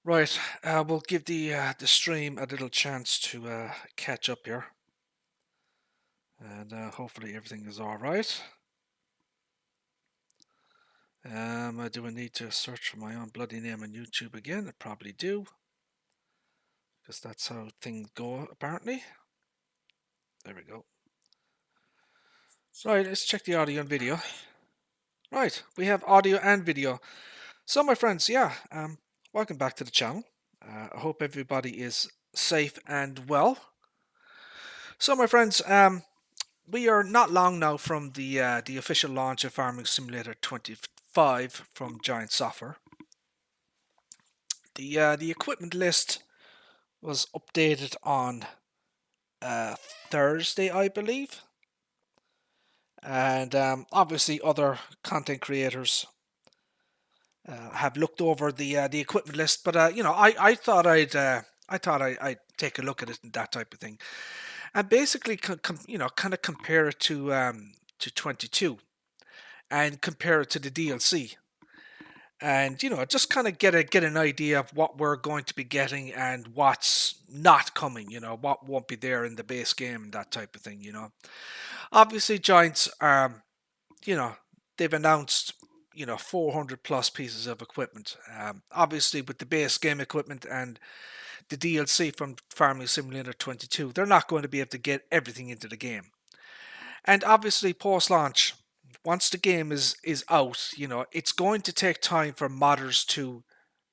Right, we'll give the stream a little chance to catch up here, and hopefully everything is all right. Do I need to search for my own bloody name on YouTube again? I probably do, because that's how things go apparently. There we go. Right, let's check the audio and video. Right, we have audio and video. So, my friends, yeah, welcome back to the channel. I hope everybody is safe and well. So, my friends, we are not long now from the official launch of Farming Simulator 25 from Giant Software. The equipment list was updated on Thursday, I believe, and obviously other content creators have looked over the equipment list. But I thought I'd take a look at it and that type of thing, and basically kind of compare it to 22 and compare it to the DLC. And just kind of get an idea of what we're going to be getting and what's not coming, what won't be there in the base game and that type of thing. Obviously Giants you know they've announced 400 plus pieces of equipment, obviously with the base game equipment and the DLC from Farming Simulator 22. They're not going to be able to get everything into the game, and obviously post launch, once the game is out, it's going to take time for modders to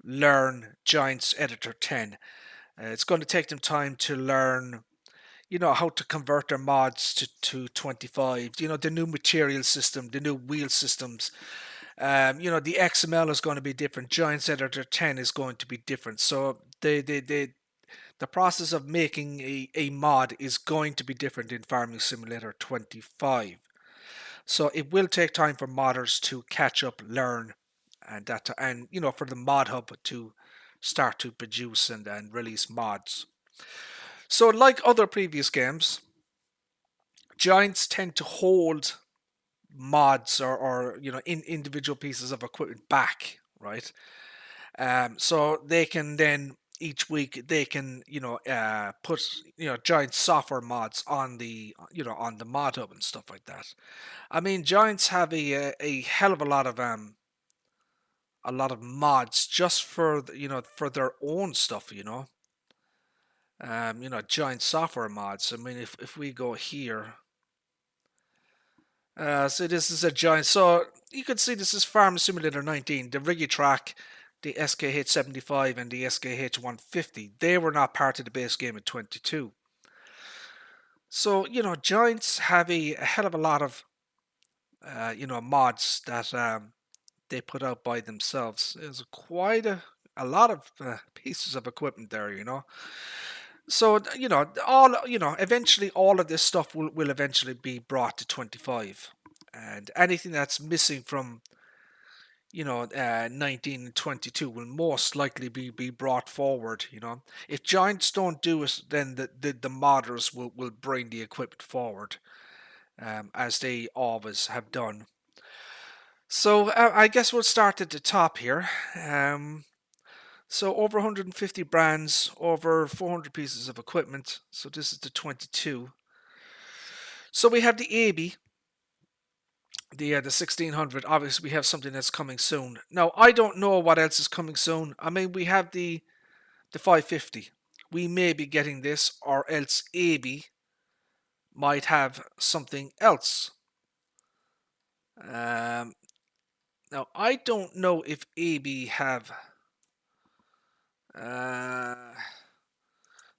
learn Giants Editor 10. It's going to take them time to learn, how to convert their mods to 25. The new material system, the new wheel systems. The XML is going to be different. Giants Editor 10 is going to be different. So the process of making a mod is going to be different in Farming Simulator 25. So it will take time for modders to catch up, learn, and for the mod hub to start to produce and release mods. So like other previous games, Giants tend to hold mods or in individual pieces of equipment back, right? So they can then each week they can put Giant software mods on the mod hub and stuff like that. I mean, Giants have a hell of a lot of mods just for for their own stuff. Giant software mods. I mean, if we go here, so this is a giant. So you can see this is Farm Simulator 19, the Rigitrack, the SKH75, and the SKH150. They were not part of the base game in 22. So Giants have a hell of a lot of mods that they put out by themselves. There's quite a lot of pieces of equipment there. So eventually all of this stuff will eventually be brought to 25, and anything that's missing from 19 and 22 will most likely be brought forward. If Giants don't do it, then the modders will bring the equipment forward, as they always have done. So I guess we'll start at the top here. So over 150 brands, over 400 pieces of equipment. So this is the 22. So we have the AB, the 1600. Obviously, we have something that's coming soon. Now I don't know what else is coming soon. I mean, we have the 550. We may be getting this, or else AB might have something else. Now I don't know if AB have.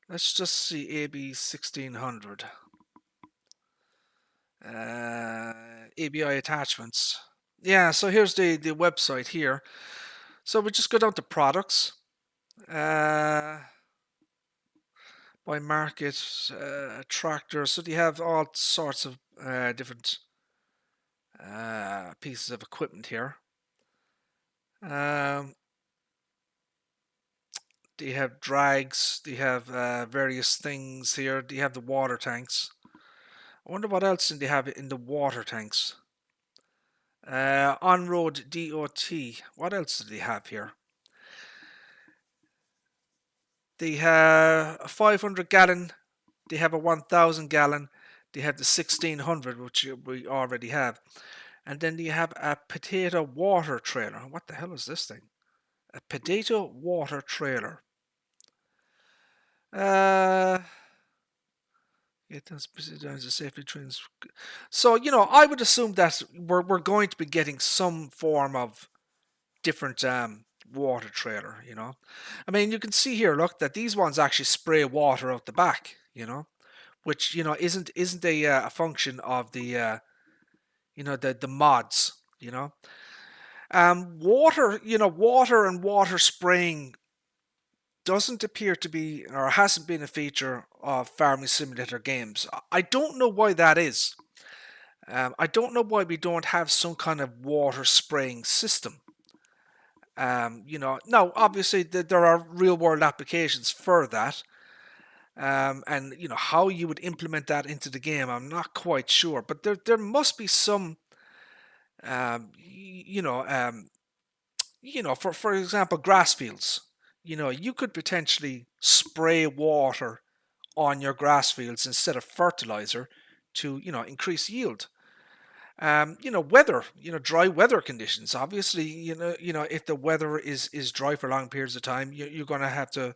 Let's just see AB 1600. ABI attachments. Yeah, so here's the website here. So we just go down to products. By market, tractor. So they have all sorts of different pieces of equipment here. They have drags. They have various things here. They have the water tanks. I wonder what else they have in the water tanks. On-road DOT. What else do they have here? They have a 500 gallon. They have a 1,000 gallon. They have the 1600, which we already have. And then they have a potato water trailer. What the hell is this thing? A potato water trailer. It has down to safely trains. So, I would assume that we're going to be getting some form of different water trailer, I mean, you can see here, look, that these ones actually spray water out the back, which, isn't a function of the mods, water and water spraying doesn't appear to be, or hasn't been a feature of Farming Simulator games. I don't know why that is. I don't know why we don't have some kind of water spraying system. Now obviously there are real world applications for that. And how you would implement that into the game, I'm not quite sure. But there must be some, for example, grass fields. You could potentially spray water on your grass fields instead of fertilizer to increase yield. Weather, dry weather conditions. Obviously, if the weather is dry for long periods of time, you're going to have to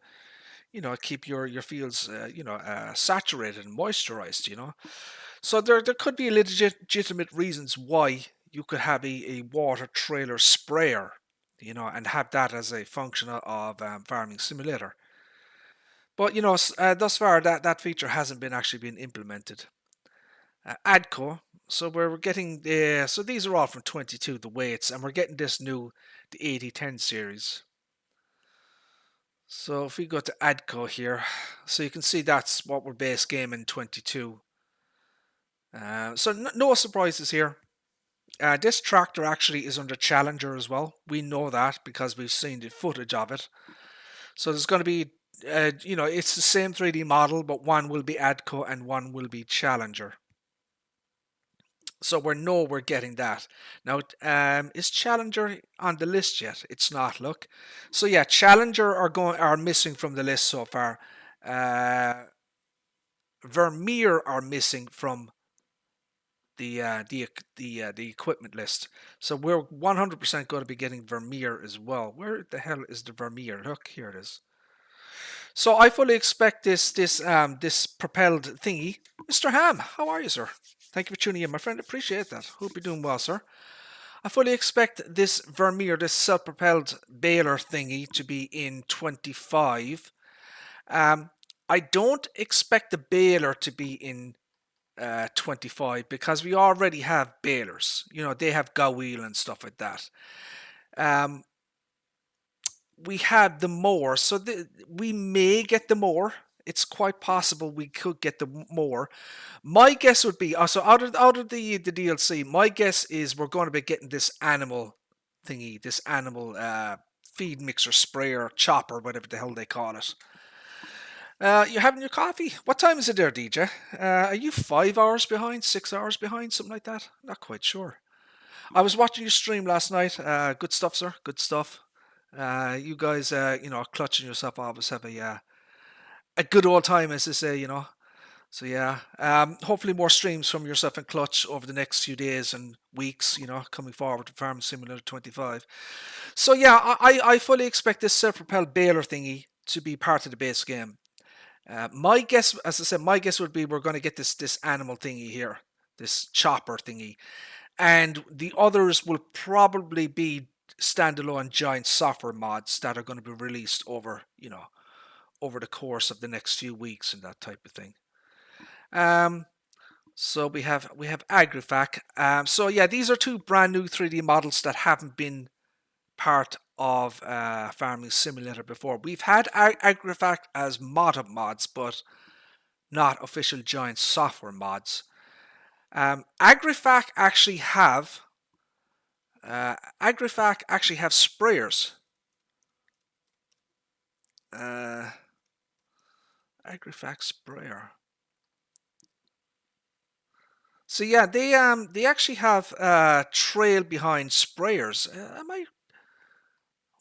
keep your fields saturated and moisturized. So there could be legitimate reasons why you could have a water trailer sprayer, and have that as a function of Farming Simulator. But thus far that feature hasn't been actually been implemented. AGCO. So we're getting so these are all from 22, the weights, and we're getting this new, the 8010 series. So if we go to AGCO here, so you can see that's what we're base game in 22. So no surprises here. This tractor actually is under Challenger as well. We know that because we've seen the footage of it. So there's going to be, it's the same 3D model, but one will be AGCO and one will be Challenger. So we're getting that. Now, is Challenger on the list yet? It's not, look. So yeah, Challenger are missing from the list so far. Vermeer are missing from the equipment list. So we're 100% going to be getting Vermeer as well. Where the hell is the Vermeer? Look, here it is. So I fully expect this propelled thingy. Mr. Ham, how are you, sir? Thank you for tuning in, my friend. Appreciate that. Hope you're doing well, sir. I fully expect this Vermeer, this self-propelled baler thingy, to be in 25. I don't expect the baler to be in 25 because we already have balers. They have go wheel and stuff like that. We have the mower, so we may get the mower. It's quite possible we could get the mower. My guess would be so out of the DLC. My guess is we're going to be getting this animal thingy, this animal feed mixer sprayer, chopper, whatever the hell they call it. You having your coffee? What time is it there, DJ? Are you 5 hours behind, 6 hours behind, something like that? Not quite sure. I was watching your stream last night. Good stuff, sir. Good stuff. You guys, clutching yourself always have a good old time, as they say, So yeah, hopefully more streams from yourself and Clutch over the next few days and weeks, coming forward to Farming Simulator 25. So yeah, I fully expect this self-propelled baler thingy to be part of the base game. My guess, as I said, my guess would be we're going to get this animal thingy here, this chopper thingy, and the others will probably be standalone giant software mods that are going to be released over the course of the next few weeks and that type of thing. So we have Agrifac. So yeah, these are two brand new 3D models that haven't been part of Farming Simulator before. We've had Agrifac as mods, but not official giant software mods. Agrifac actually have sprayers. Agrifac sprayer. So yeah, they actually have trail behind sprayers.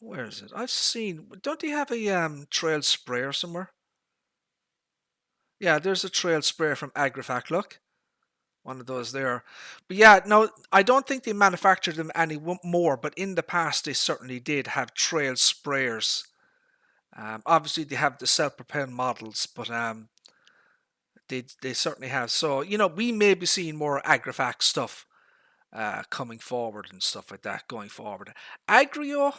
Where is it? I've seen. Don't they have a trail sprayer somewhere? Yeah, there's a trail sprayer from Agrifac. Look, one of those there. But yeah, no, I don't think they manufacture them any more. But in the past, they certainly did have trail sprayers. Obviously, they have the self-propelled models, but they certainly have. So we may be seeing more Agrifac stuff coming forward and stuff like that going forward. Agrio,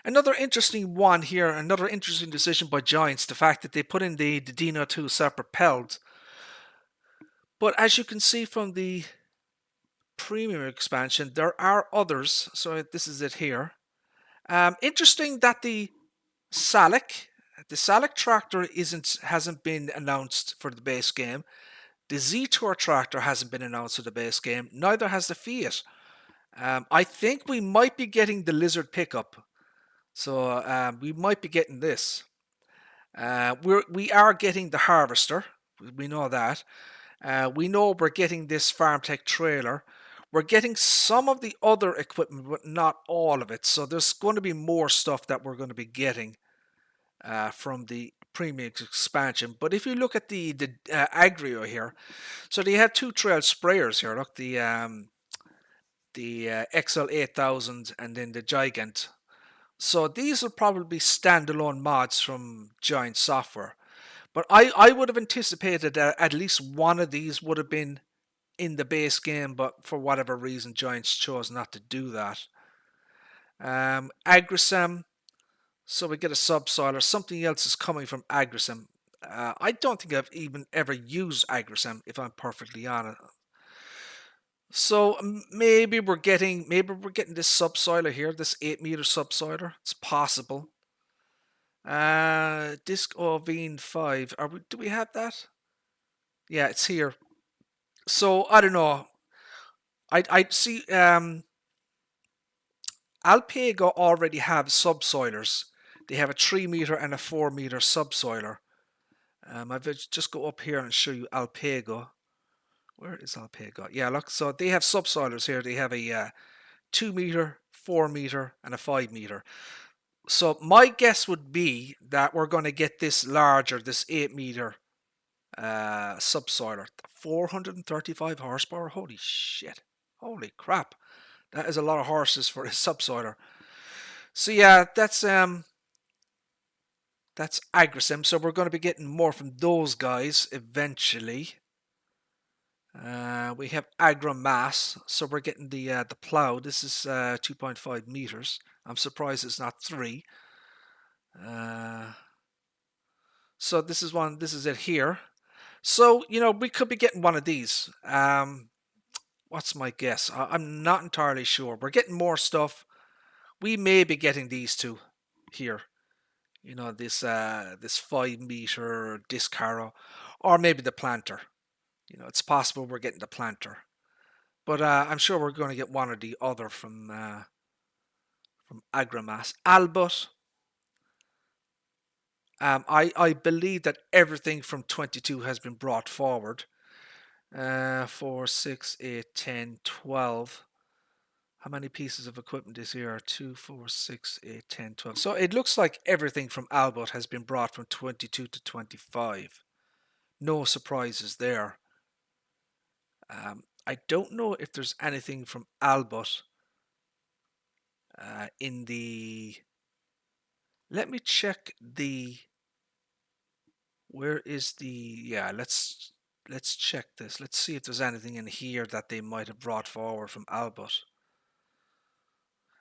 another interesting one here, another interesting decision by Giants, the fact that they put in the Dino 2 self-propelled. But as you can see from the premium expansion, there are others. So this is it here. Interesting that the Salic, tractor hasn't been announced for the base game. The Z-Tour tractor hasn't been announced for the base game. Neither has the Fiat. I think we might be getting the Lizard pickup. So we might be getting this. We are getting the Harvester. We know that. We know we're getting this FarmTech trailer. We're getting some of the other equipment, but not all of it. So there's going to be more stuff that we're going to be getting from the premium expansion. But if you look at the Agrio here, so they have two trail sprayers here. Look, the XL8000 and then the Gigant. So these will probably be standalone mods from Giant Software. But I would have anticipated that at least one of these would have been in the base game, but for whatever reason, Giants chose not to do that. Agrisem, so we get a subsoiler. Something else is coming from Agrisem. I don't think I've even ever used Agrisem, if I'm perfectly honest. So maybe we're getting this subsoiler here, this 8-meter subsoiler. It's possible. Disc Ovine 5. Do we have that? Yeah, it's here. So I don't know. I see Alpego already have subsoilers. They have a 3-meter and a 4-meter subsoiler. I'll just go up here and show you Alpego. Where is Alpego? Yeah, look. So they have subsoilers here. They have a 2-meter, 4-meter, and a 5-meter. So my guess would be that we're going to get this larger, this 8-meter subsoiler. 435 horsepower. Holy shit. Holy crap. That is a lot of horses for a subsoiler. So yeah, that's Agrisem. So we're going to be getting more from those guys eventually. We have Agromass, so we're getting the plow. This is 2.5 meters. I'm surprised it's not 3. So this is one. This is it here. So we could be getting one of these. What's my guess? I'm not entirely sure. We're getting more stuff. We may be getting these two here. This 5-meter disc harrow, or maybe the planter. It's possible we're getting the planter, but I'm sure we're going to get one or the other from Agromass. Albert. I believe that everything from 22 has been brought forward. 4, 6, 8, 10, 12. How many pieces of equipment is here? 2, 4, 6, 8, 10, 12. So it looks like everything from Albert has been brought from 22 to 25. No surprises there. I don't know if there's anything from Albert in the... Let me check the... Where is the... Yeah, let's check this. Let's see if there's anything in here that they might have brought forward from Albert.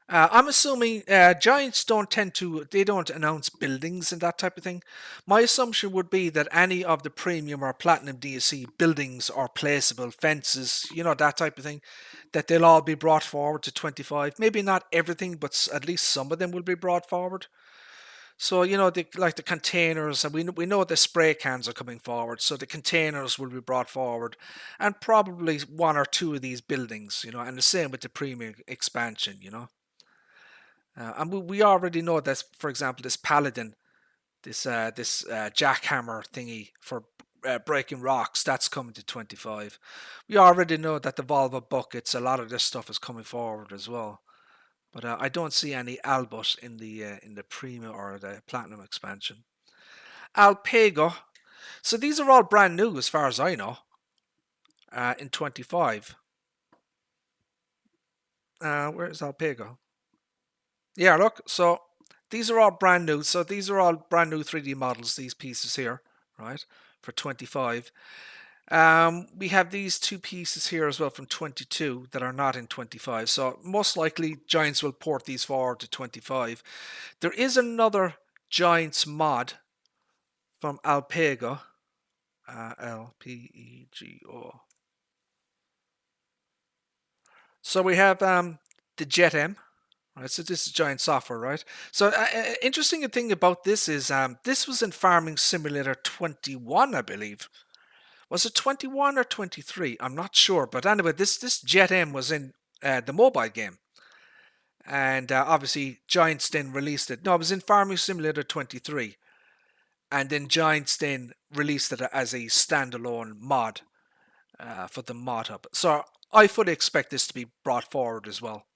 I'm assuming Giants they don't announce buildings and that type of thing. My assumption would be that any of the premium or platinum DLC buildings or placeable fences, that type of thing, that they'll all be brought forward to 25. Maybe not everything, but at least some of them will be brought forward. So, like the containers, and we know the spray cans are coming forward, so the containers will be brought forward, and probably one or two of these buildings, and the same with the premium expansion, and we already know that, for example, this Paladin, this jackhammer thingy for breaking rocks, that's coming to 25. We already know that the Volvo buckets, a lot of this stuff is coming forward as well. But I don't see any Albus in the premium or the platinum expansion. Alpago. So these are all brand new as far as I know. In 25. Where is Alpago? Yeah, look. So these are all brand new. So these are all brand new 3D models. These pieces here, right, for 25. We have these two pieces here as well from 22 that are not in 25. So most likely Giants will port these forward to 25. There is another Giants mod from Alpago. Alpego. So we have the Jet M. Right, so this is Giant Software, right? So interesting thing about this is this was in Farming Simulator 21, I believe. Was it 21 or 23? I'm not sure, but anyway, this Jet M was in the mobile game, and obviously Giants then released it. No, it was in Farming Simulator 23, and then Giants then released it as a standalone mod for the mod hub. So I fully expect this to be brought forward as well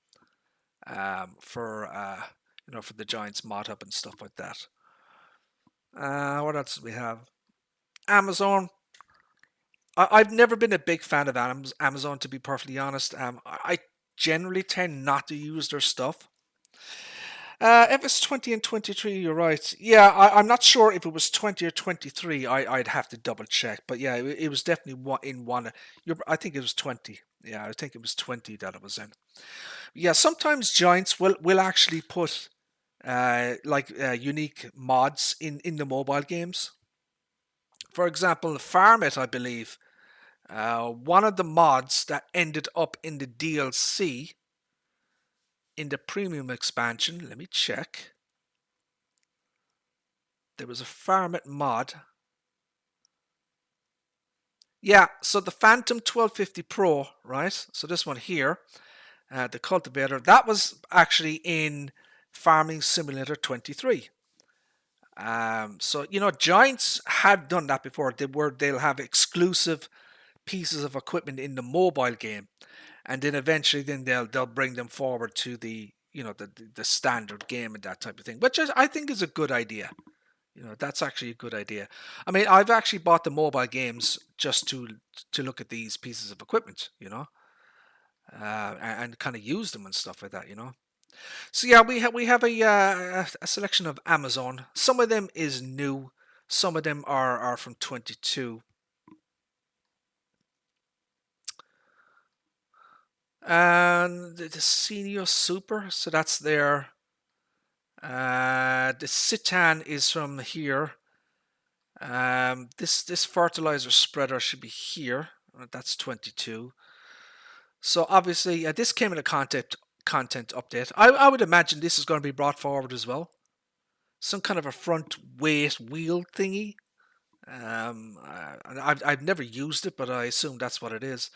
for for the Giants mod hub and stuff like that. What else do we have? Amazon. I've never been a big fan of Amazon, to be perfectly honest. I generally tend not to use their stuff. If it's 20 and 23, you're right. Yeah, I'm not sure if it was 20 or 23. I'd have to double check. But yeah, it was definitely in one. I think it was 20. Yeah, I think it was 20 that it was in. Yeah, sometimes Giants will actually put unique mods in the mobile games. For example, Farm It, I believe, one of the mods that ended up in the DLC in the premium expansion. Let me check. There was a Farm It mod. Yeah, so the Phantom 1250 Pro, right? So this one here, the Cultivator, that was actually in Farming Simulator 23. So Giants have done that before. They'll have exclusive pieces of equipment in the mobile game, and then eventually they'll bring them forward to the standard game and that type of thing, which I think is a good idea. That's actually a good idea. I mean, I've actually bought the mobile games just to look at these pieces of equipment, and kind of use them and stuff like that. So yeah, we have a selection of Amazon. Some of them is new. Some of them are from 22. And the Senior Super, so that's there. The Citan is from here. This fertilizer spreader should be here. That's 22. So obviously, this came in a content update. I would imagine this is going to be brought forward as well. Some kind of a front weight wheel thingy. I've never used it, but I assume that's what it is.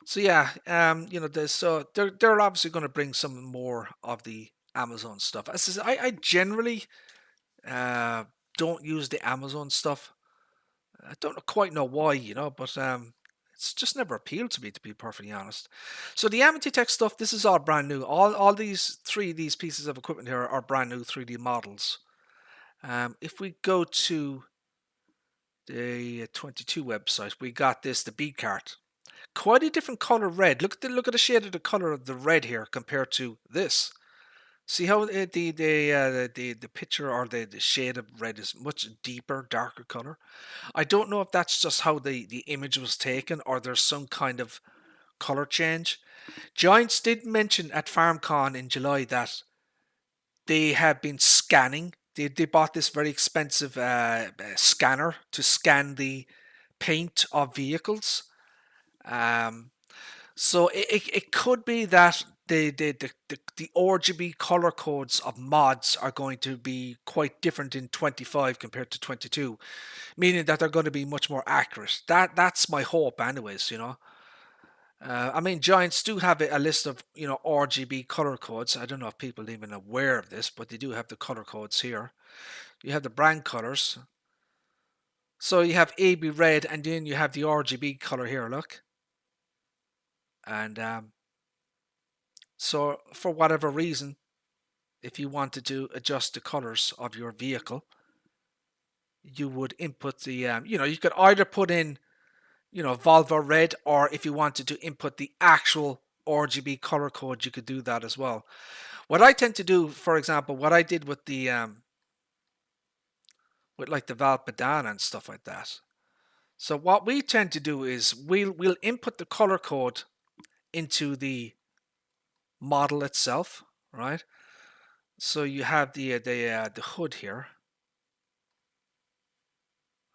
So yeah, they're obviously going to bring some more of the Amazon stuff. I generally don't use the Amazon stuff. I don't quite know why, but it's just never appealed to me, to be perfectly honest. So the Amity-Tech stuff, this is all brand new. All these pieces of equipment here are brand new 3D models. If we go to the 22 website, we got the bead cart. Quite a different color red. Look at the shade of the color of the red here compared to this. See how the picture or the shade of red is much deeper, darker color. I don't know if that's just how the image was taken or there's some kind of color change. Giants did mention at FarmCon in July that they have been scanning. They bought this very expensive scanner to scan the paint of vehicles. So it could be that the RGB color codes of mods are going to be quite different in 25 compared to 22, meaning that they're going to be much more accurate. That's my hope, anyways. I mean, Giants do have a list of RGB color codes. I don't know if people are even aware of this, but they do have the color codes here. You have the brand colors. So you have AB red, and then you have the RGB color here. Look, and So for whatever reason, if you wanted to adjust the colors of your vehicle, you would input the, you could either put in, Volvo red, or if you wanted to input the actual RGB color code, you could do that as well. What I tend to do, for example, what I did with the, with like the Val Badana and stuff like that. So what we tend to do is we'll input the color code into the model itself, right? So you have the hood here.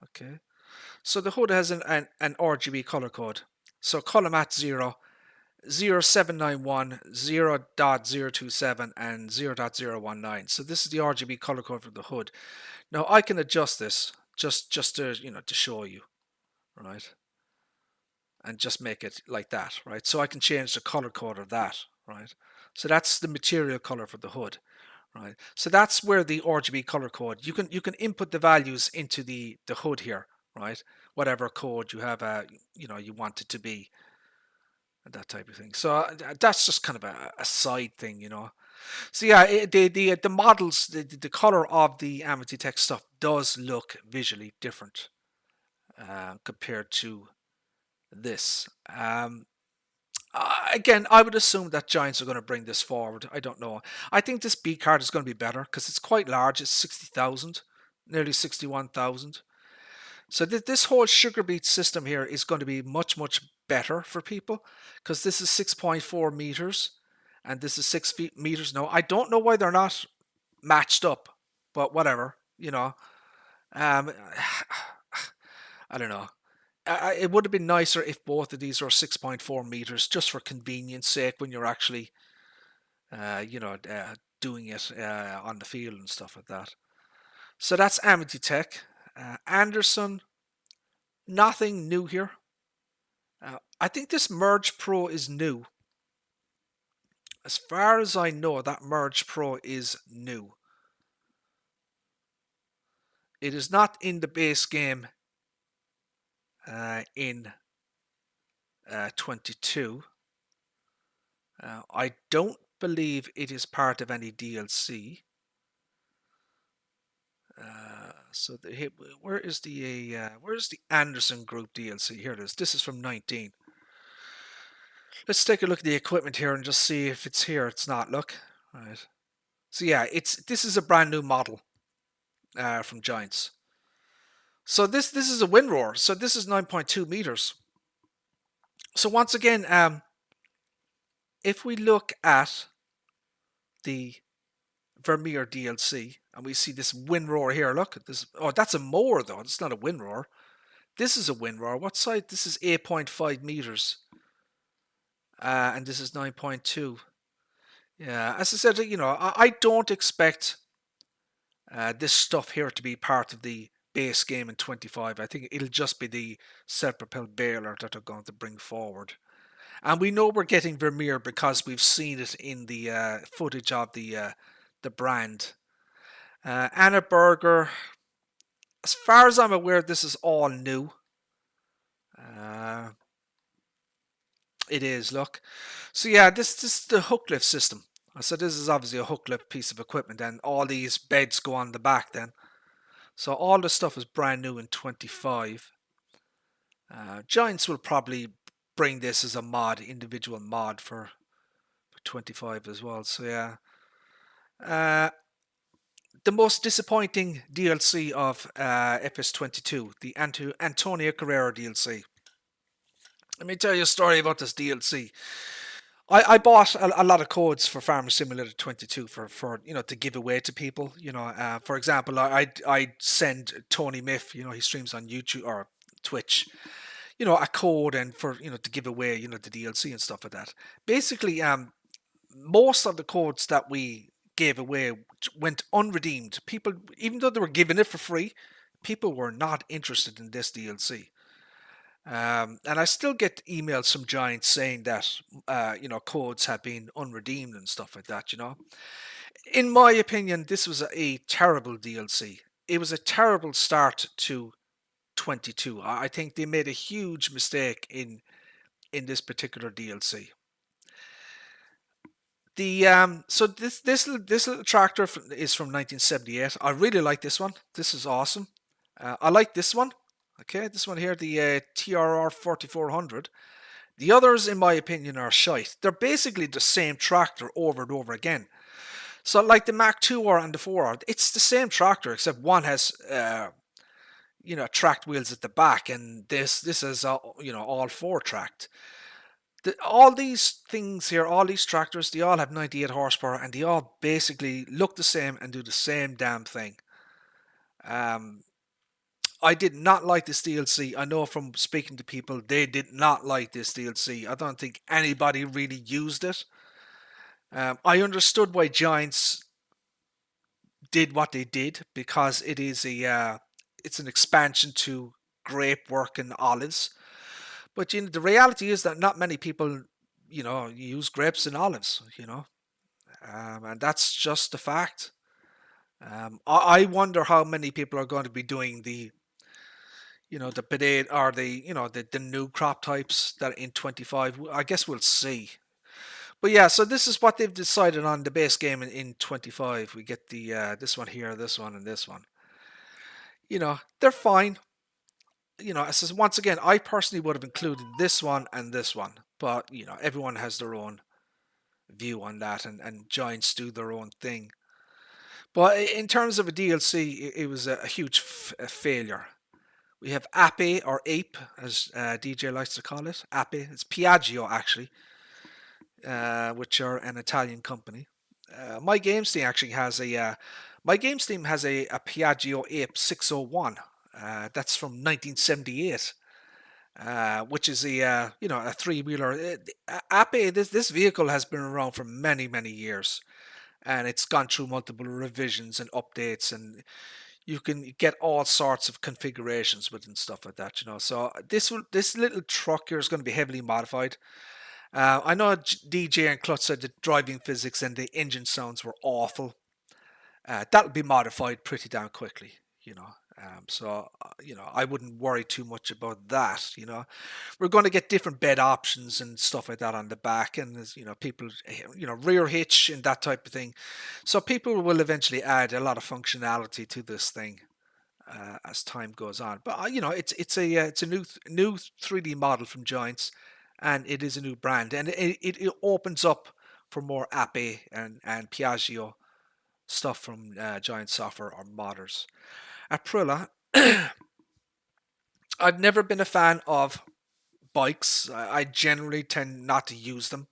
Okay. So the hood has an RGB color code. So color match 0, 0791, 0.027, and 0.019. So this is the RGB color code for the hood. Now I can adjust this just to to show you, right? And just make it like that, right? So I can change the color code of that, right? So that's the material color for the hood, right? So that's where the RGB color code, you can input the values into the hood here, right? Whatever code you have, you want it to be, and that type of thing. So that's just kind of a side thing. So yeah, the models, the color of the Amity Tech stuff does look visually different compared to this. Again, I would assume that Giants are going to bring this forward. I don't know. I think this B card is going to be better because it's quite large. It's 60,000, nearly 61,000. So this whole sugar beet system here is going to be much, much better for people because this is 6.4 meters and this is 6 meters. No, I don't know why they're not matched up, but whatever, Um, I don't know. It would have been nicer if both of these were 6.4 meters just for convenience sake when you're actually, doing it on the field and stuff like that. So that's Amity Tech. Anderson, nothing new here. I think this Merge Pro is new. As far as I know, that Merge Pro is new. It is not in the base game in 22. I don't believe it is part of any DLC. So where's the Anderson Group DLC? Here it is. This is from 19. Let's take a look at the equipment here and just see if it's here. It's not. Look, right. So yeah, this is a brand new model from Giants. So this is a WinRoar. So this is 9.2 meters. So once again, if we look at the Vermeer DLC and we see this WinRoar here, look at this. Oh, that's a mower though. It's not a WinRoar. This is a WinRoar. What side? This is 8.5 meters. And this is 9.2. Yeah, as I said, I don't expect this stuff here to be part of the base game in 25. I think it'll just be the self-propelled baler that they're going to bring forward. And we know we're getting Vermeer because we've seen it in the footage of the brand. Anna Berger, as far as I'm aware, this is all new. It is, look. So yeah, this is the hook lift system. So this is obviously a hook lift piece of equipment, and all these beds go on the back then. So all the stuff is brand new in 25. Giants will probably bring this as a individual mod for 25 as well. So yeah. The most disappointing DLC of FS22, the Antonio Carrera DLC. Let me tell you a story about this DLC. I bought a lot of codes for Farming Simulator 22 for to give away to people. For example, I send Tony Miff, he streams on YouTube or Twitch, a code and for to give away the DLC and stuff like that. Basically, most of the codes that we gave away went unredeemed. People, even though they were giving it for free, people were not interested in this DLC. And I still get emails from Giants saying that codes have been unredeemed and stuff like that. In my opinion, this was a terrible DLC. It was a terrible start to 22. I think they made a huge mistake in this particular DLC. The so this little tractor is from 1978. I really like this one. This is awesome. I like this one. Okay, this one here, the TRR 4400. The others, in my opinion, are shite. They're basically the same tractor over and over again. So, like the Mac 2R and the 4R, it's the same tractor except one has tracked wheels at the back, and this is all four tracked. All these things here, all these tractors, they all have 98 horsepower, and they all basically look the same and do the same damn thing. Um, I did not like this DLC. I know from speaking to people, they did not like this DLC. I don't think anybody really used it. I understood why Giants did what they did because it's an expansion to grape work and olives. But the reality is that not many people, use grapes and olives. And that's just a fact. I wonder how many people are going to be doing the potato or the new crop types that are in 25. I guess we'll see. But yeah, so this is what they've decided on the base game in 25. We get the this one here, this one, and this one. They're fine. I says once again, I personally would have included this one and this one, but everyone has their own view on that, and Giants do their own thing. But in terms of a DLC, it was a huge failure. We have Ape or Ape, as DJ likes to call it. Ape. It's Piaggio actually, which are an Italian company. My Games team actually has a Piaggio Ape 601. That's from 1978. Which is a three-wheeler. Ape, this vehicle has been around for many, many years, and it's gone through multiple revisions and updates, and you can get all sorts of configurations with and stuff like that. So this little truck here is going to be heavily modified. I know DJ and Clutch said the driving physics and the engine sounds were awful. That'll be modified pretty damn quickly. I wouldn't worry too much about that. We're going to get different bed options and stuff like that on the back, and there's, people, rear hitch and that type of thing. So people will eventually add a lot of functionality to this thing as time goes on. But it's a new 3D model from Giants, and it is a new brand, and it opens up for more Ape and Piaggio stuff from Giant Software or modders. Aprilla, I've never been a fan of bikes. I generally tend not to use them.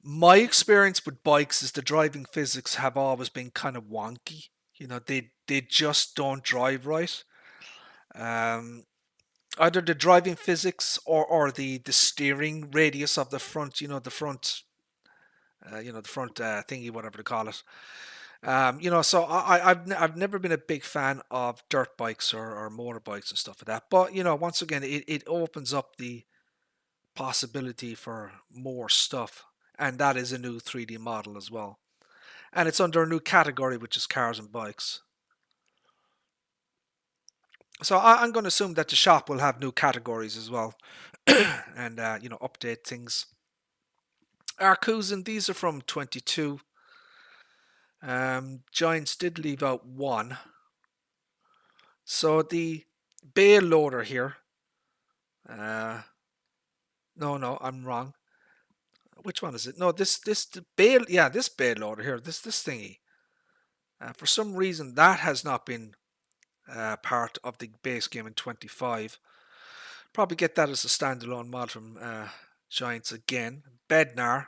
My experience with bikes is the driving physics have always been kind of wonky. They just don't drive right. Um, Either the driving physics or the steering radius of the front. The front thingy, whatever they call it. So I've never been a big fan of dirt bikes or motorbikes and stuff like that. But once again, it opens up the possibility for more stuff, and that is a new 3D model as well. And it's under a new category, which is cars and bikes. So I'm going to assume that the shop will have new categories as well, and update things. Arcusin, these are from 22. Giants did leave out one. So the bale loader here. No, I'm wrong. Which one is it? No, this the bale. Yeah, this bale loader here. This thingy. For some reason, that has not been part of the base game in 25. Probably get that as a standalone mod from Giants again. Bednar.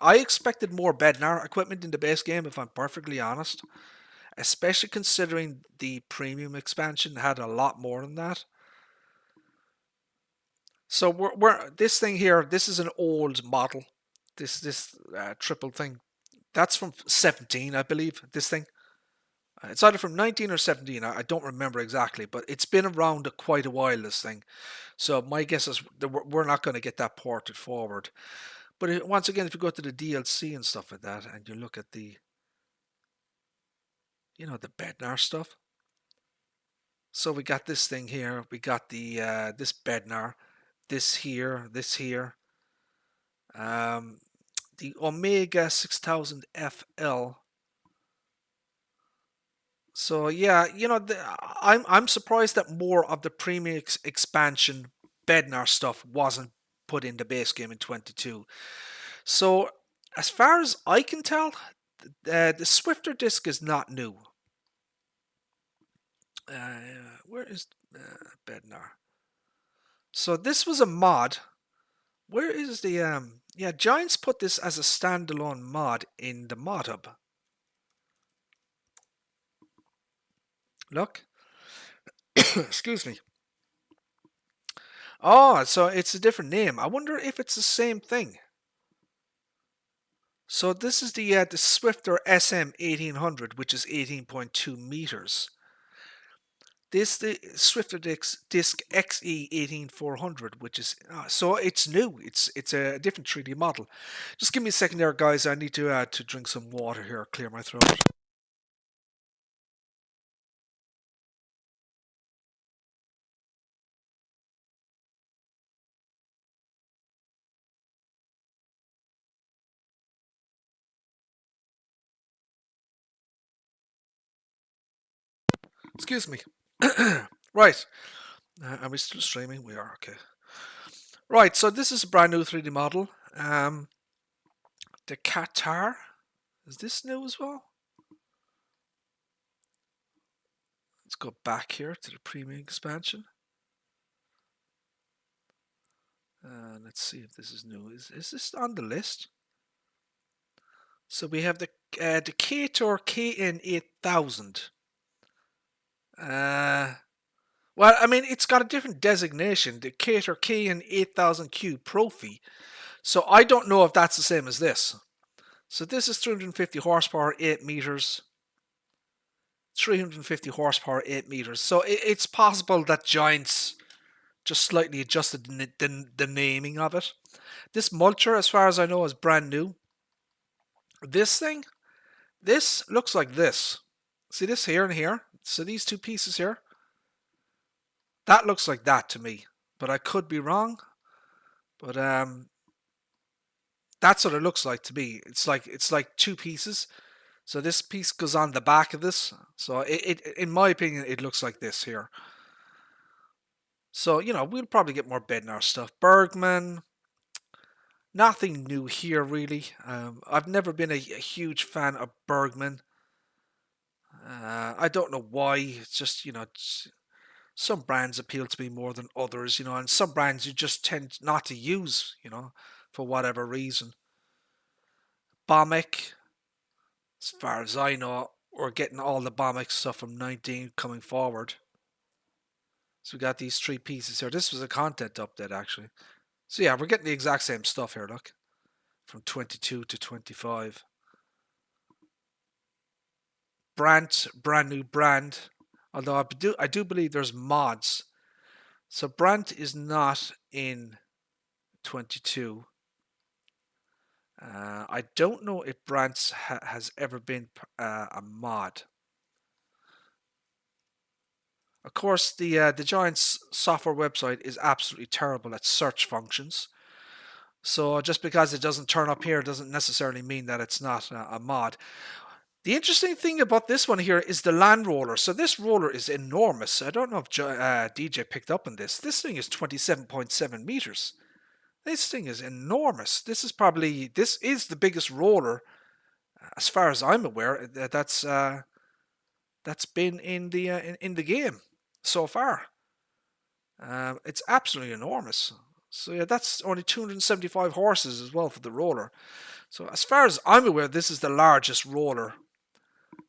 I expected more Bednar equipment in the base game, if I'm perfectly honest. Especially considering the premium expansion had a lot more than that. So we're this thing here. This is an old model. This triple thing. That's from 17, I believe. This thing. It's either from 19 or 17. I don't remember exactly, but it's been around quite a while. This thing. So my guess is that we're not going to get that ported forward. But once again, if you go to the DLC and stuff like that, and you look at the Bednar stuff. So we got this thing here. We got the this Bednar, this here. Um, the Omega 6000 FL. So yeah, I'm surprised that more of the premium expansion Bednar stuff wasn't put in the base game in 22. So as far as I can tell, the Swifter disc is not new. Where is Bednar? So this was a mod. Where is the Yeah, Giants put this as a standalone mod in the mod hub. Look. Excuse me. Oh, so it's a different name. I wonder if it's the same thing. So this is the Swifter SM 1800, which is 18.2 meters. This the Swifter disc XE 18400, which is so it's new. It's a different 3D model. Just give me a second there, guys. I need to drink some water here, clear my throat. Excuse me. Right. Are we still streaming? We are, okay. Right, so this is a brand new 3D model. The Qatar. Is this new as well? Let's go back here to the premium expansion. Let's see if this is new. Is this on the list? So we have the Decatur KN8000. Well, I mean, it's got a different designation, the Decatur KN8000Q Profi. So I don't know if that's the same as this. So this is 350 horsepower, 8 meters. 350 horsepower, 8 meters. So it's possible that Giants just slightly adjusted the naming of it. This mulcher, as far as I know, is brand new. This thing, this looks like this. See this here and here? So these two pieces here, that looks like that to me. But I could be wrong. But that's what it looks like to me. It's like two pieces. So this piece goes on the back of this. So it in my opinion, it looks like this here. So, we'll probably get more Bednar stuff. Bergman, nothing new here, really. I've never been a huge fan of Bergman. I don't know why. It's just, some brands appeal to me more than others, and some brands you just tend not to use, for whatever reason. Bomic, as far as I know, we're getting all the Bomic stuff from 19 coming forward. So we got these three pieces here. This was a content update, actually. So yeah, we're getting the exact same stuff here, look. From 22 to 25. Brand new brand. Although I do believe there's mods. So Brandt is not in 22. I don't know if Brandt has ever been a mod. Of course, the Giants software website is absolutely terrible at search functions. So just because it doesn't turn up here doesn't necessarily mean that it's not a mod. The interesting thing about this one here is the land roller. So this roller is enormous. I don't know if DJ picked up on this. This thing is 27.7 meters. This thing is enormous. This is the biggest roller, as far as I'm aware, that's been in the game so far. It's absolutely enormous. So yeah, that's only 275 horses as well for the roller. So as far as I'm aware, this is the largest roller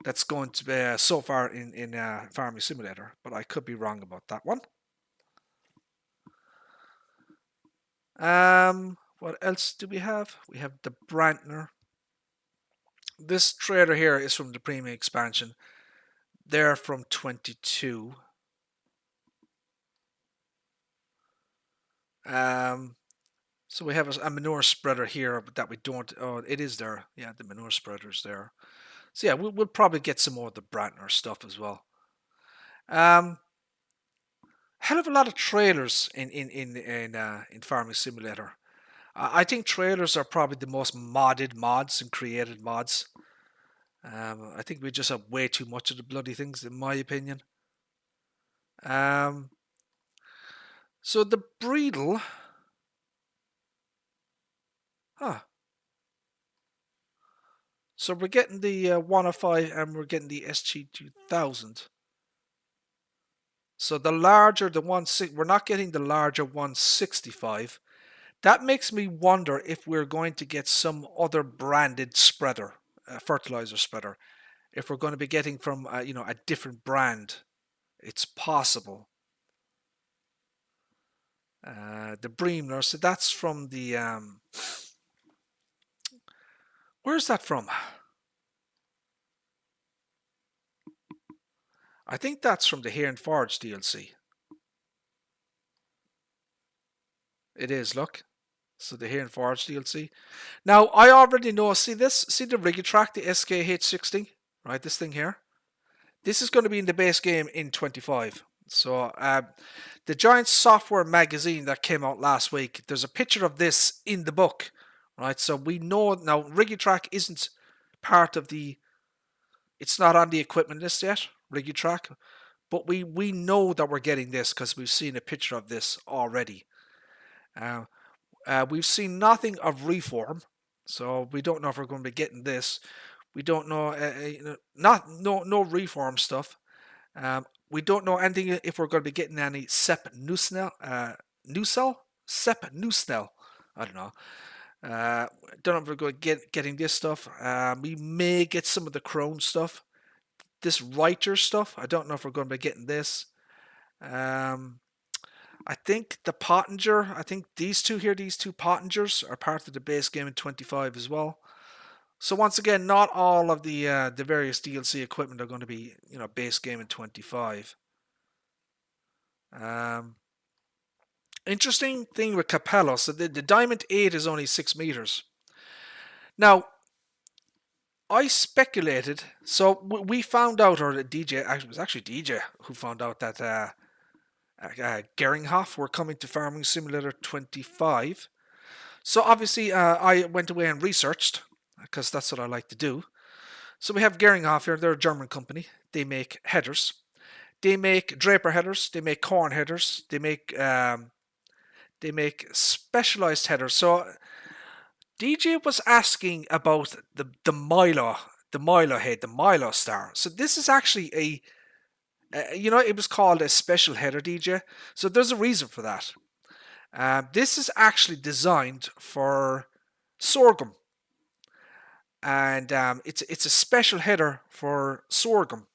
that's going to be so far in Farming Simulator, but I could be wrong about that one. What else do we have? We have the Brantner. This trailer here is from the premium expansion. They're from 22. So we have a manure spreader here that we don't. Oh, it is there. Yeah, the manure spreader's there. So yeah, we'll probably get some more of the Brantner stuff as well. Hell of a lot of trailers in Farming Simulator. I think trailers are probably the most modded mods and created mods. I think we just have way too much of the bloody things, in my opinion. Um, so the Breedle, huh? So we're getting the 105 and we're getting the SG2000. So the larger, the we're not getting the larger 165. That makes me wonder if we're going to get some other branded spreader, fertilizer spreader. If we're going to be getting from a different brand, it's possible. The Breemner, so that's from the where's that from? I think that's from the Here and Forge DLC. It is, look. So the Here and Forge DLC. Now I already know. See this? See the Rigitrack, the SKH60, right? This thing here. This is going to be in the base game in 25. So the Giant Software magazine that came out last week, there's a picture of this in the book, right? So we know now Rigitrack isn't part of the, it's not on the equipment list yet, Rigitrack, but we know that we're getting this because we've seen a picture of this already. We've seen nothing of Reform, so we don't know if we're going to be getting this. We don't know, no Reform stuff. We don't know anything if we're going to be getting any Sepp Nusnell, Sepp Nusnell. I don't know. Don't know if we're going to getting this stuff. We may get some of the Crone stuff. This writer stuff, I don't know if we're going to be getting this. I think the Pottinger, I think these two here, these two Pottingers are part of the base game in 25 as well. So once again, not all of the various DLC equipment are going to be base game in 25. Interesting thing with Capello, so the Diamond 8 is only 6 meters. Now, I speculated, so we found out, or DJ, it was actually DJ who found out that Geringhoff were coming to Farming Simulator 25. So obviously I went away and researched, because that's what I like to do. So we have Geringhoff here, they're a German company. They make headers. They make Draper headers, they make corn headers, they make specialized headers. So DJ was asking about the Milo head, the Milo Star. So this is actually it was called a special header, DJ. So there's a reason for that. This is actually designed for sorghum, and it's a special header for sorghum.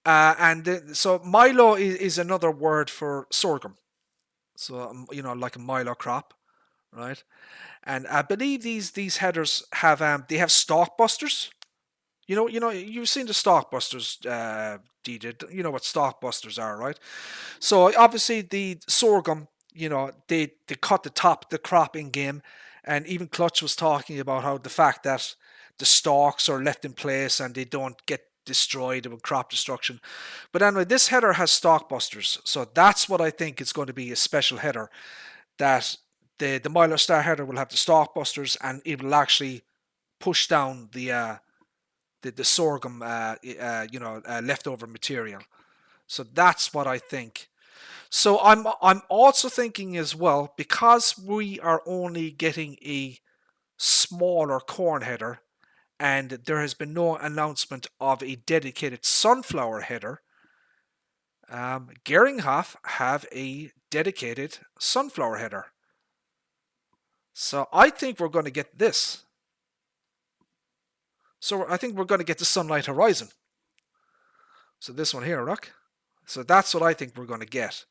So Milo is another word for sorghum. So like a Milo crop, right? And I believe these headers have they have stalk busters. You've seen the stalk busters, DJ. You know what stalk busters are, right? So obviously the sorghum, they cut the top the crop in game, and even Clutch was talking about how the fact that the stalks are left in place and they don't get destroyed with crop destruction. But anyway, this header has stalk busters, so that's what I think is going to be a special header. That the Milo Star header will have the stalk busters, and it will actually push down the sorghum, leftover material. So that's what I think. So I'm also thinking as well, because we are only getting a smaller corn header, and there has been no announcement of a dedicated sunflower header. Geringhoff have a dedicated sunflower header. So I think we're going to get this. So I think we're going to get the Sunlight Horizon. So this one here, look. So that's what I think we're going to get.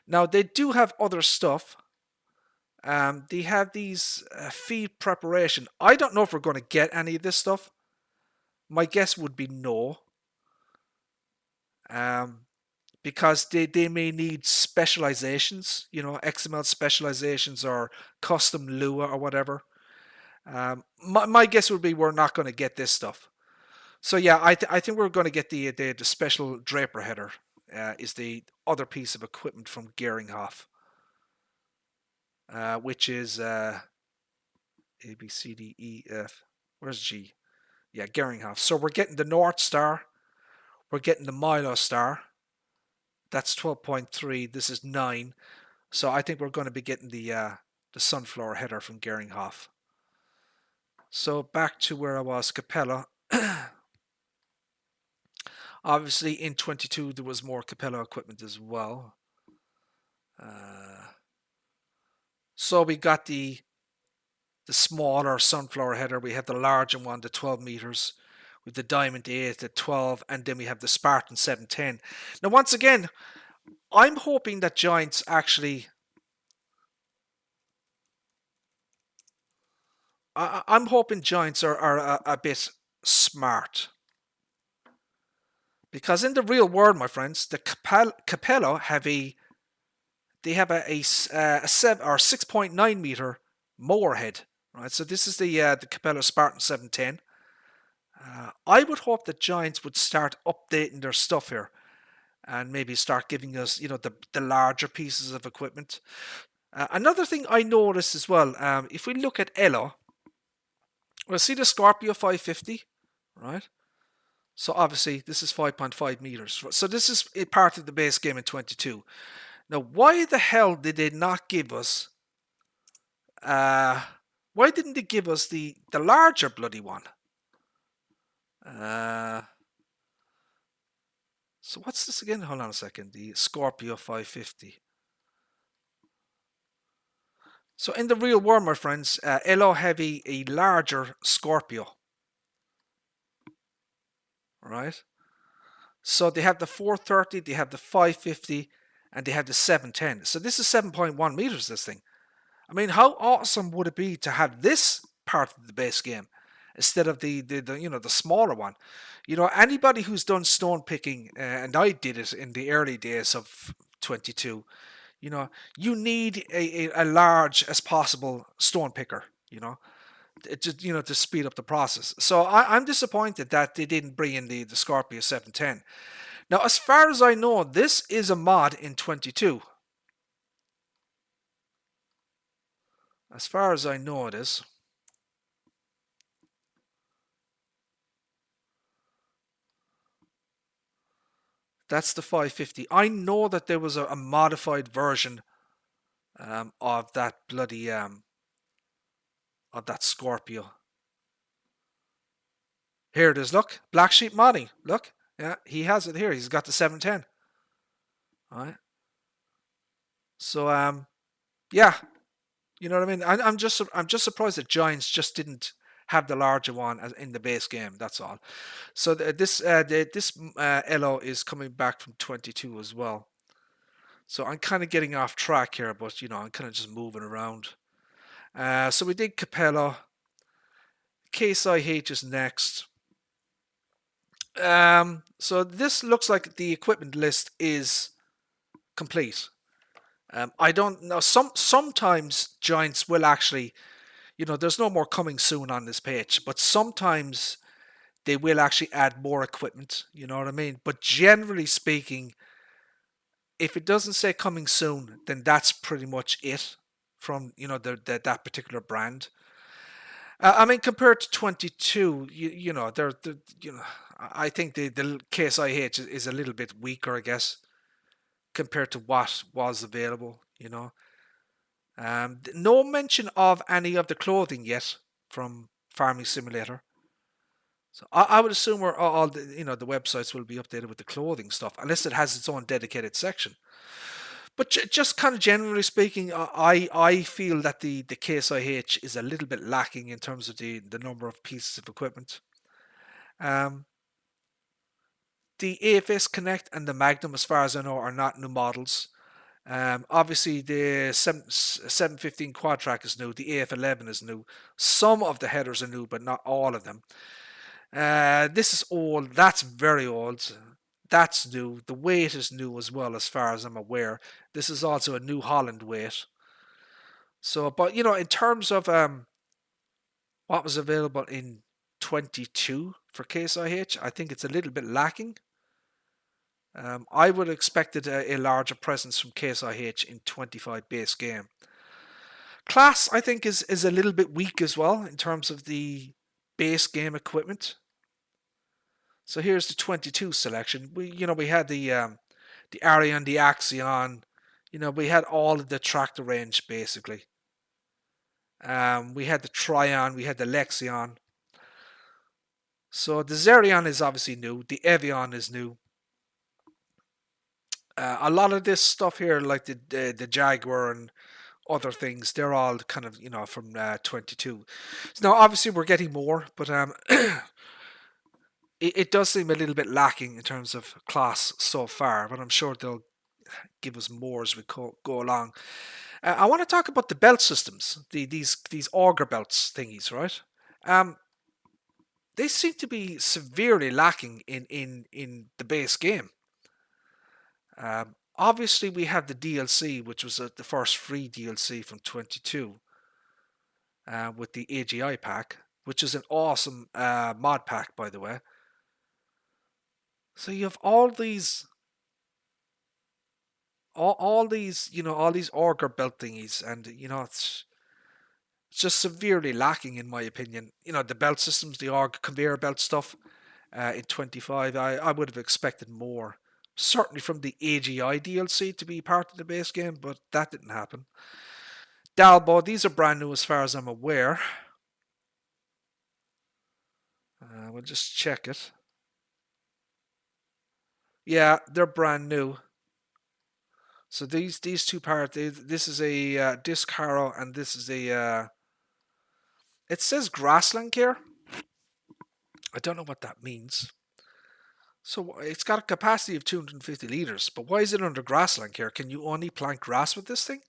Now they do have other stuff. They have these feed preparation. I don't know if we're going to get any of this stuff. My guess would be no. Because they may need specializations, XML specializations or custom Lua or whatever. My guess would be we're not going to get this stuff. So yeah, I think we're going to get the special Draper header. Is the other piece of equipment from Geringhoff. which is A, B, C, D, E, F. Where's G? Yeah, Geringhoff. So we're getting the North Star. We're getting the Milo Star. That's 12.3. This is 9. So I think we're going to be getting the Sunflower header from Geringhoff. So back to where I was, Capella. Obviously, in 22 there was more Capella equipment as well. So we got the smaller Sunflower header. We have the larger one, the 12 meters, with the Diamond 8 at 12, and then we have the Spartan 710. Now, once again, I'm hoping that Giants actually. I'm hoping Giants are a bit smart. Because in the real world, my friends, the Capello have a 7 or 6.9 meter mower head, right? So this is the Capello Spartan 710. I would hope that Giants would start updating their stuff here, and maybe start giving us, the larger pieces of equipment. Another thing I noticed as well, if we look at Elo, we'll see the Scorpio 550, right? So obviously this is 5.5 meters. So this is a part of the base game in 22. Now, why the hell did they not give us? Why didn't they give us the larger bloody one? So what's this again? Hold on a second. The Scorpio 550. So in the real world, my friends, Elo have a larger Scorpio. Right? So they have the 430, they have the 550, and they have the 710. So this is 7.1 meters, this thing. I mean, how awesome would it be to have this part of the base game instead of the smaller one? Anybody who's done stone picking, and I did it in the early days of 22, you need a large as possible stone picker, to speed up the process. So I'm disappointed that they didn't bring in the Scorpio 710. Now, as far as I know, this is a mod in 22. As far as I know, it is. That's the 550. I know that there was a modified version of that bloody of that Scorpio. Here it is. Look, Black Sheep modding. Look, yeah, he has it here. He's got the 710. All right. So yeah, you know what I mean. I'm just surprised that Giants just didn't have the larger one in the base game. That's all. So this Elo is coming back from 22 as well. So I'm kind of getting off track here, but I'm kind of just moving around. So we did Capello. Case IH is next. So this looks like the equipment list is complete. I don't know. Sometimes Giants will actually, there's no more coming soon on this page, but sometimes they will actually add more equipment. You know what I mean? But generally speaking, if it doesn't say coming soon, then that's pretty much it from that particular brand. I mean, compared to 22, they're I think the Case IH is a little bit weaker, I guess, compared to what was available. No mention of any of the clothing yet from Farming Simulator. So I would assume all the the websites will be updated with the clothing stuff, unless it has its own dedicated section. But just kind of generally speaking, I feel that the Case IH is a little bit lacking in terms of the number of pieces of equipment. The AFS Connect and the Magnum, as far as I know, are not new models. Obviously, the 715 Quad Track is new. The AF11 is new. Some of the headers are new, but not all of them. This is old. That's very old. That's new. The weight is new as well, as far as I'm aware. This is also a New Holland weight. So, but in terms of what was available in 22 for Case IH, I think it's a little bit lacking. I would have expected a larger presence from Case IH in 25 base game. Class, I think, is a little bit weak as well in terms of the base game equipment. So here's the 22 selection. We had the Arion, the Axion. We had all of the tractor range basically. We had the Trion, we had the Lexion. So the Zerion is obviously new. The Evian is new. A lot of this stuff here, like the Jaguar and other things, they're all kind of from 22. So now obviously we're getting more, but it does seem a little bit lacking in terms of class so far. But I'm sure they'll give us more as we go along. I want to talk about the belt systems, these auger belts thingies, right? They seem to be severely lacking in the base game. Obviously, we have the DLC, which was the first free DLC from 22, with the AGI pack, which is an awesome mod pack, by the way. So you have all these all these auger belt thingies, and it's just severely lacking in my opinion. The belt systems, the conveyor belt stuff in 25, I would have expected more. Certainly from the AGI DLC to be part of the base game, but that didn't happen. Dalbo, these are brand new as far as I'm aware. We'll just check it. Yeah, they're brand new. So these two parts, this is a disc harrow, and this is a. It says Grassland here. I don't know what that means. So it's got a capacity of 250 liters, but why is it under Grassland care? Can you only plant grass with this thing?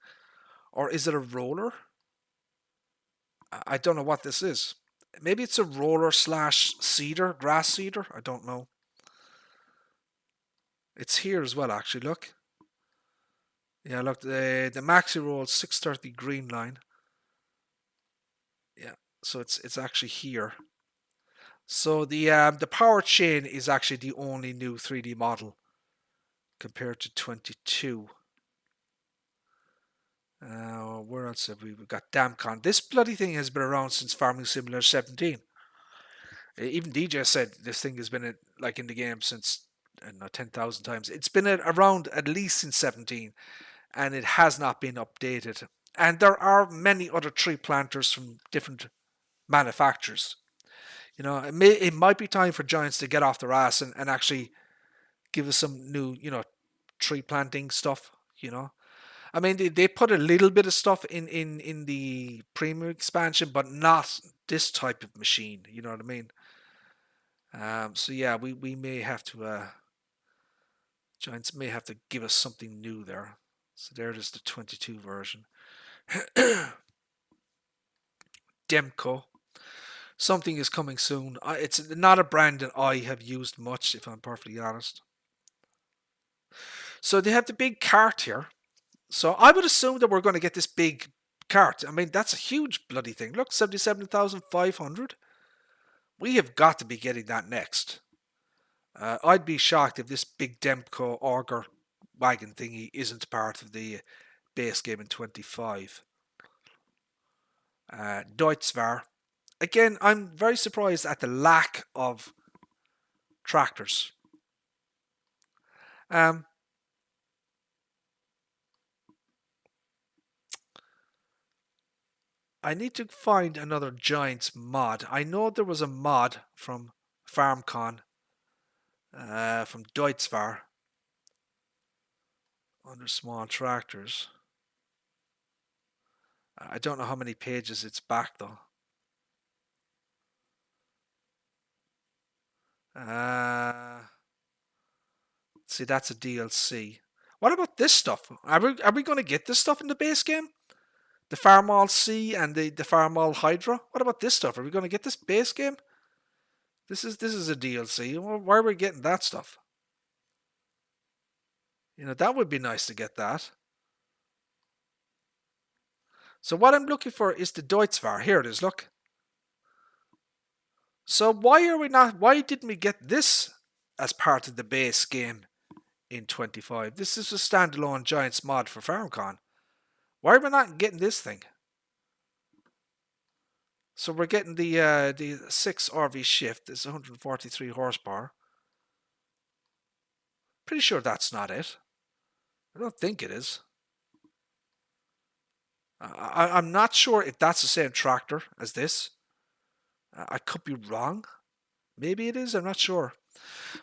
Or is it a roller? I don't know what this is. Maybe it's a roller / seeder, grass seeder. I don't know. It's here as well, actually. Look. Yeah, look. The Maxi Roll 630 green line. Yeah, so it's actually here. So the power chain is actually the only new 3D model compared to 22. Where else have we? We've got Damcon. This bloody thing has been around since Farming Simulator 17. Even DJ said this thing has been in the game since 10,000 times. It's been around at least since 17, and it has not been updated. And there are many other tree planters from different manufacturers. It might be time for Giants to get off their ass and actually give us some new, tree planting stuff. I mean, they put a little bit of stuff in the premium expansion, but not this type of machine. You know what I mean? So yeah, we may have to Giants may have to give us something new there. So there it is, the 22 version. Demco. Something is coming soon. It's not a brand that I have used much, if I'm perfectly honest. So they have the big cart here. So I would assume that we're going to get this big cart. I mean, that's a huge bloody thing. Look, 77,500. We have got to be getting that next. I'd be shocked if this big Demco auger wagon thingy isn't part of the base game in 25. Deutzwahr. Again, I'm very surprised at the lack of tractors. I need to find another Giants mod. I know there was a mod from FarmCon, from Deutzwahr, under small tractors. I don't know how many pages it's back though. See, that's a DLC. What about this stuff? Are we going to get this stuff in the base game? The Farmall C and the Farmall Hydra? What about this stuff? Are we going to get this base game? This is a DLC. Why are we getting that stuff? That would be nice to get that. So what I'm looking for is the Deutzwahr. Here it is, look. So why didn't we get this as part of the base game in 25? This is a standalone Giants mod for FarmCon. Why are we not getting this thing? So we're getting the 6 RV shift. It's 143 horsepower. Pretty sure that's not it. I don't think it is. I'm not sure if that's the same tractor as this. I could be wrong. Maybe it is. I'm not sure.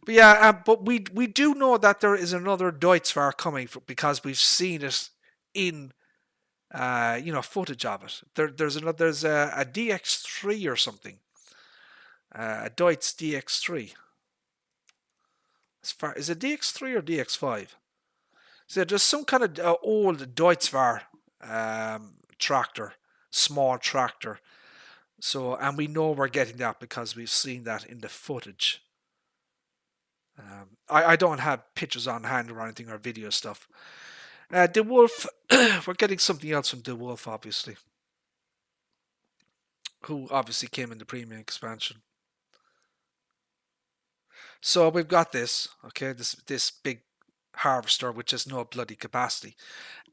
But yeah, but we do know that there is another Deutz-Fahr coming because we've seen it in footage of it. There's a DX3 or something, a Deutz DX3. Is it DX3 or DX5? So there's some kind of old Deutz-Fahr tractor, small tractor. So, and we know we're getting that because we've seen that in the footage. I don't have pictures on hand or anything or video stuff. DeWolf, we're getting something else from DeWolf, obviously, who obviously came in the premium expansion. So we've got this, okay, this big harvester which has no bloody capacity.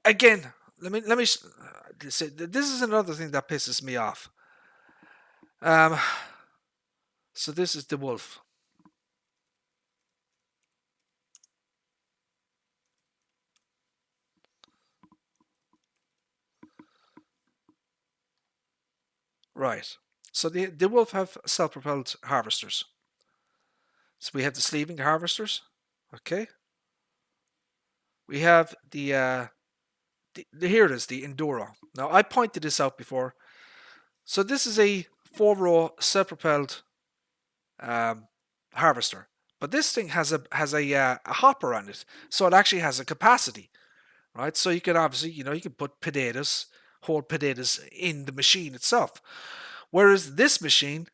Again, let me say this is another thing that pisses me off. So this is DeWolf. Right. So the Wolf have self-propelled harvesters. So we have the sleeving harvesters. Okay. We have here it is, the Enduro. Now I pointed this out before. So this is a 4-row self-propelled harvester, but this thing has a hopper on it, so it actually has a capacity, right? So you can obviously you can put potatoes, whole potatoes in the machine itself, whereas this machine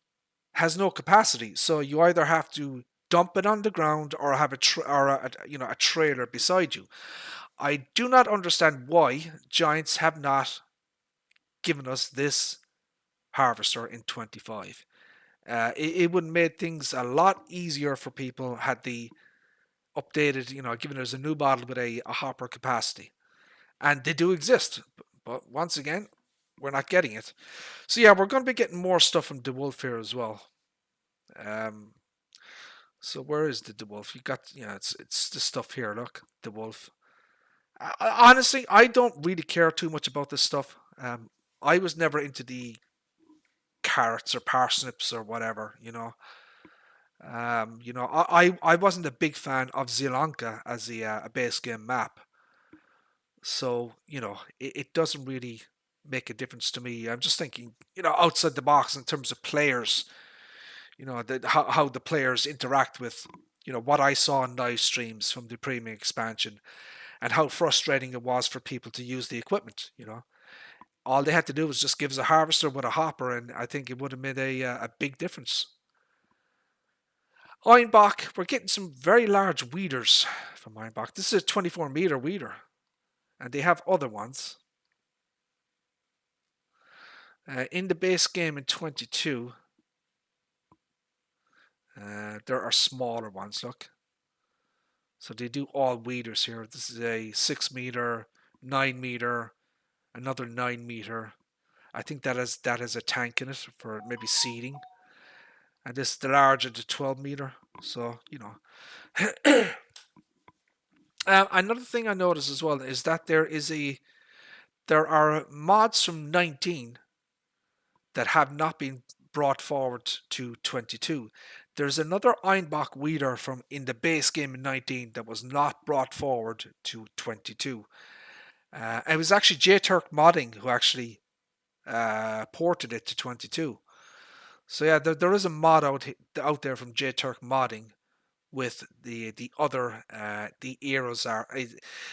has no capacity. So you either have to dump it on the ground or have a trailer beside you. I do not understand why Giants have not given us this harvester in 25. It would have made things a lot easier for people had they updated, given us a new model with a hopper capacity. And they do exist. But once again, we're not getting it. So yeah, we're going to be getting more stuff from DeWolf here as well. So where is the DeWolf? You got, it's the stuff here. Look, DeWolf. Honestly, I don't really care too much about this stuff. I was never into the carrots or parsnips or whatever. I wasn't a big fan of Sri Lanka as a base game map. So it doesn't really make a difference to me. I'm just thinking, outside the box in terms of players. How the players interact with what I saw in live streams from the premium expansion, and how frustrating it was for people to use the equipment. All they had to do was just give us a harvester with a hopper, and I think it would have made a big difference. Einbach, we're getting some very large weeders from Einbach. This is a 24-meter weeder, and they have other ones. In the base game in 22, there are smaller ones, look. So they do all weeders here. This is a 6-meter, 9-meter, another 9-meter. I think that has a tank in it for maybe seeding. And this is the larger, the 12-meter. So, another thing I noticed as well is that there are mods from 19 that have not been brought forward to 22. There's another Einbach weeder from in the base game in 19 that was not brought forward to 22. It was actually JTurk Modding who actually ported it to 22. So yeah, there is a mod out there from JTurk Modding with the other the Aerostar.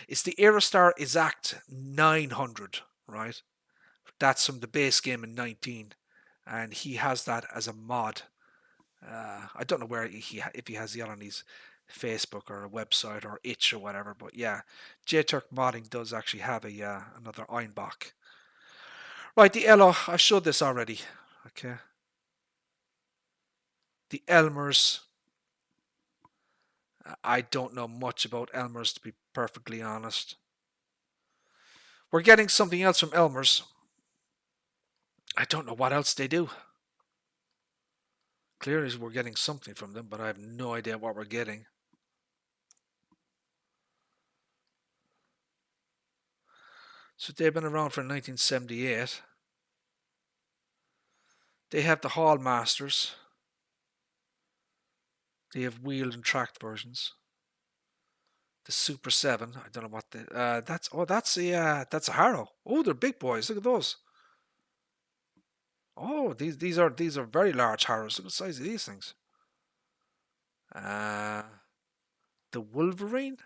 It's the Aerostar Exact 900, right? That's from the base game in 19, and he has that as a mod. I don't know where if he has it on his Facebook or a website or itch or whatever, but yeah, JTurk Modding does actually have another Einbach. Right, the Elo, I've showed this already. Okay. The Elmers, I don't know much about Elmers to be perfectly honest. We're getting something else from Elmers. I don't know what else they do. Clearly, we're getting something from them, but I have no idea what we're getting. So they've been around from 1978. They have the Hall Masters. They have wheeled and tracked versions. The Super 7. I don't know what the that's a Harrow. Oh, they're big boys. Look at those. Oh, these are very large Harrows. Look at the size of these things. Uh the Wolverine?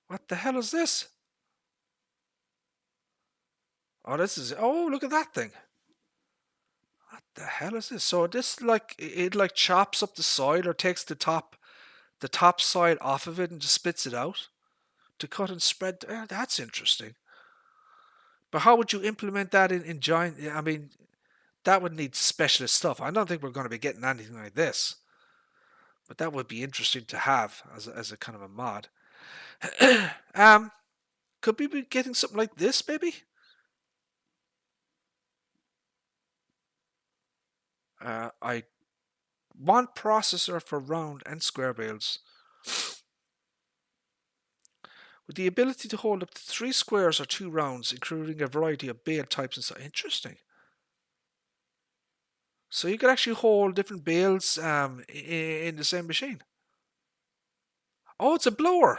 What the hell is this? Oh, look at that thing. What the hell is this? So this like it like chops up the soil or takes the top side off of it and just spits it out to cut and spread. That's interesting. But how would you implement that in giant? I mean, that would need specialist stuff. I don't think we're going to be getting anything like this, but that would be interesting to have as a kind of a mod. um, could we be getting something like this, maybe? I want processor for round and square bales. With the ability to hold up to 3 squares or 2 rounds, including a variety of bale types and so interesting. So you could actually hold different bales in the same machine. Oh, it's a blower.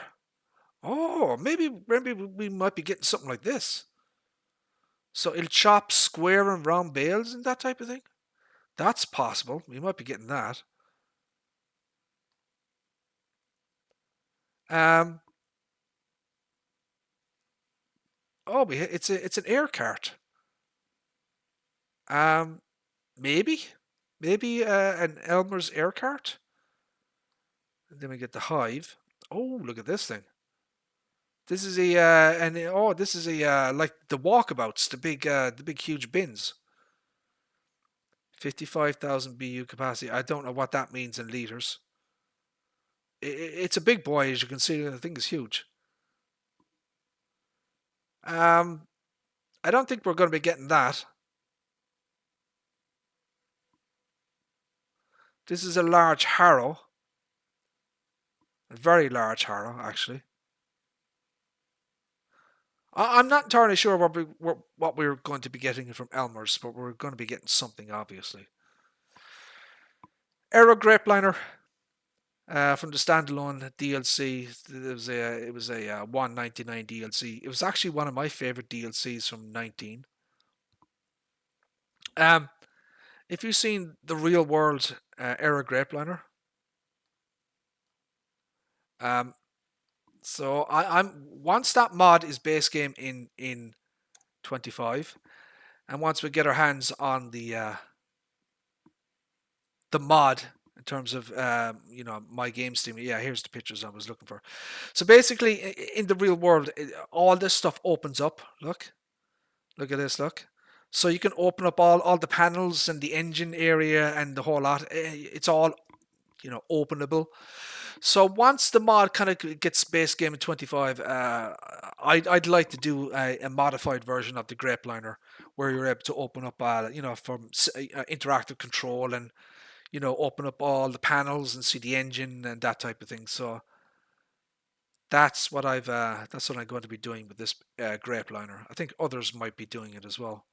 Oh, maybe we might be getting something like this. So it'll chop square and round bales and that type of thing. That's possible. We might be getting that. Um. Oh, it's an air cart. Um. Maybe an Elmer's air cart. And then we get the hive. Oh, look at this thing. This is this is a like the walkabouts, the big huge bins. 55,000 BU capacity. I don't know what that means in liters. It's a big boy, as you can see. The thing is huge. Um, I don't think we're going to be getting that. This is a large harrow. A very large harrow, actually. I'm not entirely sure what we're going to be getting from Elmer's, but we're going to be getting something, obviously. Aero Grapeliner from the standalone DLC. It was a 199 DLC. It was actually one of my favorite DLCs from 19. Um, if you've seen the real world Aero Grapeliner, um, so I'm once that mod is base game in 25, and once we get our hands on the mod in terms of my game Steam. Yeah, here's the pictures I was looking for. So basically, in the real world, all this stuff opens up. Look at this. Look. So you can open up all the panels and the engine area and the whole lot. It's all openable. So once the mod kind of gets base game in 25, I'd like to do a modified version of the Grapeliner where you're able to open up, from interactive control and open up all the panels and see the engine and that type of thing. So that's what I'm going to be doing with this Grapeliner. I think others might be doing it as well.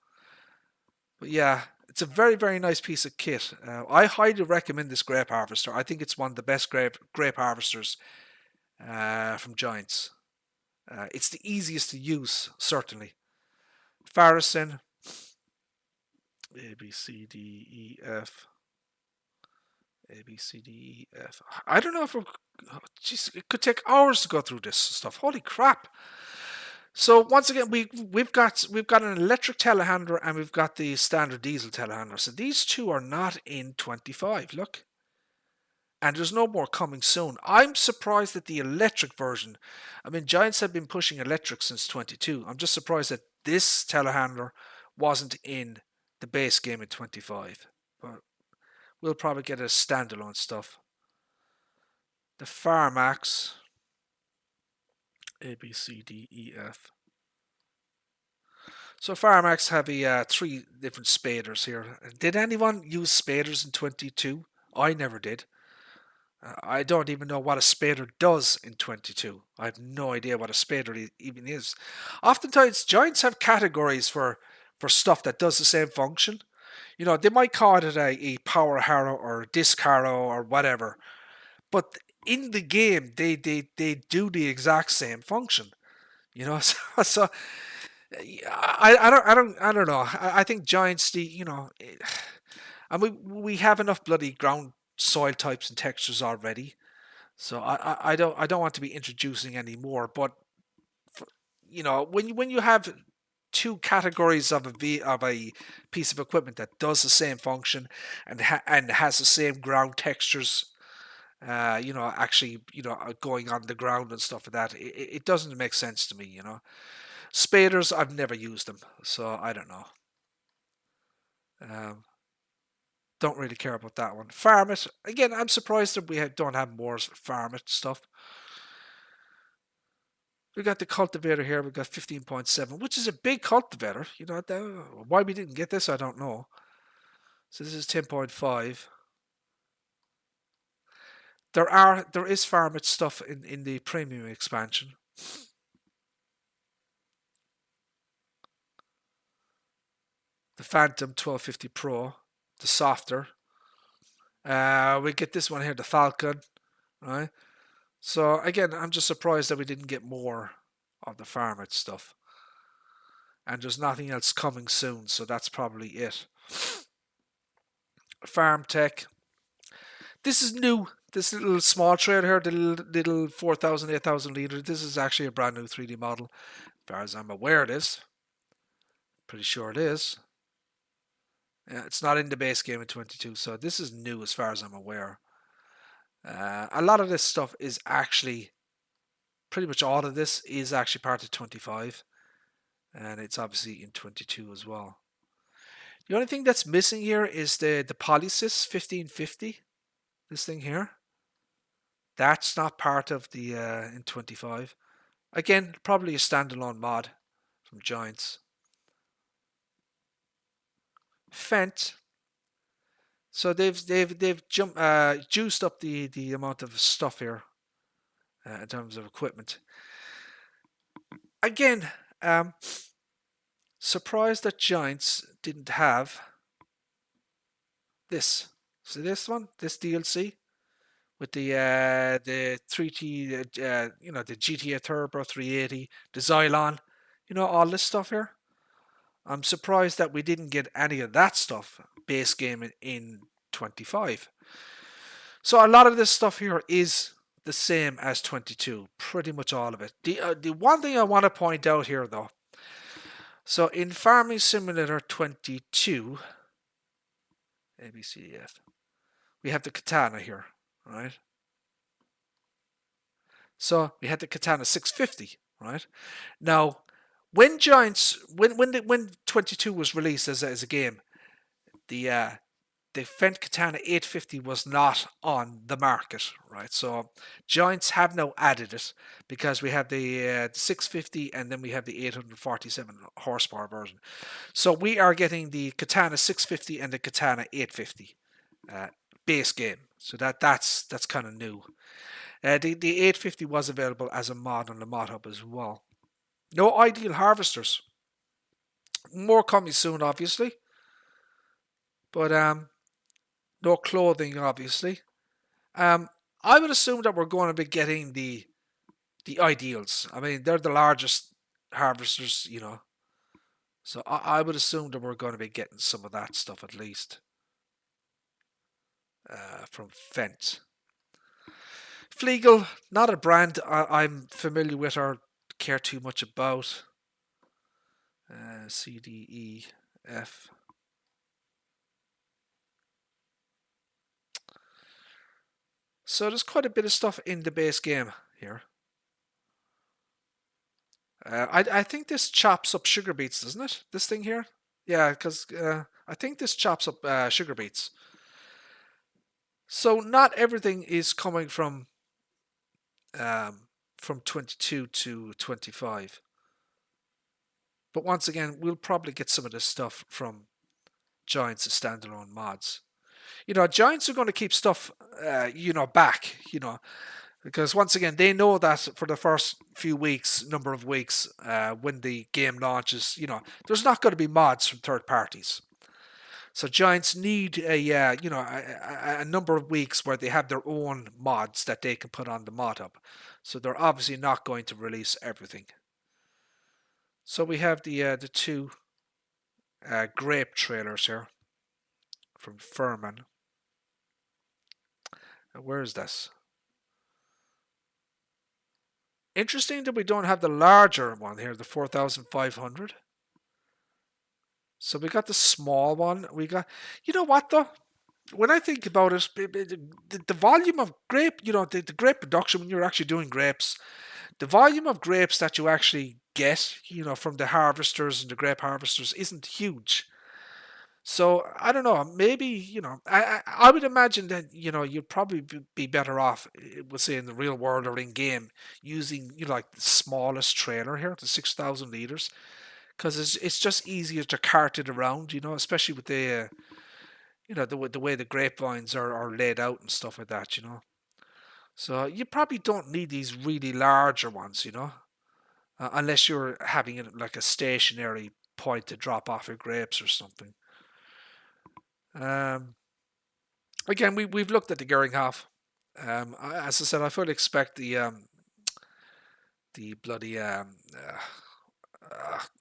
But yeah, it's a very, very nice piece of kit. I highly recommend this grape harvester. I think it's one of the best grape harvesters from Giants. It's the easiest to use, certainly. Farrison, A, B, C, D, E, F. A, B, C, D, E, F. I don't know if it could take hours to go through this stuff. Holy crap. So once again, we've got an electric telehandler and we've got the standard diesel telehandler. So these two are not in 25. Look, and there's no more coming soon. I'm surprised that the electric version. I mean, Giants have been pushing electric since 22. I'm just surprised that this telehandler wasn't in the base game in 25. But we'll probably get a standalone stuff. The Farmax. A, B, C, D, E, F. So Farmax have a 3 different spaders here. Did anyone use spaders in 22? I never did. I don't even know what a spader does in 22. I have no idea what a spader even is. Oftentimes, giants have categories for stuff that does the same function. You know, they might call it a power harrow or a disc harrow or whatever, but in the game, they do the exact same function. You know, so I don't know. I think giants, and we have enough bloody ground soil types and textures already. So I don't want to be introducing any more. But when you have two categories of a piece of equipment that does the same function and has the same ground textures, actually going on the ground and stuff like that, it doesn't make sense to me. Spaders, I've never used them, so I don't know. Um, don't really care about that one. Farm it again. I'm surprised that don't have more farm it stuff. We got the cultivator here. We got 15.7, which is a big cultivator. Why we didn't get this, I don't know. So this is 10.5. There is farm it stuff in the premium expansion. The Phantom 1250 Pro, the softer. We get this one here, the Falcon, right? So again, I'm just surprised that we didn't get more of the farm it stuff. And there's nothing else coming soon, so that's probably it. Farm Tech. This is new. This little small trailer here, the little 4,000, 8,000 litre. This is actually a brand new 3D model. As far as I'm aware, it is. Pretty sure it is. Yeah, it's not in the base game in 22, so this is new as far as I'm aware. A lot of this stuff is actually, pretty much all of this is actually part of 25. And it's obviously in 22 as well. The only thing that's missing here is the Polysys 1550. This thing here. That's not part of the in 25. Again, probably a standalone mod from Giants. Fendt. So they've juiced up the amount of stuff here in terms of equipment. Again, surprised that Giants didn't have this. So this one, this DLC with the 3T, the GTA Turbo 380, the Xylon, all this stuff here. I'm surprised that we didn't get any of that stuff base game in 25. So a lot of this stuff here is the same as 22, pretty much all of it. The one thing I want to point out here though, so in Farming Simulator 22, ABCDF, we have the katana here, right? So we had the katana 650, right? Now, when Giants, when 22 was released as a game, the Fendt Katana 850 was not on the market, right? So Giants have now added it because we have the 650 and then we have the 847 horsepower version. So we are getting the Katana 650 and the Katana 850 base game. So that's kind of new. The 850 was available as a mod on the Mod Hub as well. No ideal harvesters. More coming soon, obviously. But no clothing, obviously. I would assume that we're going to be getting the ideals. I mean, they're the largest harvesters, So I would assume that we're going to be getting some of that stuff at least from Fendt. Flegel, not a brand I'm familiar with or care too much about. C, D, E, F. So there's quite a bit of stuff in the base game here. I think this chops up sugar beets, doesn't it? This thing here? Yeah, because I think this chops up sugar beets. So not everything is coming from 22 to 25. But once again, we'll probably get some of this stuff from Giants as standalone mods. Giants are going to keep stuff, back, because once again, they know that for the first number of weeks, when the game launches, there's not going to be mods from third parties. So Giants need a number of weeks where they have their own mods that they can put on the mod hub. So they're obviously not going to release everything. So we have the two grape trailers here from Furman. Where is this? Interesting that we don't have the larger one here, the 4,500. So we got the small one. We got, you know what though? When I think about it, the volume of grape, the grape production when you're actually doing grapes, the volume of grapes that you actually get, from the harvesters and the grape harvesters isn't huge. So I don't know. Maybe I would imagine that you'd probably be better off, we'll say in the real world or in game, using like the smallest trailer here, the 6,000 liters, because it's just easier to cart it around. Especially with the way the grapevines are laid out and stuff like that. So you probably don't need these really larger ones. Unless you're having it like a stationary point to drop off your grapes or something. Um, Again, we've looked at the Geringhoff. As I said, I fully expect the bloody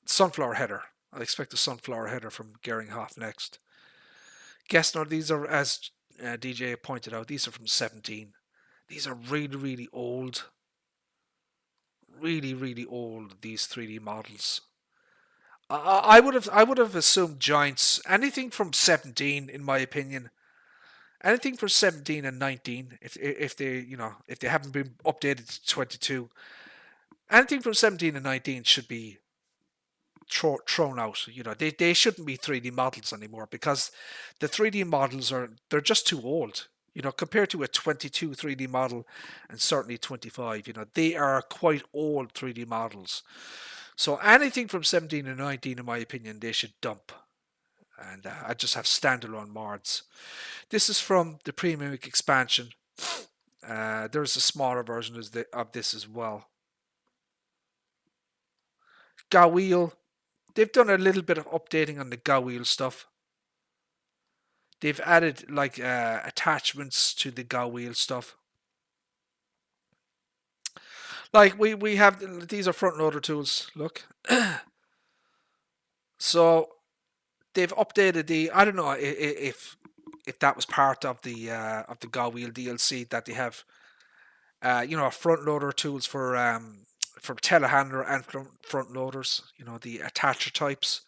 sunflower header. I expect the sunflower header from Geringhoff next. Gessner, these are, as DJ pointed out, these are from 17. These are really, really old. Really, really old, these 3D models. I would have assumed Giants, anything from 17, in my opinion. Anything for 17 and 19, if they haven't been updated to 22, anything from 17 and 19 should be thrown out. They shouldn't be 3D models anymore, because the 3D models they're just too old. Compared to a 22 3D model, and certainly 25, they are quite old 3D models. So anything from 17 and 19, in my opinion, they should dump. And I just have standalone mods. This is from the Premium expansion. There's a smaller version of this as well. Gaweel, they've done a little bit of updating on the Gaweel stuff. They've added like attachments to the Gaweel stuff. Like we have, these are front loader tools. Look, so they've updated the. I don't know if that was part of the Gaweel DLC that they have. Front loader tools for telehandler and front loaders. The attacher types.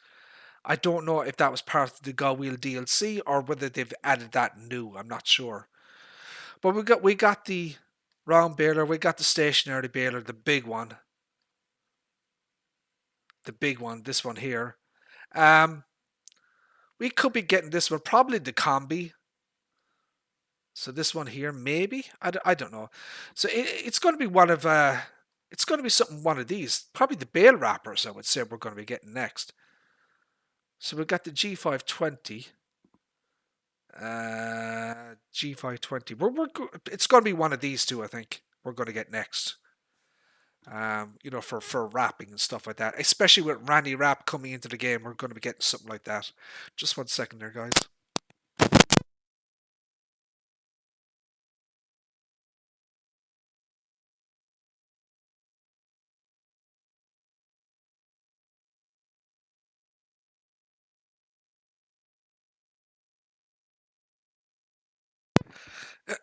I don't know if that was part of the Gaweel DLC or whether they've added that new. I'm not sure. But we got the round baler, we got the stationary baler, the big one. The big one, this one here. We could be getting this one, probably the combi. So this one here, maybe? I don't know. So it's going to be it's going to be one of these. Probably the bale wrappers, I would say, we're going to be getting next. So we've got the G520. G520. It's going to be one of these two, I think, we're going to get next. For wrapping and stuff like that. Especially with Randy Rapp coming into the game, we're going to be getting something like that. Just 1 second there, guys.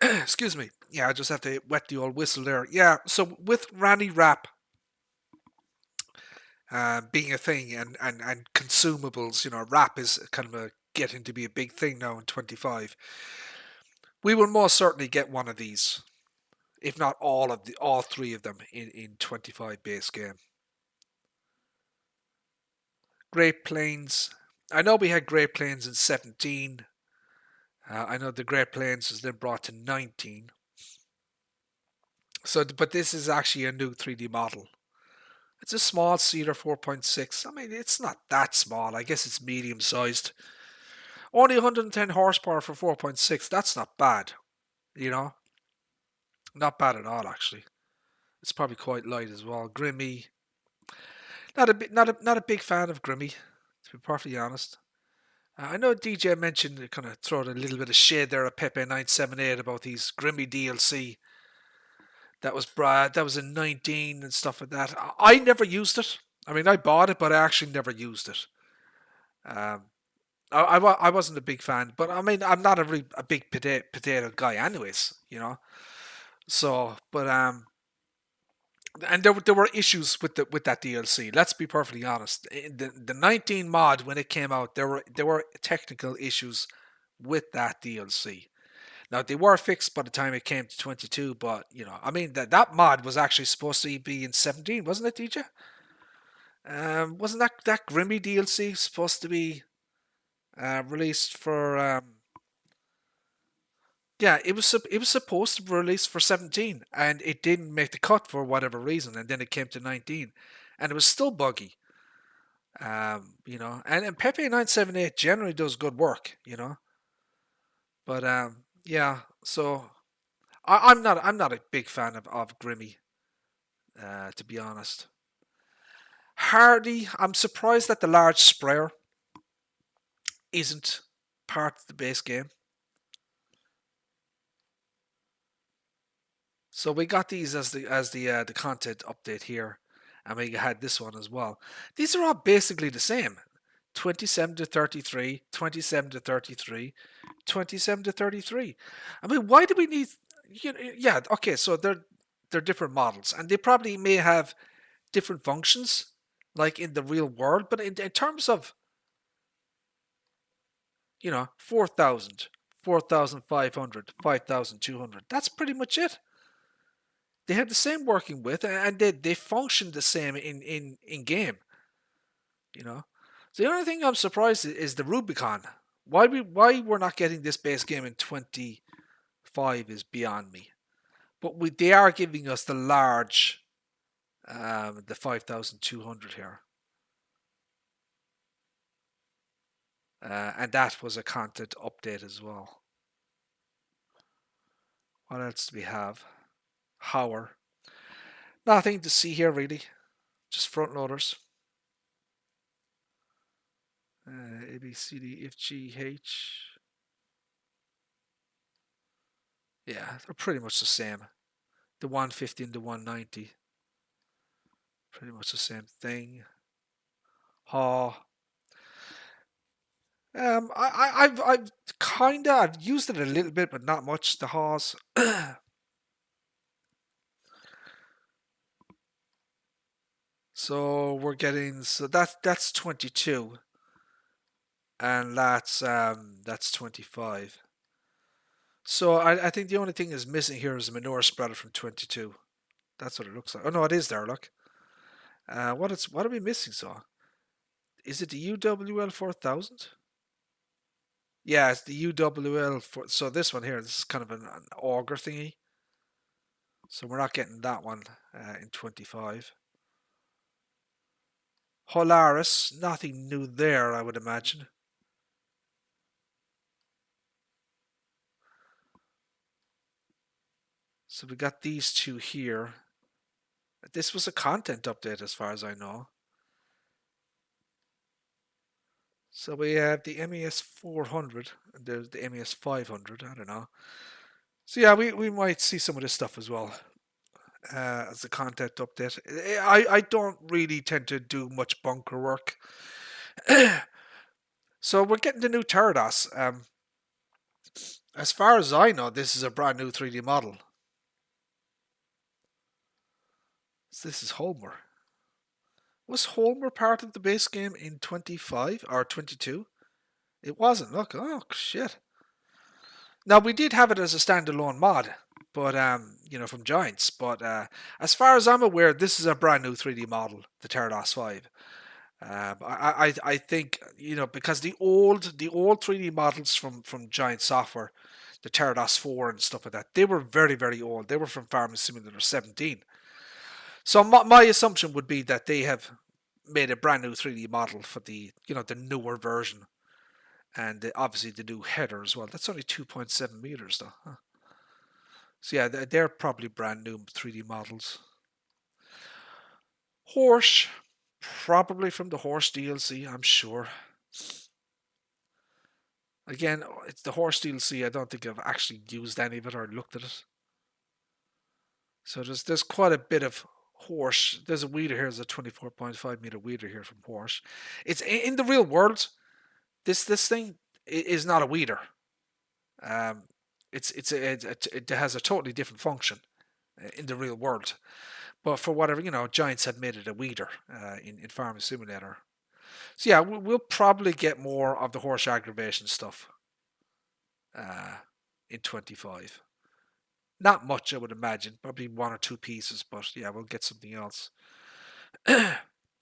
Excuse me. Yeah, I just have to wet the old whistle there. Yeah, so with Randy Rapp being a thing, and consumables, rap is kind of getting to be a big thing now in 25. We will most certainly get one of these, if not all three of them in 25 base game. Great Plains. I know we had Great Plains in 17. I know the Great Plains was then brought to 19. So, but this is actually a new 3D model. It's a small Cedar 4.6. I mean, it's not that small. I guess it's medium sized. Only 110 horsepower for 4.6. That's not bad, you know? Not bad at all, actually. It's probably quite light as well. Grimmy. Not a big fan of Grimmy, to be perfectly honest. I know DJ mentioned, kind of throwing a little bit of shade there at Pepe 978 about these Grimmy DLC. That was in 19 and stuff like that. I never used it. I mean, I bought it, but I actually never used it. Um, I wasn't a big fan, but I mean, I'm not a big potato guy, anyways. So, but and there were issues with that DLC. Let's be perfectly honest. In the 19 mod when it came out, there were technical issues with that DLC. Now they were fixed by the time it came to 22, but I mean that mod was actually supposed to be in 17, wasn't it, DJ? Wasn't that Grimmy DLC supposed to be released for? Yeah, it was supposed to be released for 17, and it didn't make the cut for whatever reason, and then it came to 19, and it was still buggy. And Pepe 978 generally does good work, but yeah. So I'm not a big fan of Grimmy, to be honest. Hardy, I'm surprised that the large sprayer isn't part of the base game. So we got these as the content update here, and we had this one as well. These are all basically the same. 27 to 33, 27 to 33, 27 to 33. I mean, why do we need yeah, okay, so they're different models, and they probably may have different functions like in the real world, but in terms of 4,000, 4,500, 5,200, that's pretty much it. They have the same working width, and they function the same in game. So the only thing I'm surprised is the Rubicon. Why we're not getting this base game in 25 is beyond me. But they are giving us the large, the 5,200 here. And that was a content update as well. What else do we have? Hauer. Nothing to see here really. Just front loaders. A, B, C, D, F, G, H. Yeah, they're pretty much the same. The 150 and the 190. Pretty much the same thing. Haw. I've I've used it a little bit, but not much. The Haws. So we're getting that's 22, and that's 25. So I think the only thing is missing here is a manure spreader from 22. That's what it looks like. Oh no, it is there. Look. What are we missing? So is it the UWL 4000? Yeah, it's the UWL for. So this one here, this is kind of an auger thingy. So we're not getting that one in 25. Holaris, nothing new there, I would imagine. So we got these two here. This was a content update as far as I know. So we have the MES 400 and there's the MES 500. I don't know. So yeah, we might see some of this stuff as well as a content update. I don't really tend to do much bunker work. So we're getting the new Terados. As far as I know, this is a brand new 3D model. So this is Holmer. Was Holmer part of the base game in 25 or 22? It wasn't. Look, oh shit. Now we did have it as a standalone mod, but from Giants. But as far as I'm aware, this is a brand new 3D model, the Terados 5. I think because the old 3D models from Giant Software, the Terados 4 and stuff like that, they were very very old. They were from Farming Simulator 17. So my assumption would be that they have made a brand new 3D model for the the newer version, and obviously the new header as well. That's only 2.7 meters though. Huh. So yeah, they're probably brand new 3D models. Horse, probably from the Horse DLC, I'm sure. Again, it's the Horse DLC. I don't think I've actually used any of it or looked at it. So there's quite a bit of Horse. There's a weeder here. There's a 24.5 meter weeder here from Horse. It's in the real world. This thing is not a weeder. It has a totally different function in the real world. But for whatever, Giants have made it a weeder in Farming Simulator. So yeah, we'll probably get more of the horse aggravation stuff in 25. Not much, I would imagine. Probably one or two pieces, but yeah, we'll get something else.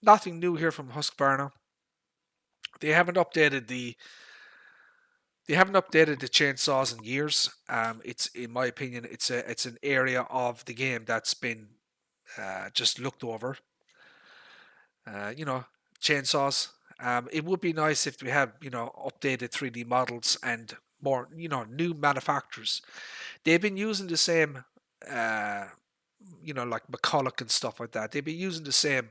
Nothing new here from Husqvarna. They haven't updated the chainsaws in years. It's, in my opinion, it's an area of the game that's been just looked over. Chainsaws. It would be nice if we have updated 3D models and more new manufacturers. They've been using the same like McCulloch and stuff like that. They've been using the same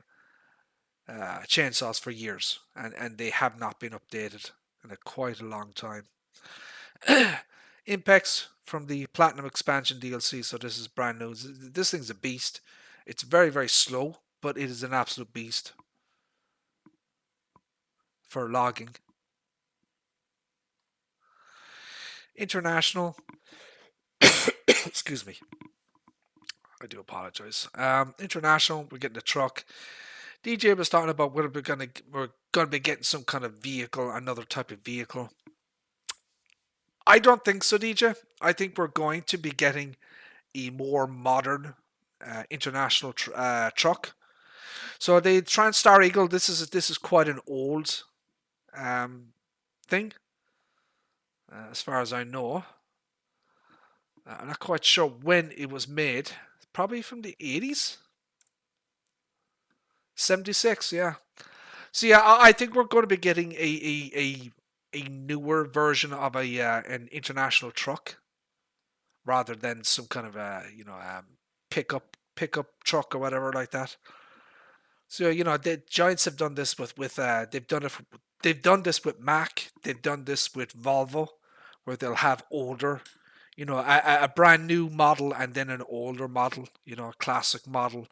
chainsaws for years, and they have not been updated in quite a long time. Impex from the Platinum Expansion DLC, so this is brand new. This thing's a beast. It's very, very slow, but it is an absolute beast for logging. International. Excuse me. I do apologize. International, we're getting a truck. DJ was talking about whether we're gonna be getting some kind of vehicle, another type of vehicle. I don't think so, DJ. I think we're going to be getting a more modern international truck. So the TranStar Eagle, this is quite an old thing, as far as I know. I'm not quite sure when it was made. Probably from the 80s? 76, yeah. So yeah, I think we're going to be getting a newer version of an international truck, rather than some kind of pickup truck or whatever like that. So the Giants have done this with they've done this with Mack, they've done this with Volvo, where they'll have older, a brand new model and then an older model, a classic model.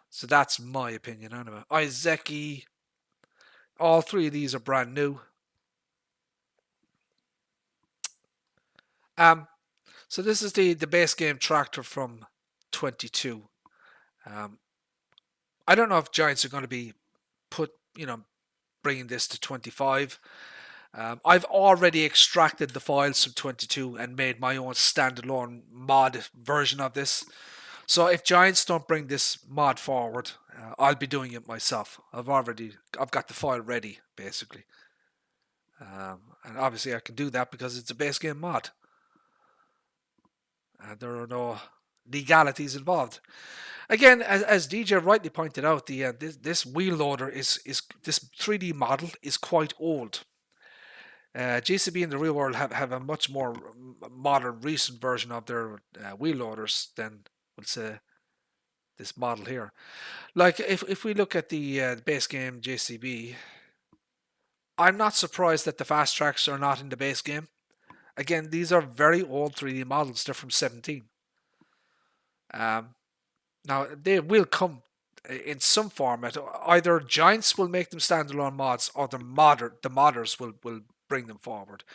So that's my opinion anyway. Izeki, all three of these are brand new. So this is the base game tractor from 22. I don't know if Giants are going to be bringing this to 25. I've already extracted the files from 22 and made my own standalone mod version of this. So if Giants don't bring this mod forward, I'll be doing it myself. I've got the file ready, basically. And obviously I can do that because it's a base game mod. There are no legalities involved. Again, as DJ rightly pointed out, this wheel loader is this 3D model is quite old. JCB in the real world have a much more modern, recent version of their wheel loaders than, we'll say, this model here. Like if we look at the base game JCB, I'm not surprised that the fast tracks are not in the base game. Again, these are very old 3D models. They're from 17. Now they will come in some format. Either Giants will make them standalone mods, or the modders will bring them forward.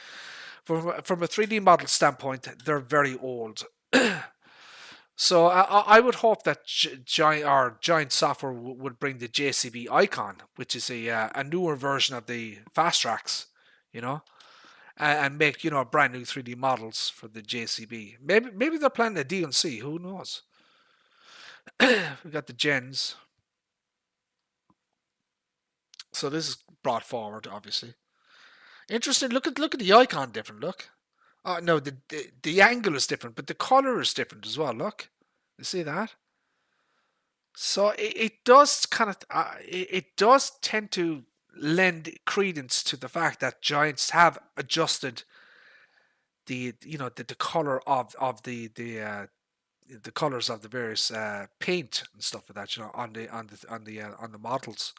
From a 3D model standpoint, they're very old. So I would hope that Giant Software would bring the JCB Icon, which is a newer version of the Fast Tracks, and make brand new 3D models for the JCB. Maybe they're planning a DLC. Who knows? We got the gens. So this is brought forward, obviously. Interesting. Look at the icon different. Look. No, the angle is different, but the color is different as well. Look, you see that? So it does kind of it does tend to lend credence to the fact that Giants have adjusted the color of the colors of the various paint and stuff like that, on the models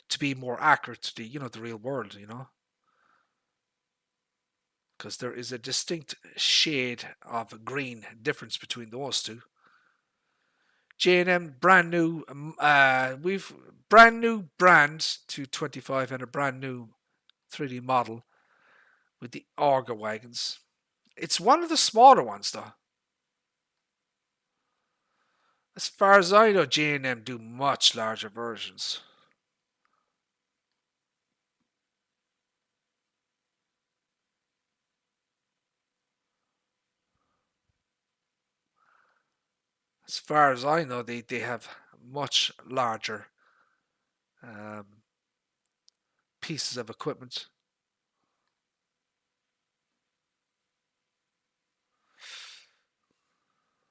to be more accurate to the real world, because there is a distinct shade of green difference between those two. J&M brand new, we've brand new brand to 25 and a brand new 3D model with the Auger wagons. It's one of the smaller ones though. As far as I know, J&M do much larger versions. As far as I know, they have much larger um, pieces of equipment.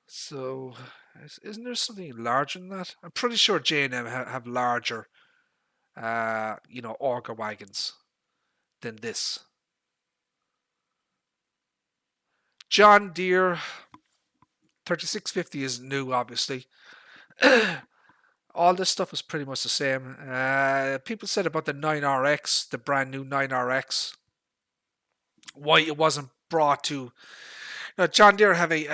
So, isn't there something larger than that? I'm pretty sure J&M have larger, Auger wagons than this. John Deere 3650 is new, obviously. All this stuff is pretty much the same. People said about the 9RX, the brand new 9RX, why it wasn't brought to. John Deere have a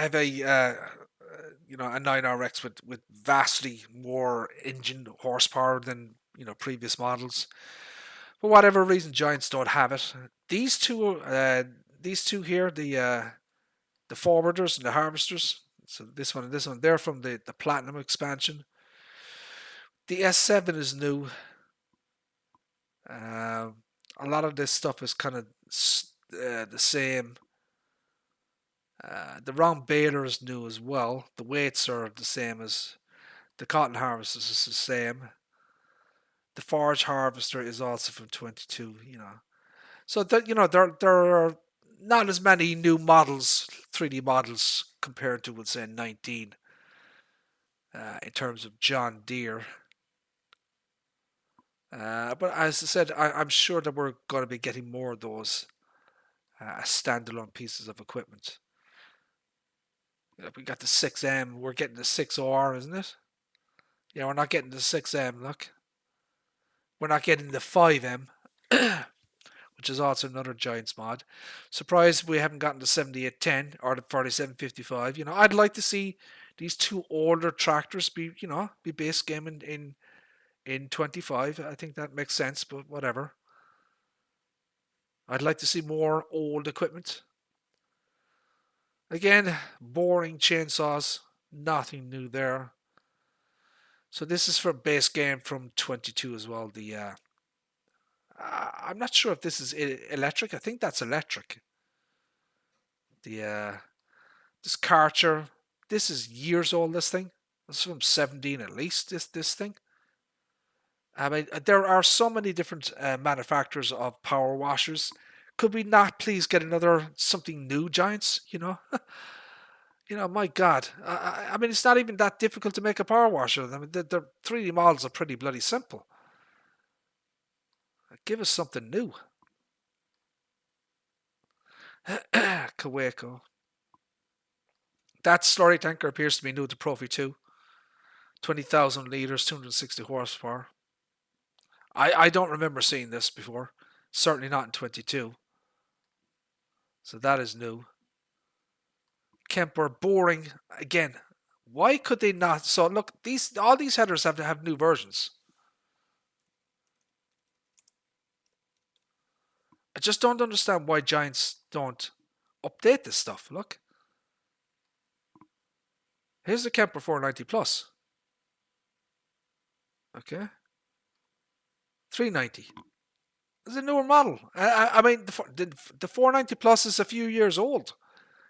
9RX with vastly more engine horsepower than previous models. For whatever reason, Giants don't have it. These two here, the forwarders and the harvesters. So this one and this one, they're from the Platinum expansion. The S7 is new. Uh, a lot of this stuff is kind of the same. The round baler is new as well. The weights are the same as the cotton harvester is the same. The forage harvester is also from 22. So that there are not as many new models, 3D models compared to let's say 19 in terms of John Deere. But as I said, I'm sure that we're going to be getting more of those standalone pieces of equipment. We got the 6M, we're getting the 6R, isn't it? Yeah, we're not getting the 6M, look. We're not getting the 5M, which is also another Giants mod. Surprised we haven't gotten the 7810 or the 4755. I'd like to see these two older tractors be base game in 25. I think that makes sense, but whatever. I'd like to see more old equipment. Again, boring chainsaws, nothing new there. So this is for base game from 22 as well. I'm not sure if this is electric. I think that's electric. This Karcher, this is years old. This thing, this is from 17 at least. This thing. I mean, there are so many different manufacturers of power washers. Could we not please get another something new, Giants? My God. I mean, it's not even that difficult to make a power washer. I mean, the 3D models are pretty bloody simple. Give us something new. Kaweco. That slurry tanker appears to be new to Profi 2. 20,000 litres, 260 horsepower. I don't remember seeing this before. Certainly not in 22. So that is new. Kemper boring again. Why could they not? So look, all these headers have to have new versions. I just don't understand why Giants don't update this stuff. Look. Here's the Kemper 490 Plus. Okay. 390. It's a newer model. I mean, the 490 Plus is a few years old.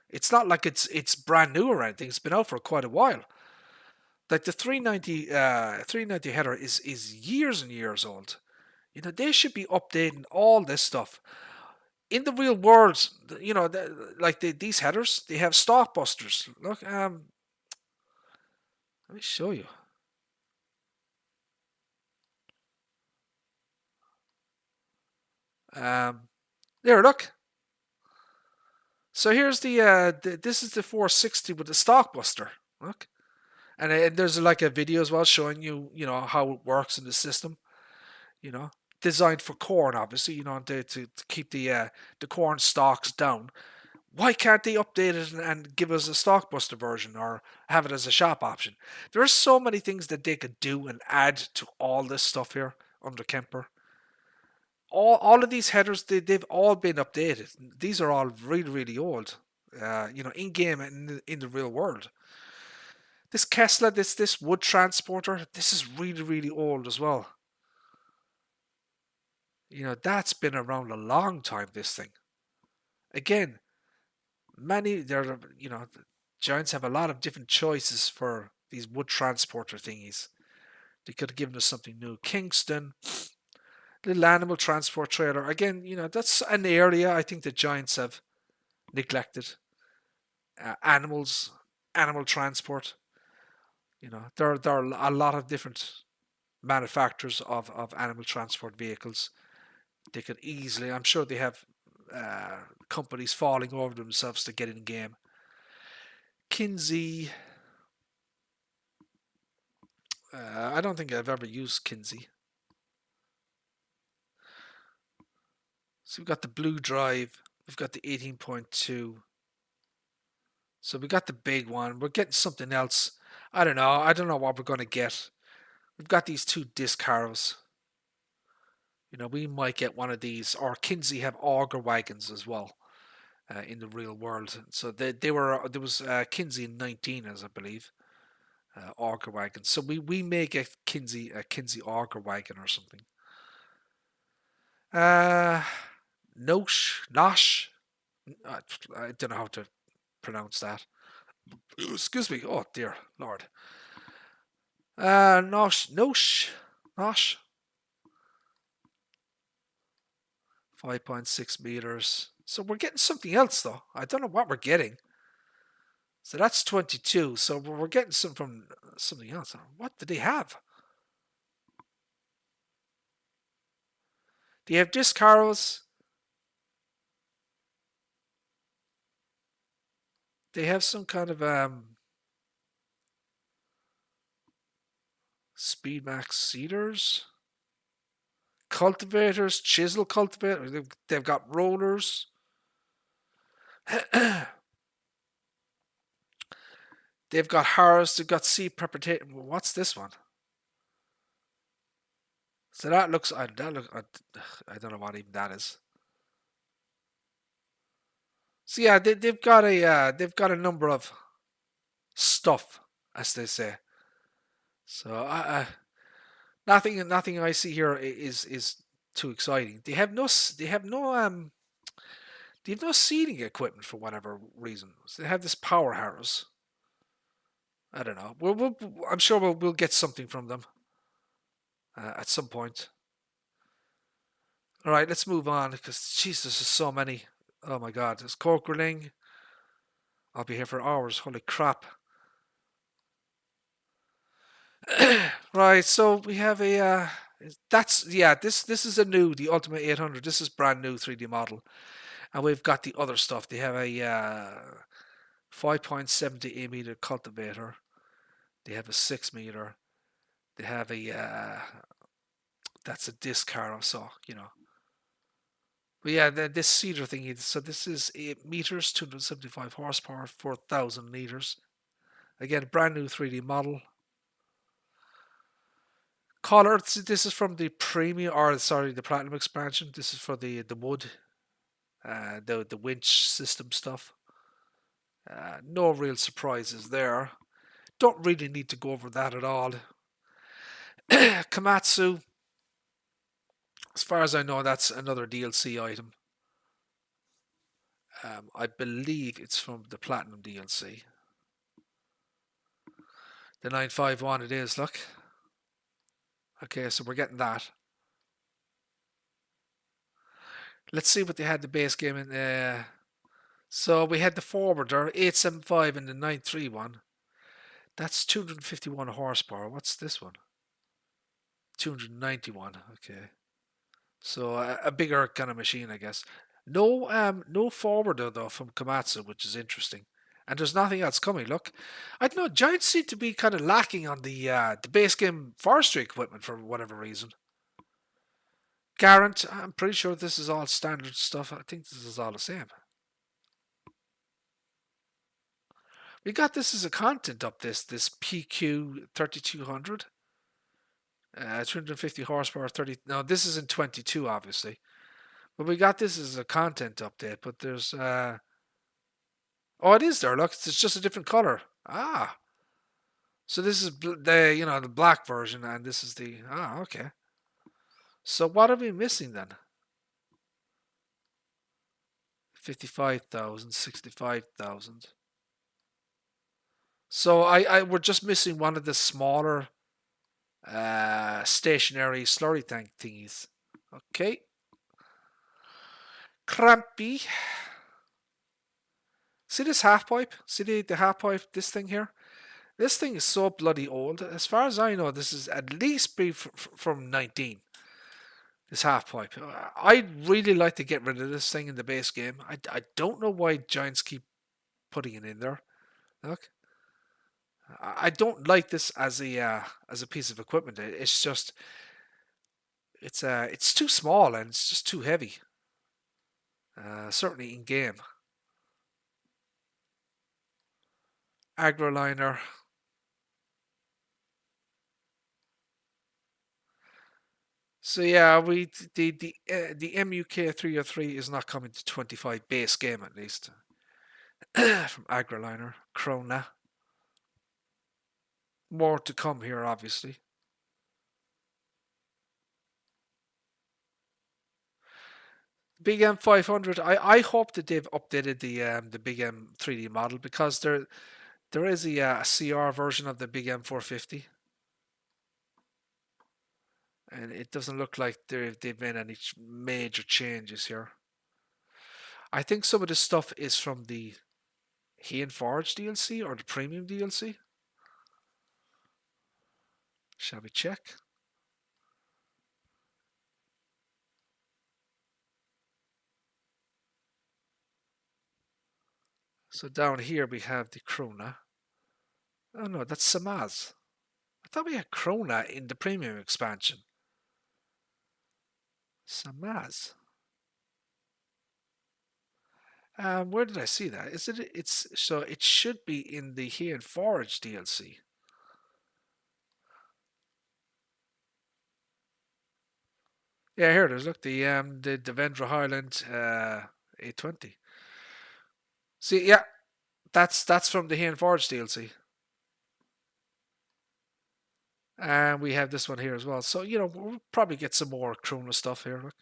It's not like it's brand new or anything. It's been out for quite a while. Like the 390 header is years and years old. They should be updating all this stuff. In the real world, these headers, they have stock busters. Look, let me show you. There, look. So here's this is the 460 with the Stockbuster. Look, and there's like a video as well showing you, how it works in the system. You know, designed for corn, obviously. To keep the corn stalks down. Why can't they update it and give us a Stockbuster version or have it as a shop option? There are so many things that they could do and add to all this stuff here under Kemper. All of these headers, they've all been updated. These are all really, really old, in game and in the real world. This Kessler, this wood transporter, this is really, really old as well. That's been around a long time, this thing. Again, the Giants have a lot of different choices for these wood transporter thingies. They could have given us something new. Kingston, little animal transport trailer. Again, that's an area I think the Giants have neglected. Animal transport. There are a lot of different manufacturers of animal transport vehicles. They could easily, I'm sure they have companies falling over themselves to get in game. Kinsey. I don't think I've ever used Kinsey. So we've got the blue drive. We've got the 18.2. So we got the big one. We're getting something else. I don't know. I don't know what we're going to get. We've got these two disc harrows. We might get one of these. Or Kinsey have auger wagons as well in the real world. So there was Kinsey in 19, as I believe. Auger wagon. So we may get a Kinsey auger wagon or something. Nosh. I don't know how to pronounce that. Excuse me. Oh dear Lord. Nosh. 5.6 meters. So we're getting something else though. I don't know what we're getting. So that's 22. So we're getting some from something else. What do they have? Do you have disc harrows? They have some kind of Speedmax seeders, cultivators, chisel cultivators. They've got rollers. They've got harrows. They've got seed preparation. What's this one? So that looks. I don't know what even that is. So yeah, they've got a number of stuff, as they say. So nothing I see here is too exciting. They have no seeding equipment for whatever reason. So they have this power harrows. I don't know. I'm sure we'll get something from them at some point. All right, let's move on because Jesus, there's so many. Oh my God, there's Corkerling. I'll be here for hours. Holy crap! Right, so we have a. This is the Ultimate 800. This is brand new 3D model, and we've got the other stuff. They have a 5.78 meter cultivator. They have a 6 meter. They have a that's a disc harrow, so But yeah, this seeder thing. So this is 8 meters, 275 horsepower, 4,000 liters. Again, brand new 3D model. Color. This is from the premium, or sorry, the platinum expansion. This is for the wood, the winch system stuff. No real surprises there. Don't really need to go over that at all. Komatsu. As far as I know, that's another DLC item. I believe it's from the Platinum DLC. The 951 it is, look. Okay, so we're getting that. Let's see what they had the base game in. So we had the Forwarder 875 and the 931. That's 251 horsepower. What's this one? 291. Okay. So a bigger kind of machine, I guess. No forwarder though from Komatsu, which is interesting. And there's nothing else coming. Look, I don't know. Giants seem to be kind of lacking on the base game forestry equipment for whatever reason. Garant, I'm pretty sure this is all standard stuff. I think this is all the same. We got this as a content up this PQ 3200. 250 horsepower, 30. No, this is in 22, obviously. But we got this as a content update. But there's. Oh, it is there. Look, it's just a different color. Ah. So this is the black version, and this is the. Ah, okay. So what are we missing then? 55,000, 65,000. So we're just missing one of the smaller stationary slurry tank thingies. Okay. Crampy. See this half pipe? See the half pipe? This thing here? This thing is so bloody old. As far as I know, this is at least from 19. This half pipe. I'd really like to get rid of this thing in the base game. I don't know why Giants keep putting it in there. Look, I don't like this as a piece of equipment. It's just it's too small and it's just too heavy. Certainly in game. Agroliner. So yeah, the MUK 303 is not coming to 25 base game at least. From Agroliner, Krona. More to come here, obviously. Big M500. I hope that they've updated the Big M 3D model because there is a CR version of the Big M450, and it doesn't look like they've made any major changes here. I think some of this stuff is from the Heian Forge DLC or the Premium DLC. Shall we check? So down here we have the Krona. Oh no, that's Samaz. I thought we had Krona in the Premium expansion. Samaz. Where did I see that? Is it? It's so it should be in the Heian Forge DLC. Yeah, here it is. Look, the Devendra Highland 820. See, yeah, that's from the Heian Forge DLC. And we have this one here as well. So, we'll probably get some more Krona stuff here. Look.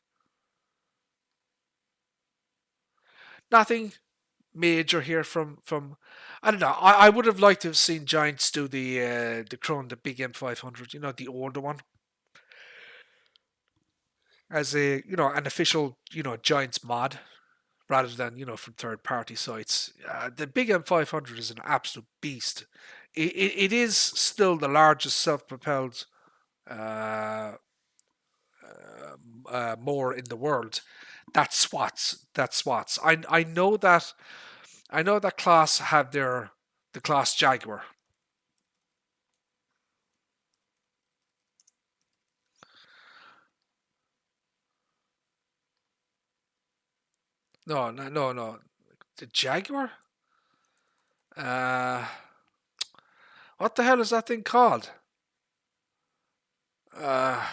Nothing major here from I don't know. I would have liked to have seen Giants do the Krone, the big M500, the older one, as an official, Giants mod rather than, from third party sites. The big M500 is an absolute beast. It is still the largest self propelled uh, mower in the world. That's SWATs. That's SWATs. I know that class have the class Jaguar. No, no, no, no. The Jaguar? Uh, what the hell is that thing called? Uh,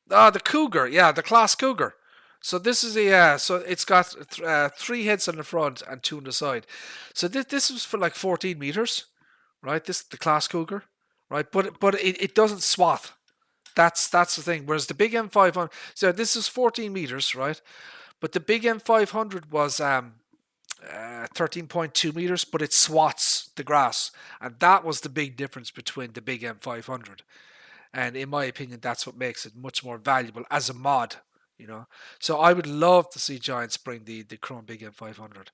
the Cougar. Yeah, the class Cougar. So this is so it's got three heads on the front and two on the side. So this was for like 14 meters, right? This the class Cougar, right? But it doesn't swath. That's the thing. Whereas the big M500, so this is 14 meters, right? But the big M500 was 13.2 meters, but it swats the grass, and that was the big difference between the big M500. And in my opinion, that's what makes it much more valuable as a mod. So I would love to see Giants bring the Chrome Big M500.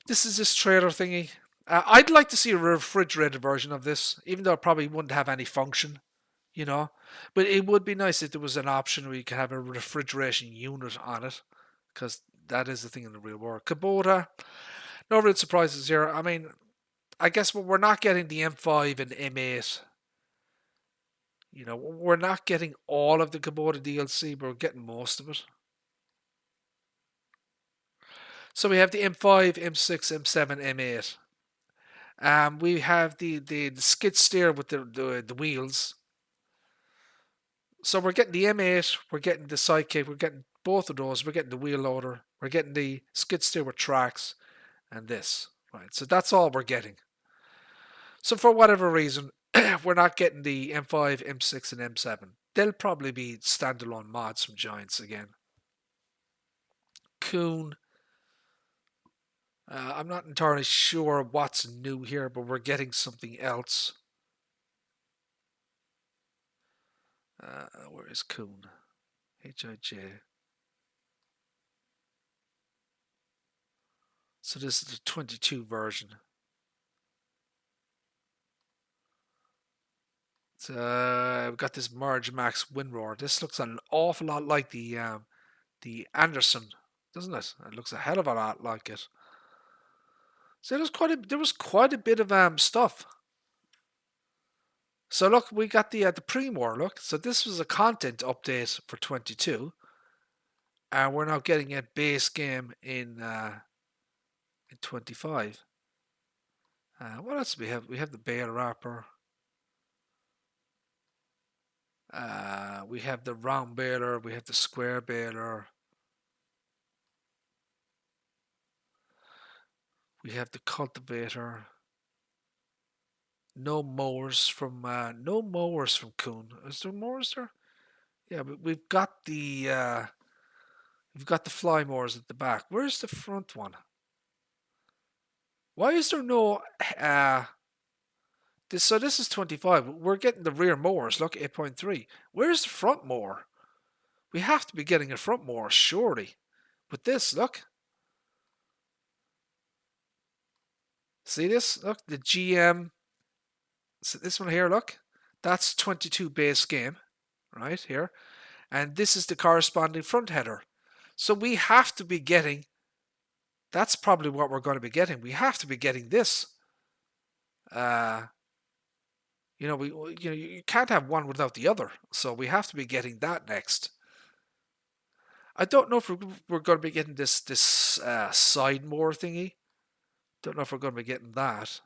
This is this trailer thingy. I'd like to see a refrigerated version of this, even though it probably wouldn't have any function, you know. But it would be nice if there was an option where you could have a refrigeration unit on it, because that is the thing in the real world. Kubota, no real surprises here. I mean, I guess we're not getting the M5 and M8. You know, we're not getting all of the Kubota DLC, but we're getting most of it. So we have the M5, M6, M7, M8. We have the skid steer with the wheels. So we're getting the M8, we're getting the Sidekick, we're getting both of those. We're getting the wheel loader, we're getting the skid steer with tracks, and this. Right, so that's all we're getting. So for whatever reason, we're not getting the M5, M6, and M7. They'll probably be standalone mods from Giants again. Kuhn. I'm not entirely sure what's new here, but we're getting something else. Where is Kuhn? HIJ. So this is the 22 version. We've got this Merge Max Windrower. This looks an awful lot like the Anderson, doesn't it? It looks a hell of a lot like it. So there was quite a bit of stuff. So look, we got the pre-war look. So this was a content update for 22, and we're now getting a base game in 25. What else do we have? We have the bale wrapper. We have the round baler. We have the square baler. We have the cultivator. No mowers from Kuhn. Is there mowers there? Yeah, but we've got the fly mowers at the back. Where's the front one? Why is there no this? So this is 25. We're getting the rear mowers. Look, 8.3. Where's the front mower? We have to be getting a front mower, surely. But this, look. See this? Look, the GM. So this one here, look. That's 22 base game, right here. And this is the corresponding front header. So we have to be getting, that's probably what we're going to be getting. We have to be getting this. You can't have one without the other. So we have to be getting that next. I don't know if we're going to be getting this side mower thingy. Don't know if we're going to be getting that.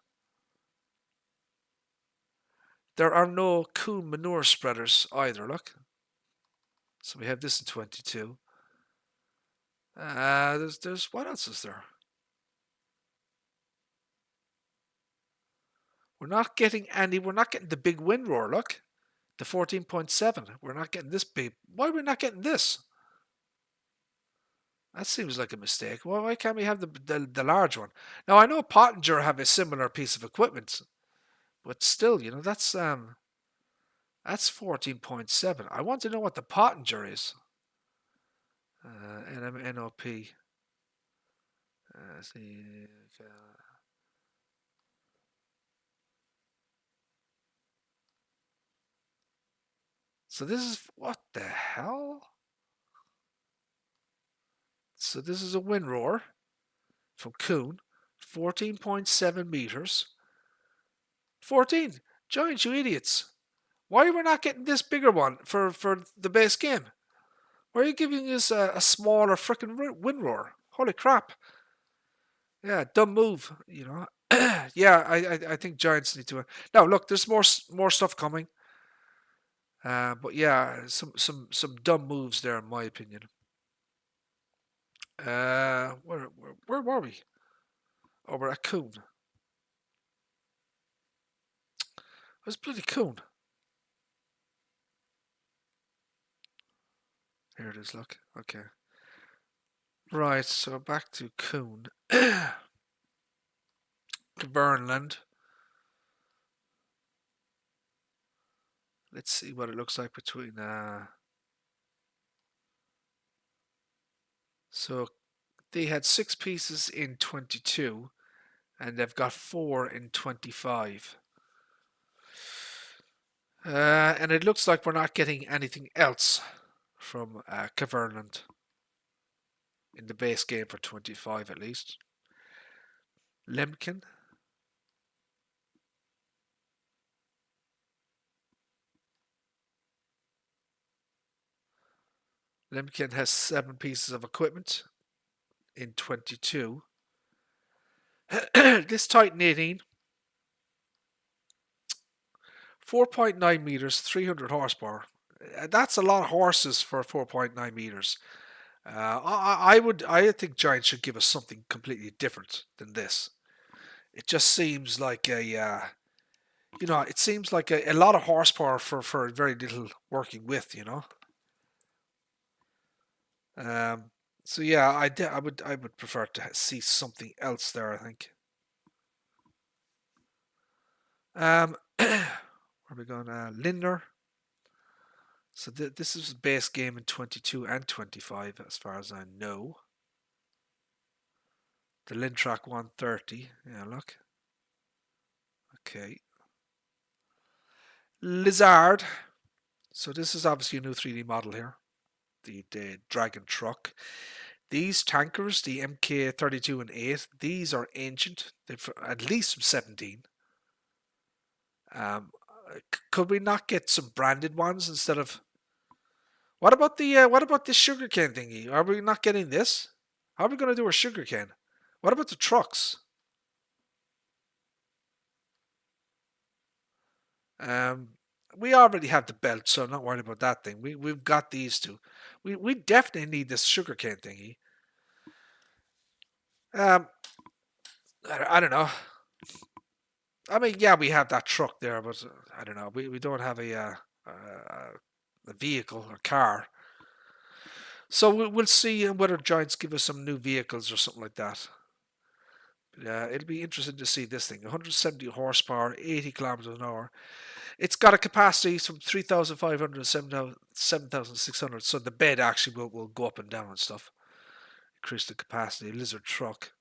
There are no Kuhn manure spreaders either, look. So we have this in 22. There's what else is there? We're not getting the big windrower, look. The 14.7. We're not getting this big. Why are we not getting this? That seems like a mistake. Well, why can't we have the large one? Now I know Pottinger have a similar piece of equipment, but still, that's 14.7. I want to know what the Pottinger is. NOP. So this is what the hell? So this is a windrower from Kuhn, 14.7 meters. 14. Giants, you idiots. Why are we not getting this bigger one for the base game? Why are you giving us a smaller freaking windrower? Holy crap. Yeah, dumb move, Yeah, I think Giants need to. Now, look, there's more stuff coming. But yeah, some dumb moves there, in my opinion. Where were we? Oh, we're at Kuhn. Where's bloody Kuhn? Here it is, look. Okay. Right, so back to Kuhn. Vernland. Let's see what it looks like between so they had 6 pieces in 22, and they've got 4 in 25. And it looks like we're not getting anything else from Caverland in the base game for 25 at least. Lemkin. Lemkin has 7 pieces of equipment in 22. This Titan 18, 4.9 meters, 300 horsepower. That's a lot of horses for 4.9 meters. I think Giants should give us something completely different than this. It just seems like it seems like a lot of horsepower for very little working with, So yeah, I would prefer to see something else there. I think. Where are we going? Lindner. So this is base game in 22 and 25, as far as I know. The Lintrack 130. Yeah, look. Okay. Lizard. So this is obviously a new 3D model here. The Dragon truck. These tankers, the MK32 and 8, these are ancient. They've at least from 17. Could we not get some branded ones instead of? What about this sugarcane thingy? Are we not getting this? How are we going to do our sugarcane? What about the trucks? We already have the belt, so I'm not worried about that thing. We've got these two. We definitely need this sugarcane thingy. I don't know. I mean, yeah, we have that truck there, but I don't know. We don't have a vehicle or car. So we'll see whether Giants give us some new vehicles or something like that. But, it'll be interesting to see this thing. 170 horsepower, 80 kilometers an hour. It's got a capacity from 3,500 to 7,600. So the bed actually will go up and down and stuff. Increase the capacity. Lizard truck.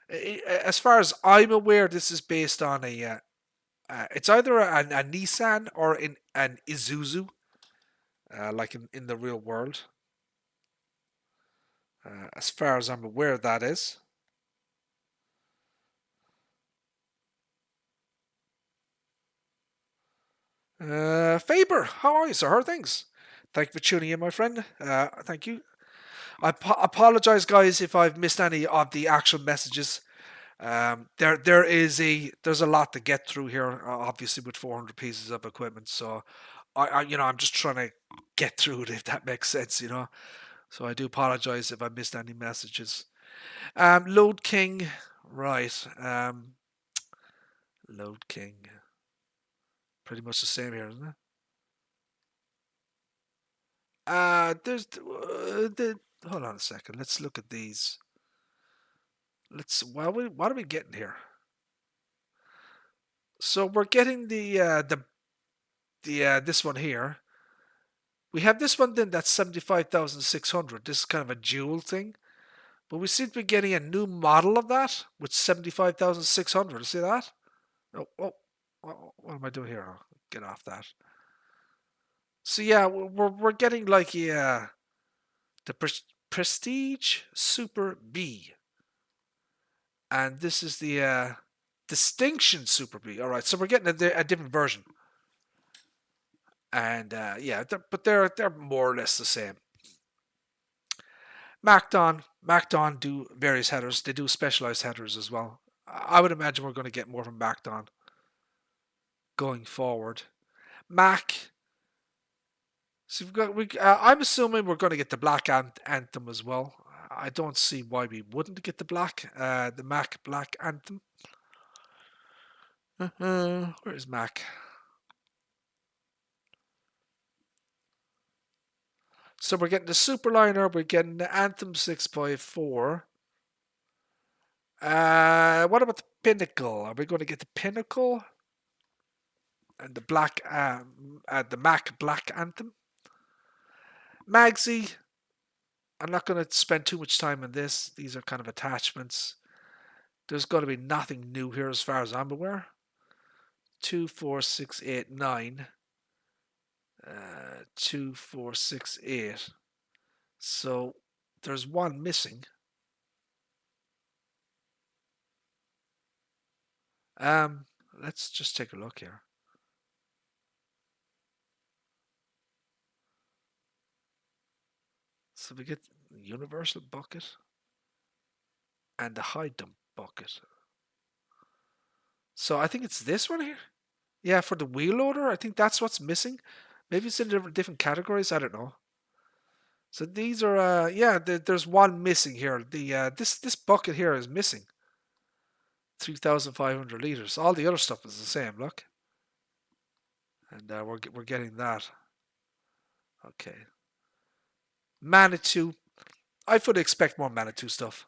As far as I'm aware, this is based on it's either a Nissan or an Isuzu, like in the real world. As far as I'm aware, that is. Faber, how are you, sir? How are things? Thank you for tuning in, my friend. Thank you. I apologize, guys, if I've missed any of the actual messages. There's a lot to get through here, obviously with 400 pieces of equipment. So, I'm just trying to get through it, if that makes sense, So I do apologize if I missed any messages. Load King, right? Load King, pretty much the same here, isn't it? There's hold on a second. Let's look at these. What are we getting here? So we're getting this one here. We have this one then that's 75,600. This is kind of a dual thing. But we seem to be getting a new model of that with 75,600. See that? Oh, what am I doing here? I'll get off that. So yeah, we're getting like the Prestige Super B. And this is the Distinction Super B. All right, so we're getting a different version. And yeah, they're more or less the same. MacDon do various headers. They do specialized headers as well. I would imagine we're going to get more from MacDon going forward. Mac. So I'm assuming we're going to get the Black Anthem as well. I don't see why we wouldn't get the Mac Black Anthem. Where is Mac? So we're getting the Superliner, we're getting the Anthem 6x4. What about the Pinnacle? Are we going to get the Pinnacle? And the Mac Black Anthem? Magsy. I'm not going to spend too much time on this. These are kind of attachments. There's going to be nothing new here as far as I'm aware. 2, 4, 6, 8, 9. 2, 4, 6, 8. So there's one missing. Let's just take a look here. So we get the universal bucket and the high dump bucket. So I think it's this one here. Yeah, for the wheel loader, I think that's what's missing. Maybe it's in different categories. I don't know. So these are, yeah, there's one missing here. This bucket here is missing. 3,500 liters. All the other stuff is the same. Look, and we're getting that. Okay. Manitou. I would expect more Manitou stuff.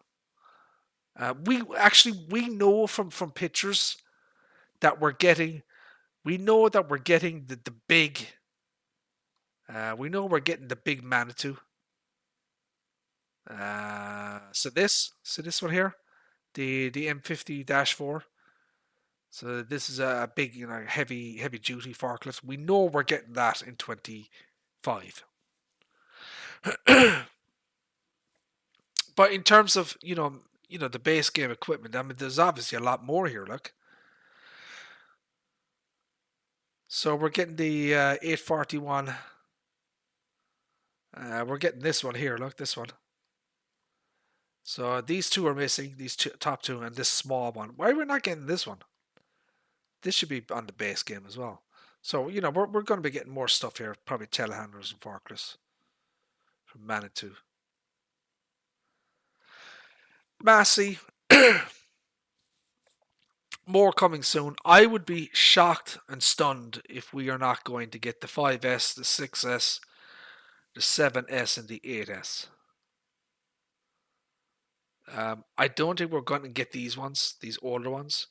We know from pictures that we're getting. We know that we're getting the big. We know we're getting the big Manitou. So this one here, the M50-4. So this is a big, heavy duty forklift. We know we're getting that in 25. But in terms of the base game equipment, I mean, there's obviously a lot more here. Look, so we're getting the 841. We're getting this one here. Look, this one. So these two are missing. These top two and this small one. Why are we not getting this one? This should be on the base game as well. So we're going to be getting more stuff here. Probably telehandlers and forklifts from Manitou. Massey. More coming soon. I would be shocked and stunned if we are not going to get the 5S, the 6S, the 7S, and the 8S. I don't think we're going to get these ones, these older ones.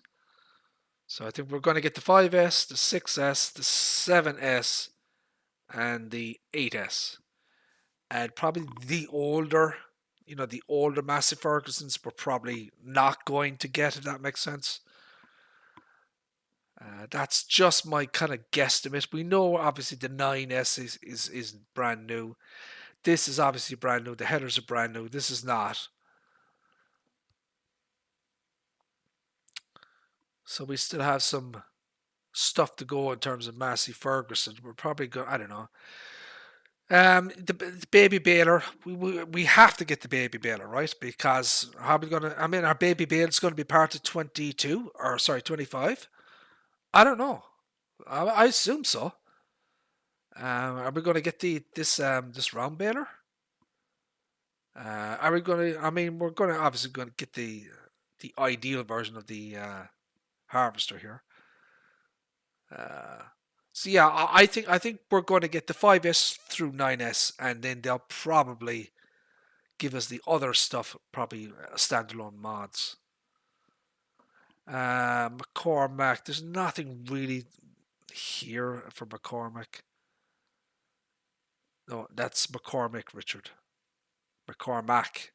So I think we're going to get the 5S, the 6S, the 7S, and the 8S. And probably the older Massey Fergusons we're probably not going to get, if that makes sense. That's just my kind of guesstimate. We know obviously the 9S is brand new. This is obviously brand new. The headers are brand new. This is not. So we still have some stuff to go in terms of Massey Ferguson. We're probably going. I don't know. The baby baler. We have to get the baby baler, right? Because how are we gonna? I mean, our baby baler is going to be part of 22 or sorry 25. I don't know. I assume so. Are we going to get this round baler? Are we going to? I mean, we're going to obviously going to get the ideal version of the harvester here. So yeah, I think we're going to get the 5S through 9S, and then they'll probably give us the other stuff, probably standalone mods. McCormack, there's nothing really here for McCormack. No, that's McCormick, Richard. McCormack.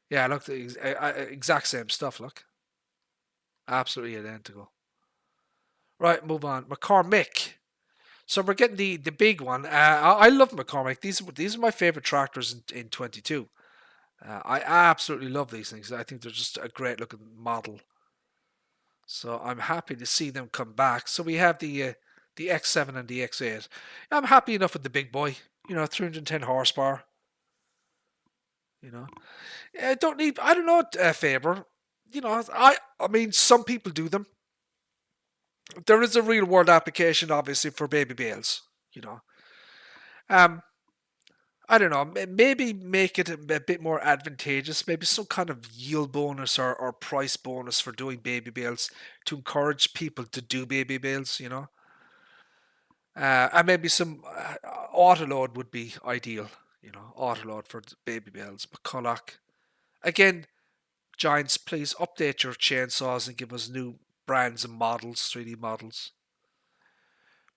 Yeah, look, the exact same stuff, look. Absolutely identical. Right, move on. McCormick. So we're getting the big one. I love McCormick. These are my favorite tractors in 22. I absolutely love these things. I think they're just a great looking model. So I'm happy to see them come back. So we have the X7 and the X8. I'm happy enough with the big boy. 310 horsepower. I don't need. I don't know, Faber. I mean, some people do them. There is a real world application, obviously, for baby bales. Um, I don't know. Maybe make it a bit more advantageous. Maybe some kind of yield bonus or price bonus for doing baby bales to encourage people to do baby bales. And maybe some autoload would be ideal. Autoload for baby bales. McCulloch. Again, Giants, please update your chainsaws and give us new brands and models, 3D models.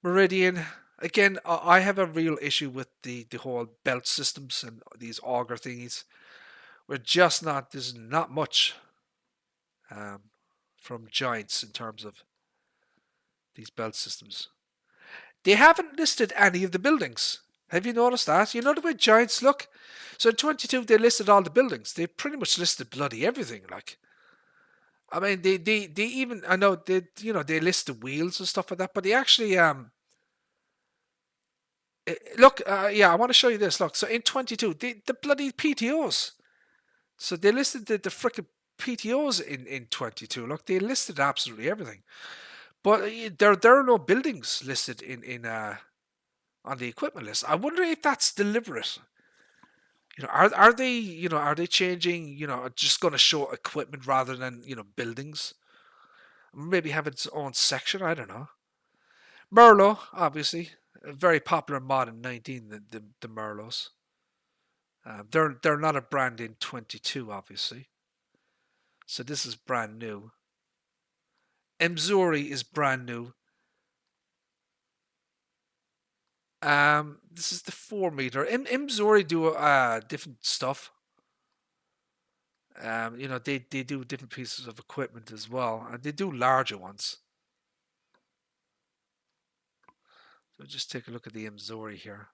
Meridian. Again, I have a real issue with the whole belt systems and these auger thingies. We're just not. There's not much. um, from Giants in terms of these belt systems. They haven't listed any of the buildings. Have you noticed that? You know the way Giants look? So in 22, they listed all the buildings. They pretty much listed bloody everything. Like, I mean, they even, I know they, they list the wheels and stuff like that, but they actually, look, yeah, I want to show you this. Look, so in 22, the bloody PTOs. So they listed the freaking PTOs in 22. Look, they listed absolutely everything. But there are no buildings listed in on the equipment list. I wonder if that's deliberate. Are they are they changing? Just going to show equipment rather than buildings? Maybe have its own section. I don't know. Merlot, obviously, a very popular mod in 19. The Merlots. They're not a brand in 22, obviously. So this is brand new. Mzuri is brand new. This is the 4 meter. Mzuri do different stuff. They do different pieces of equipment as well, and they do larger ones. So just take a look at the Mzori here.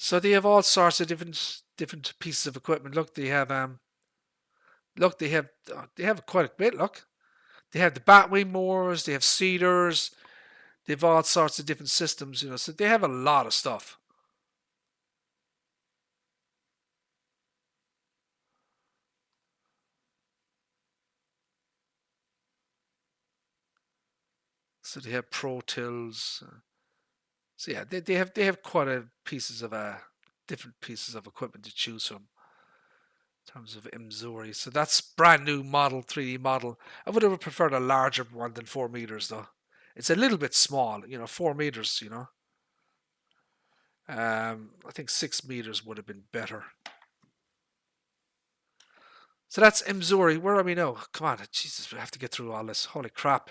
So they have all sorts of different pieces of equipment. Look, they have they have quite a bit. Look, they have the Batwing mowers, they have seeders, they have all sorts of different systems. So they have a lot of stuff. So they have Pro Tills. So yeah, they have quite a pieces of different pieces of equipment to choose from in terms of Mzori. So that's brand new model, 3D model. I would have preferred a larger one than 4 meters though. It's a little bit small, 4 meters. I think 6 meters would have been better. So that's Mzori. Where are we now? Come on, Jesus, we have to get through all this. Holy crap.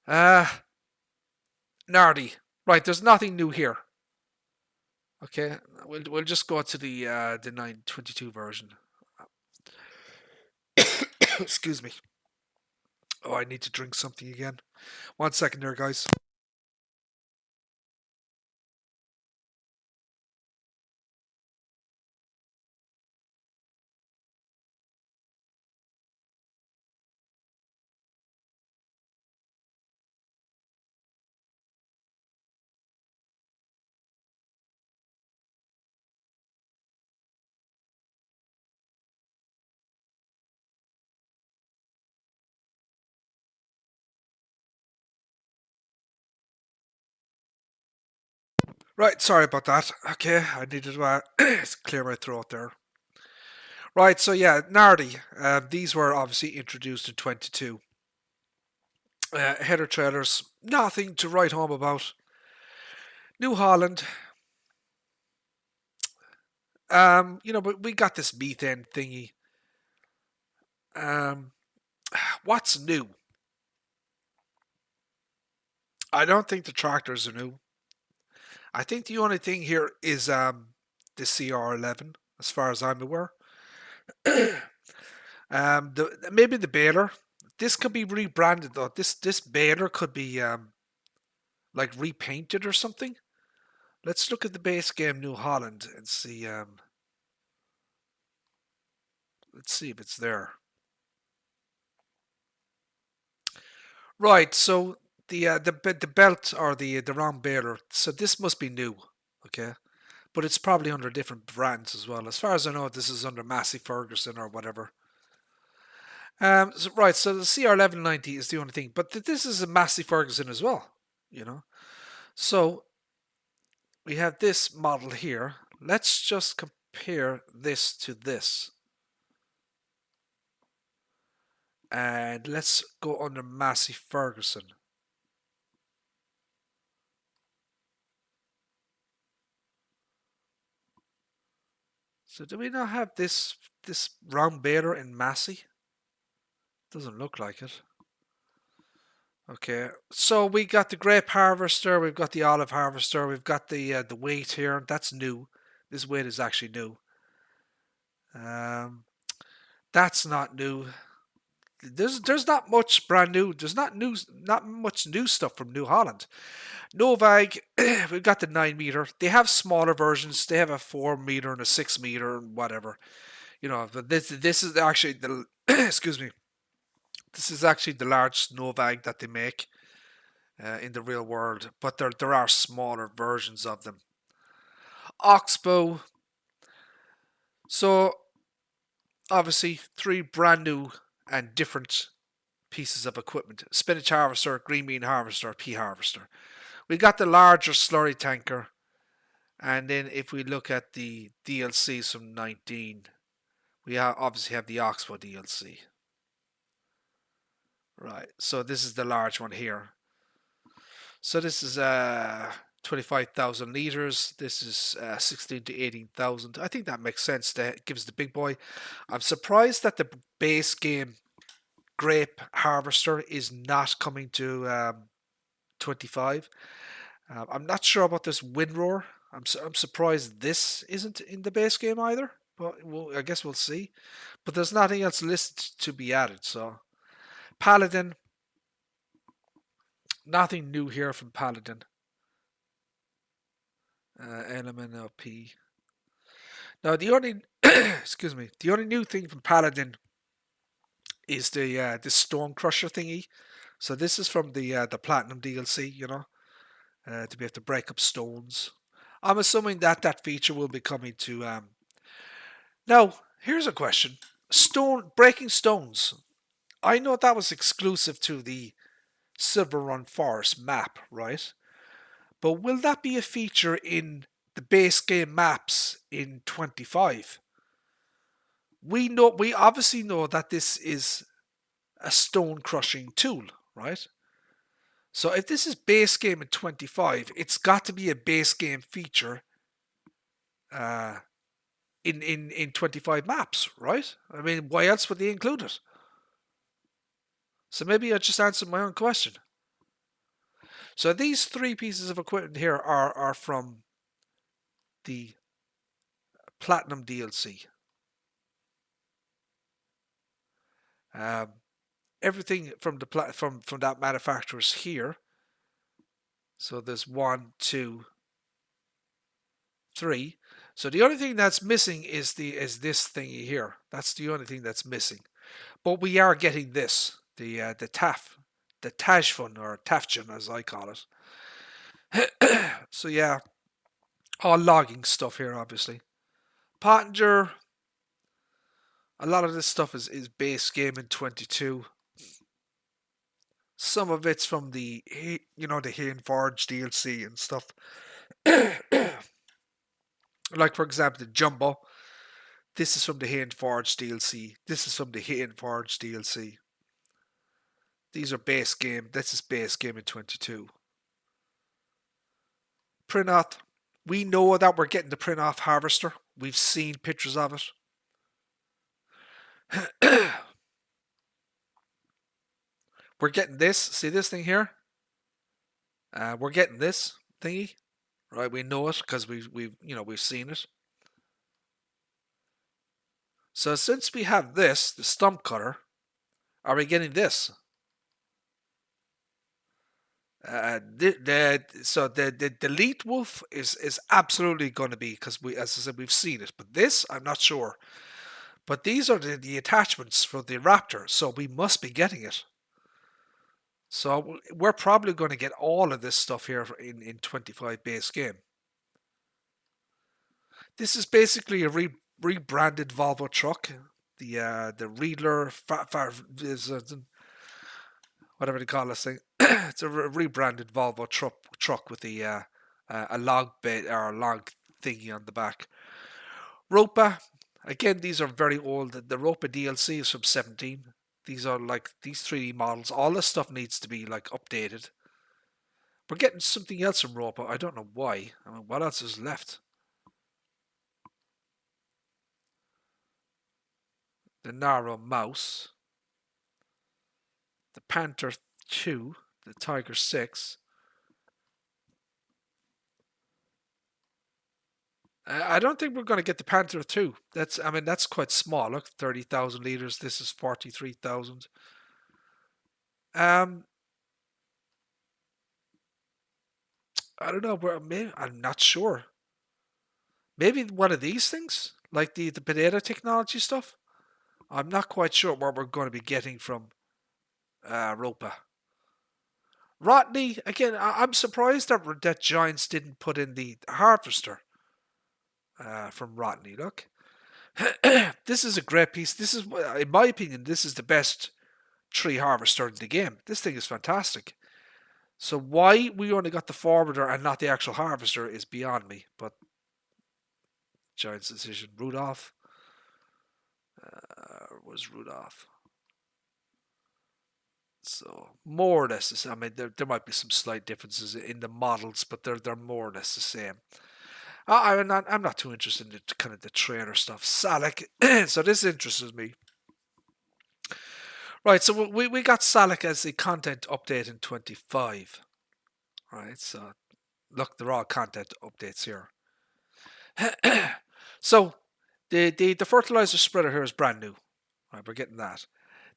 Nardi. Right, there's nothing new here. Okay, we'll just go to the 922 version. Excuse me. Oh, I need to drink something again. 1 second there, guys. Right, sorry about that. Okay, I needed to clear my throat there. Right, so yeah, Nardi. These were obviously introduced in 22. Header trailers, nothing to write home about. New Holland. But we got this methane thingy. Um, what's new? I don't think the tractors are new. I think the only thing here is the CR11, as far as I'm aware. Maybe the baler. This could be rebranded though. This baler could be like repainted or something. Let's look at the base game New Holland and see. Let's see if it's there. Right. So the belt or the round baler. So this must be new. Okay. But it's probably under different brands as well. As far as I know, this is under Massey Ferguson or whatever. Right, so the CR1190 is the only thing, but this is a Massey Ferguson as well, you know. So we have this model here. Let's just compare this to this. And let's go under Massey Ferguson. So do we not have this round baler in Massey? Doesn't look like it. Okay, so we got the grape harvester, we've got the olive harvester, we've got the weight here. That's new. This weight is actually new. Um, that's not new. There's not much brand new. There's not much new stuff from New Holland. Novag, we've got the 9 meter. They have smaller versions. They have a 4 meter and a 6 meter and whatever. But this is actually the excuse me. This is actually the largest Novag that they make in the real world. But there are smaller versions of them. Oxbow. So obviously three brand new and different pieces of equipment: spinach harvester, green bean harvester, pea harvester. We got the larger slurry tanker, and then if we look at the DLCs from 19, we obviously have the Oxbow DLC. Right, so this is the large one here. So this is 25,000 liters. This is 16 to 18,000. I think that makes sense. That gives the big boy. I'm surprised that the base game grape harvester is not coming to 25. I'm not sure about this Windroar. I'm surprised this isn't in the base game either. But I guess we'll see. But there's nothing else listed to be added. So Paladin, nothing new here from Paladin. LMNOP. Now the only excuse me, the only new thing from Paladin is the Storm Crusher thingy. So this is from the Platinum DLC. To be able to break up stones. I'm assuming that feature will be coming to. Now, here's a question: Stone breaking stones. I know that was exclusive to the Silver Run Forest map, right? But will that be a feature in the base game maps in 25? We obviously know that this is a stone crushing tool, right? So if this is base game in 25, it's got to be a base game feature uh, in 25 maps, right? I mean, why else would they include it? So maybe I just answered my own question. So these three pieces of equipment here are from the Platinum DLC. Um, everything from from that manufacturer's here. So there's 1, 2, 3. So the only thing that's missing is this thingy here. That's the only thing that's missing. But we are getting this, the Tajfun or Tafjun as I call it. So yeah, all logging stuff here, obviously. Pottinger, a lot of this stuff is base game in 22. Some of it's from the the Hayne Forge DLC and stuff. Like for example, the Jumbo. This is from the Hayne Forge DLC. This is from the Hayne Forge DLC. These are base game. This is base game in 22. Prinoth. We know that we're getting the Prinoth Harvester. We've seen pictures of it. We're getting this. See this thing here? We're getting this thingy, right? We know it because we've seen it. So since we have this, the stump cutter, are we getting this? The Delete Wolf is absolutely going to be, because as I said, we've seen it. But this, I'm not sure. But these are the attachments for the Raptor, so we must be getting it. So we're probably going to get all of this stuff here in 25 base game. This is basically a rebranded Volvo truck. The Riedler, whatever they call this thing. It's a rebranded Volvo truck with a log bed or a log thingy on the back. Ropa, again, these are very old. The Ropa DLC is from 17. These are like these 3D models. All this stuff needs to be like updated. We're getting something else from Ropa. I don't know why. I mean, what else is left? The Narrow Mouse. The Panther 2. the Tiger 6. I don't think we're going to get the Panther 2. I mean, that's quite small. Look, 30,000 liters. This is 43,000. Um, I don't know. Maybe, I'm not sure. Maybe one of these things, like the potato technology stuff. I'm not quite sure what we're going to be getting from Ropa. Rodney, again, I'm surprised that Giants didn't put in the harvester from Rodney. Look, this is a great piece. This is, in my opinion, this is the best tree harvester in the game. This thing is fantastic. So why we only got the forwarder and not the actual harvester is beyond me. But Giants' decision. Rudolph was Rudolph. So more or less, I mean, there might be some slight differences in the models, but they're more or less the same. I'm not too interested in the kind of the trainer stuff. Salak, so this interests me. Right, so we got Salak as the content update in 25. Right, so look, they're all content updates here. So the fertilizer spreader here is brand new. Right, we're getting that.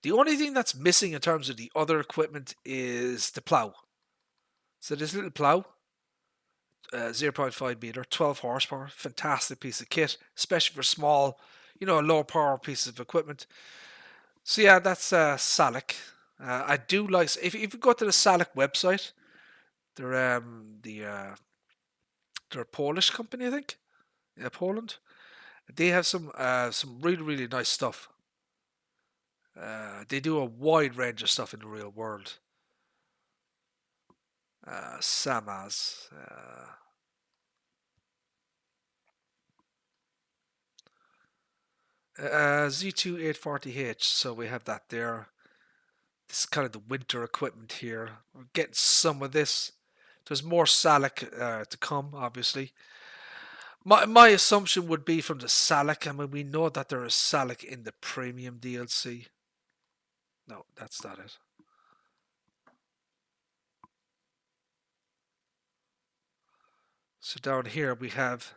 The only thing that's missing in terms of the other equipment is the plow. So this little plow, 0.5 meter, 12 horsepower, fantastic piece of kit, especially for small, low power pieces of equipment. So yeah, that's Salak. I do like if you go to the Salak website, they're they're a Polish company, I think. Yeah, Poland. They have some really really nice stuff. They do a wide range of stuff in the real world. Samaz. Z2 840H, so we have that there. This is kind of the winter equipment here. We're getting some of this. There's more Salak to come, obviously. My assumption would be from the Salak. I mean, we know that there is Salak in the premium DLC. No, that's not it. So down here we have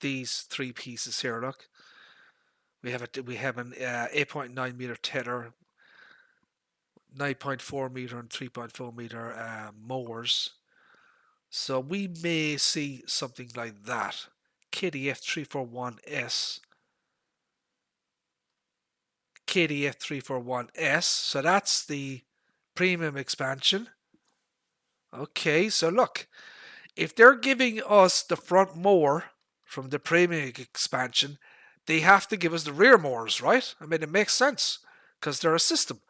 these three pieces here. Look, we have an 8.9 meter tether, 9.4 meter and 3.4 meter mowers. So we may see something like that. KDF341S. KDF341S. So that's the premium expansion. Okay, so look, if they're giving us the front mower from the premium expansion, they have to give us the rear mowers, right? I mean, it makes sense because they're a system.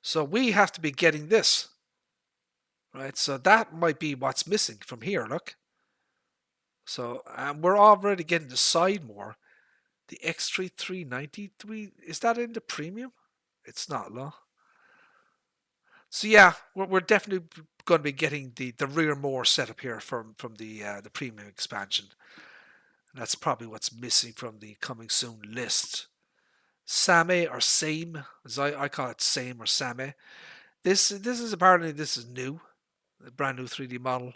So we have to be getting this, right? So that might be what's missing from here, look. So we're already getting the side mower. The X3 390, is that in the premium? It's not, no. So yeah, we're definitely going to be getting the rear mower setup here from the premium expansion. And that's probably what's missing from the coming soon list. Same or Same, as I call it, Same or Same. This is apparently this is new, a brand new 3D model,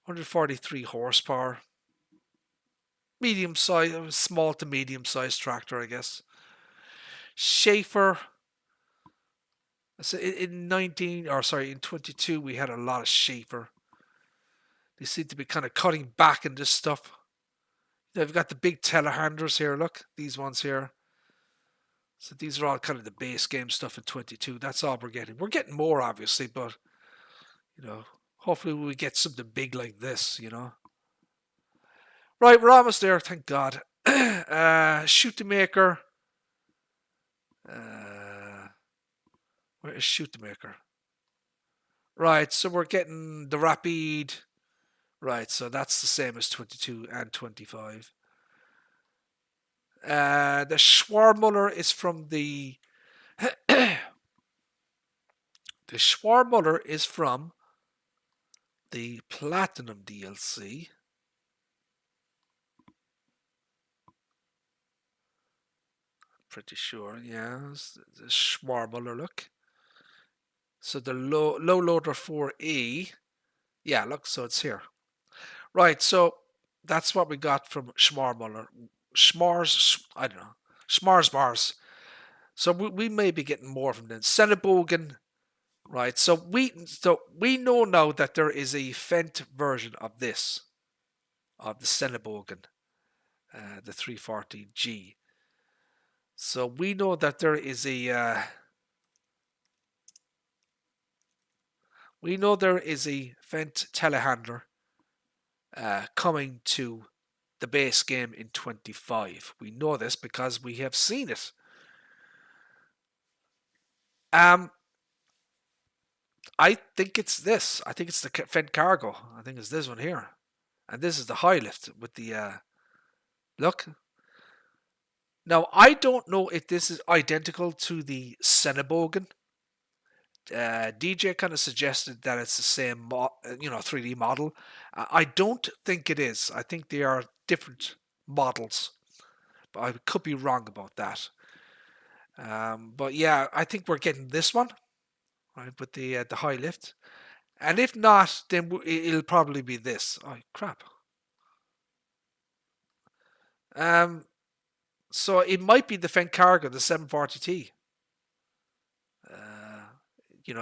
143 horsepower, medium size, small to medium size tractor, I guess. Schaefer. So in 19, or sorry, in 22, we had a lot of Schaefer. They seem to be kind of cutting back in this stuff. They've got the big telehandlers here. Look, these ones here. So these are all kind of the base game stuff in 22. That's all we're getting. We're getting more, obviously, but hopefully we get something big like this. Right, we're almost there. Thank God. Shoot the maker. Where is Shoot the maker? Right, so we're getting the Rapide. Right, so that's the same as 22 and 25. The Schwarmuller is from the the Schwarmuller is from the Platinum DLC. Pretty sure, yeah. The Schwarmuller look. So the low loader 4E. Yeah, look, so it's here. Right, so that's what we got from Schmarmuller. I don't know. Schmars bars. So we may be getting more from them. Senebogen, right? So we know now that there is a Fendt version of this, of the Senebogen, the 340G. So we know that there is a Fendt telehandler coming to the base game in 25. We know this because we have seen it. I think it's this. I think it's the Fendt Cargo. I think it's this one here. And this is the high lift with the look. Now, I don't know if this is identical to the Senebogen. DJ kind of suggested that it's the same, 3D model. I don't think it is. I think they are different models, but I could be wrong about that. But yeah, I think we're getting this one, right, with the high lift. And if not, then it'll probably be this. Oh crap! So it might be the Fendt Cargo, the 740T.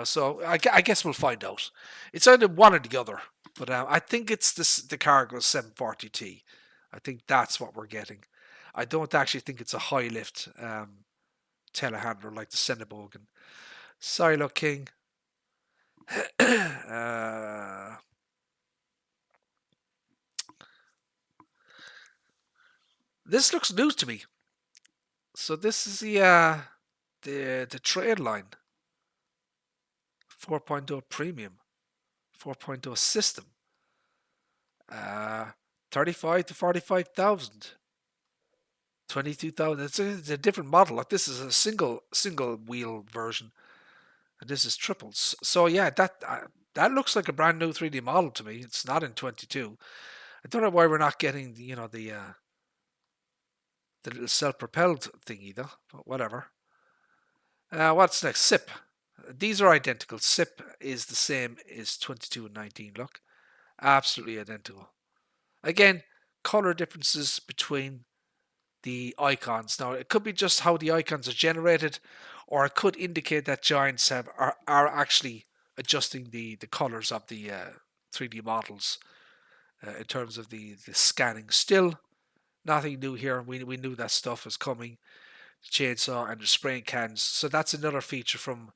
So I guess we'll find out. It's either one or the other, but I think it's the Cargo 740T. I think that's what we're getting. I don't actually think it's a high lift telehandler like the Senebogen. Silo King. This looks new to me. So this is the trade line. 4.0 premium, 4.0 system, 35 to 45,000, 22,000. It's a different model. Like this is a single wheel version, and this is triples. So yeah, that looks like a brand new 3D model to me. It's not in 22. I don't know why we're not getting the little self-propelled thing either. But whatever. What's next? SIP. These are identical. SIP is the same as 22 and 19. Look, absolutely identical. Again, color differences between the icons. Now, it could be just how the icons are generated, or it could indicate that Giants are actually adjusting the colors of the 3D models in terms of the scanning. Still, nothing new here. We knew that stuff was coming. The chainsaw and the spraying cans. So that's another feature from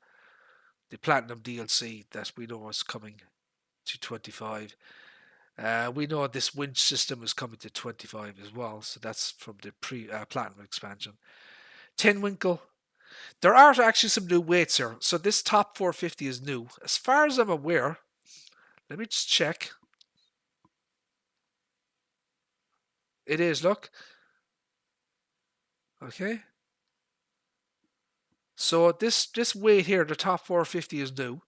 the Platinum DLC that we know is coming to 25. We know this winch system is coming to 25 as well, so that's from the Platinum expansion. 10 Winkle. There are actually some new weights here. So this top 450 is new. As far as I'm aware, let me just check. It is, look. Okay. So this weight here, the top 450 is new.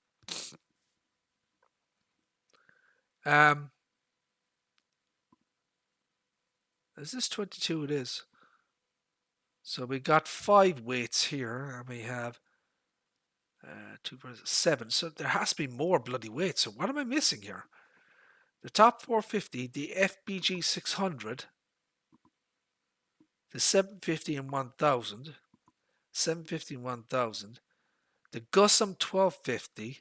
Is this 22? It is. So we got 5 weights here, and we have 2 versus 7. So there has to be more bloody weights. So what am I missing here? The top 450, the FBG 600, the 750 and 1000, 750 and 1000, the Gussum 1250.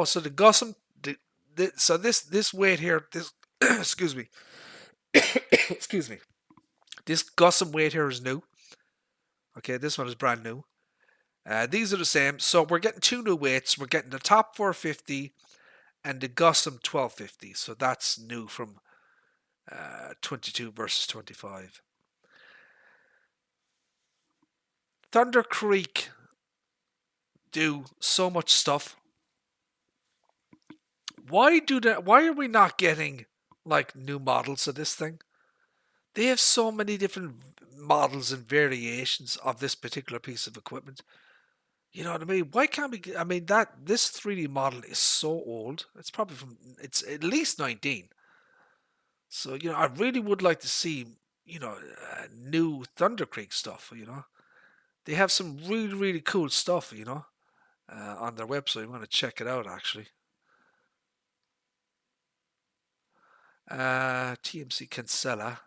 So the Gussum, so this weight here, this excuse me, excuse me, this Gussum weight here is new. Okay, this one is brand new. These are the same. So we're getting 2 new weights. We're getting the top 450 and the Gussum 1250. So that's new from 22 versus 25. Thunder Creek do so much stuff. Why are we not getting like new models of this thing? They have so many different models and variations of this particular piece of equipment. You know what I mean? Why can't we? I mean this 3D model is so old. It's at least 19. So I really would like to see new Thunder Creek stuff. They have some really, really cool stuff, on their website. I'm going to check it out actually. TMC Kinsella.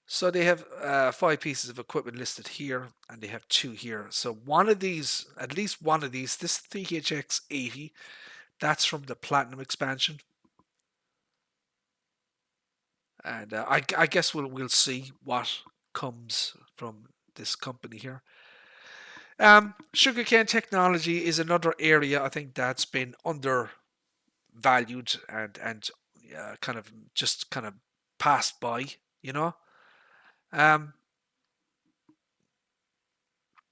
So they have 5 pieces of equipment listed here, and they have 2 here. So one of these, at least one of these, this THX 80, that's from the Platinum expansion. And I guess we'll see what comes from this company here. Sugarcane technology is another area I think that's been undervalued and kind of passed by. You know, um,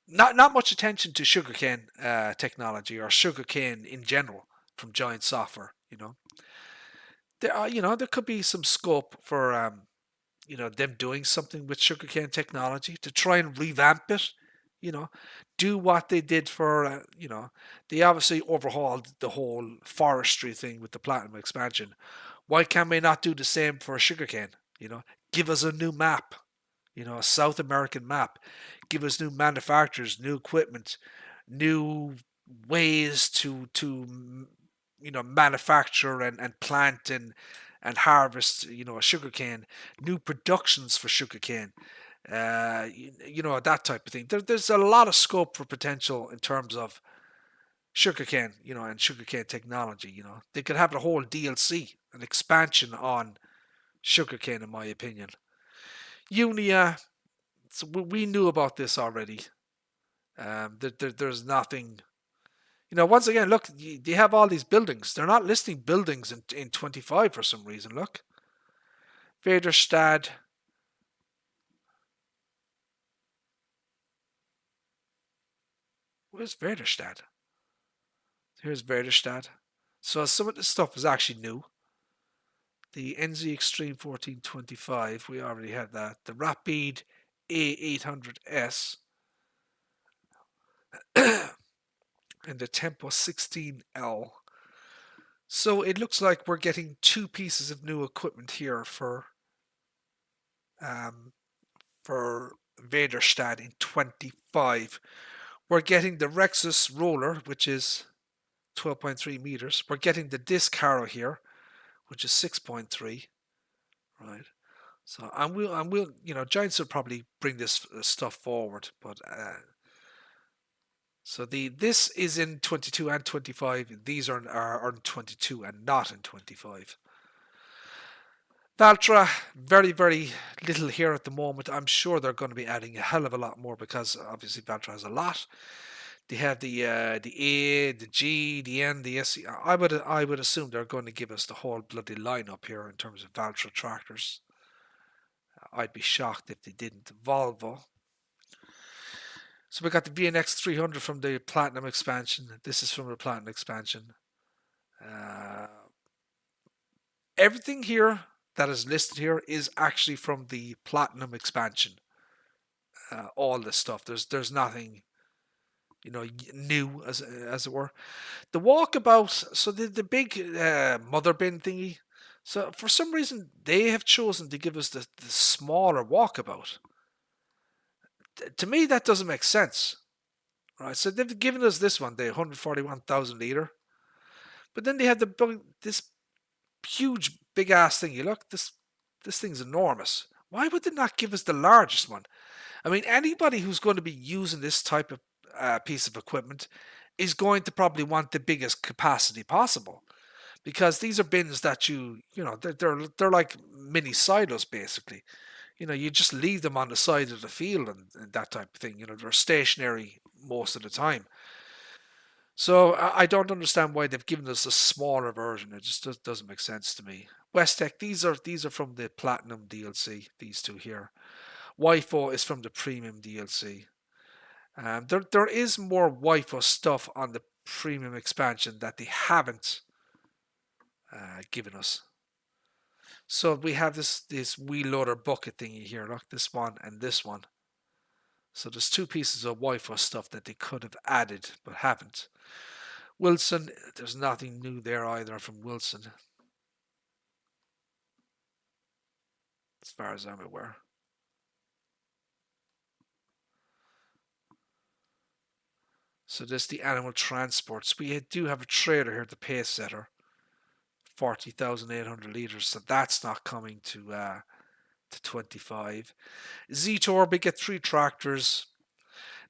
not much attention to sugarcane technology or sugarcane in general from Giant Software. There could be some scope for them doing something with sugarcane technology to try and revamp it. You know, do what they did for they obviously overhauled the whole forestry thing with the Platinum expansion. Why can we not do the same for sugarcane? Give us a new map. A South American map. Give us new manufacturers, new equipment, new ways to manufacture and plant and harvest sugarcane, new productions for sugarcane, that type of thing. There's a lot of scope for potential in terms of sugarcane, and sugarcane technology. They could have a whole DLC, an expansion on sugarcane, in my opinion. Unia, so we knew about this already. There's nothing. Once again, look, they have all these buildings. They're not listing buildings in 25 for some reason. Look, Vaderstad. Where's Vaderstad? Here's Vaderstad. So some of this stuff is actually new. The NZ Extreme 1425, we already had that. The Rapide A800S and the Tempo 16L. So it looks like we're getting 2 pieces of new equipment here um, for Vaderstad in 25. We're getting the Rexus roller, which is 12.3 meters. We're getting the disc harrow here, which is 6.3. Right. So and we'll Giants will probably bring this stuff forward, but so this is in 22 and 25. These are in 22 and not in 25. Valtra, very, very little here at the moment. I'm sure they're going to be adding a hell of a lot more because obviously Valtra has a lot. They have the A, the G, the N, the S. I would assume they're going to give us the whole bloody lineup here in terms of Valtra tractors. I'd be shocked if they didn't. Volvo. So we got the VNX 300 from the Platinum expansion. This is from the Platinum expansion. Uh, Everything here that is listed here is actually from the Platinum expansion. All this stuff. There's nothing, new as it were. The walkabout. So the big mother bin thingy. So for some reason they have chosen to give us the smaller walkabout. To me, that doesn't make sense. Right. So they've given us this one, the 141,000 liter. But then they have this huge big ass thing. You look, this thing's enormous. Why would they not give us the largest one? I mean, anybody who's going to be using this type of piece of equipment is going to probably want the biggest capacity possible, because these are bins that they're like mini silos basically. You just leave them on the side of the field and that type of thing. They're stationary most of the time. So I don't understand why they've given us a smaller version. It just doesn't make sense to me. Westech, these are from the Platinum DLC. These two here. WIFO is from the Premium DLC. There is more WIFO stuff on the Premium expansion that they haven't given us. So we have this wheel loader bucket thingy here. Look, this one and this one. So there's 2 pieces of WIFO stuff that they could have added but haven't. Wilson, there's nothing new there either from Wilson. as far as I'm aware. So this is the animal transports. We do have a trailer here, the Pace Setter, 40,800 litres. So that's not coming to 25. Z-Tour, we get 3 tractors.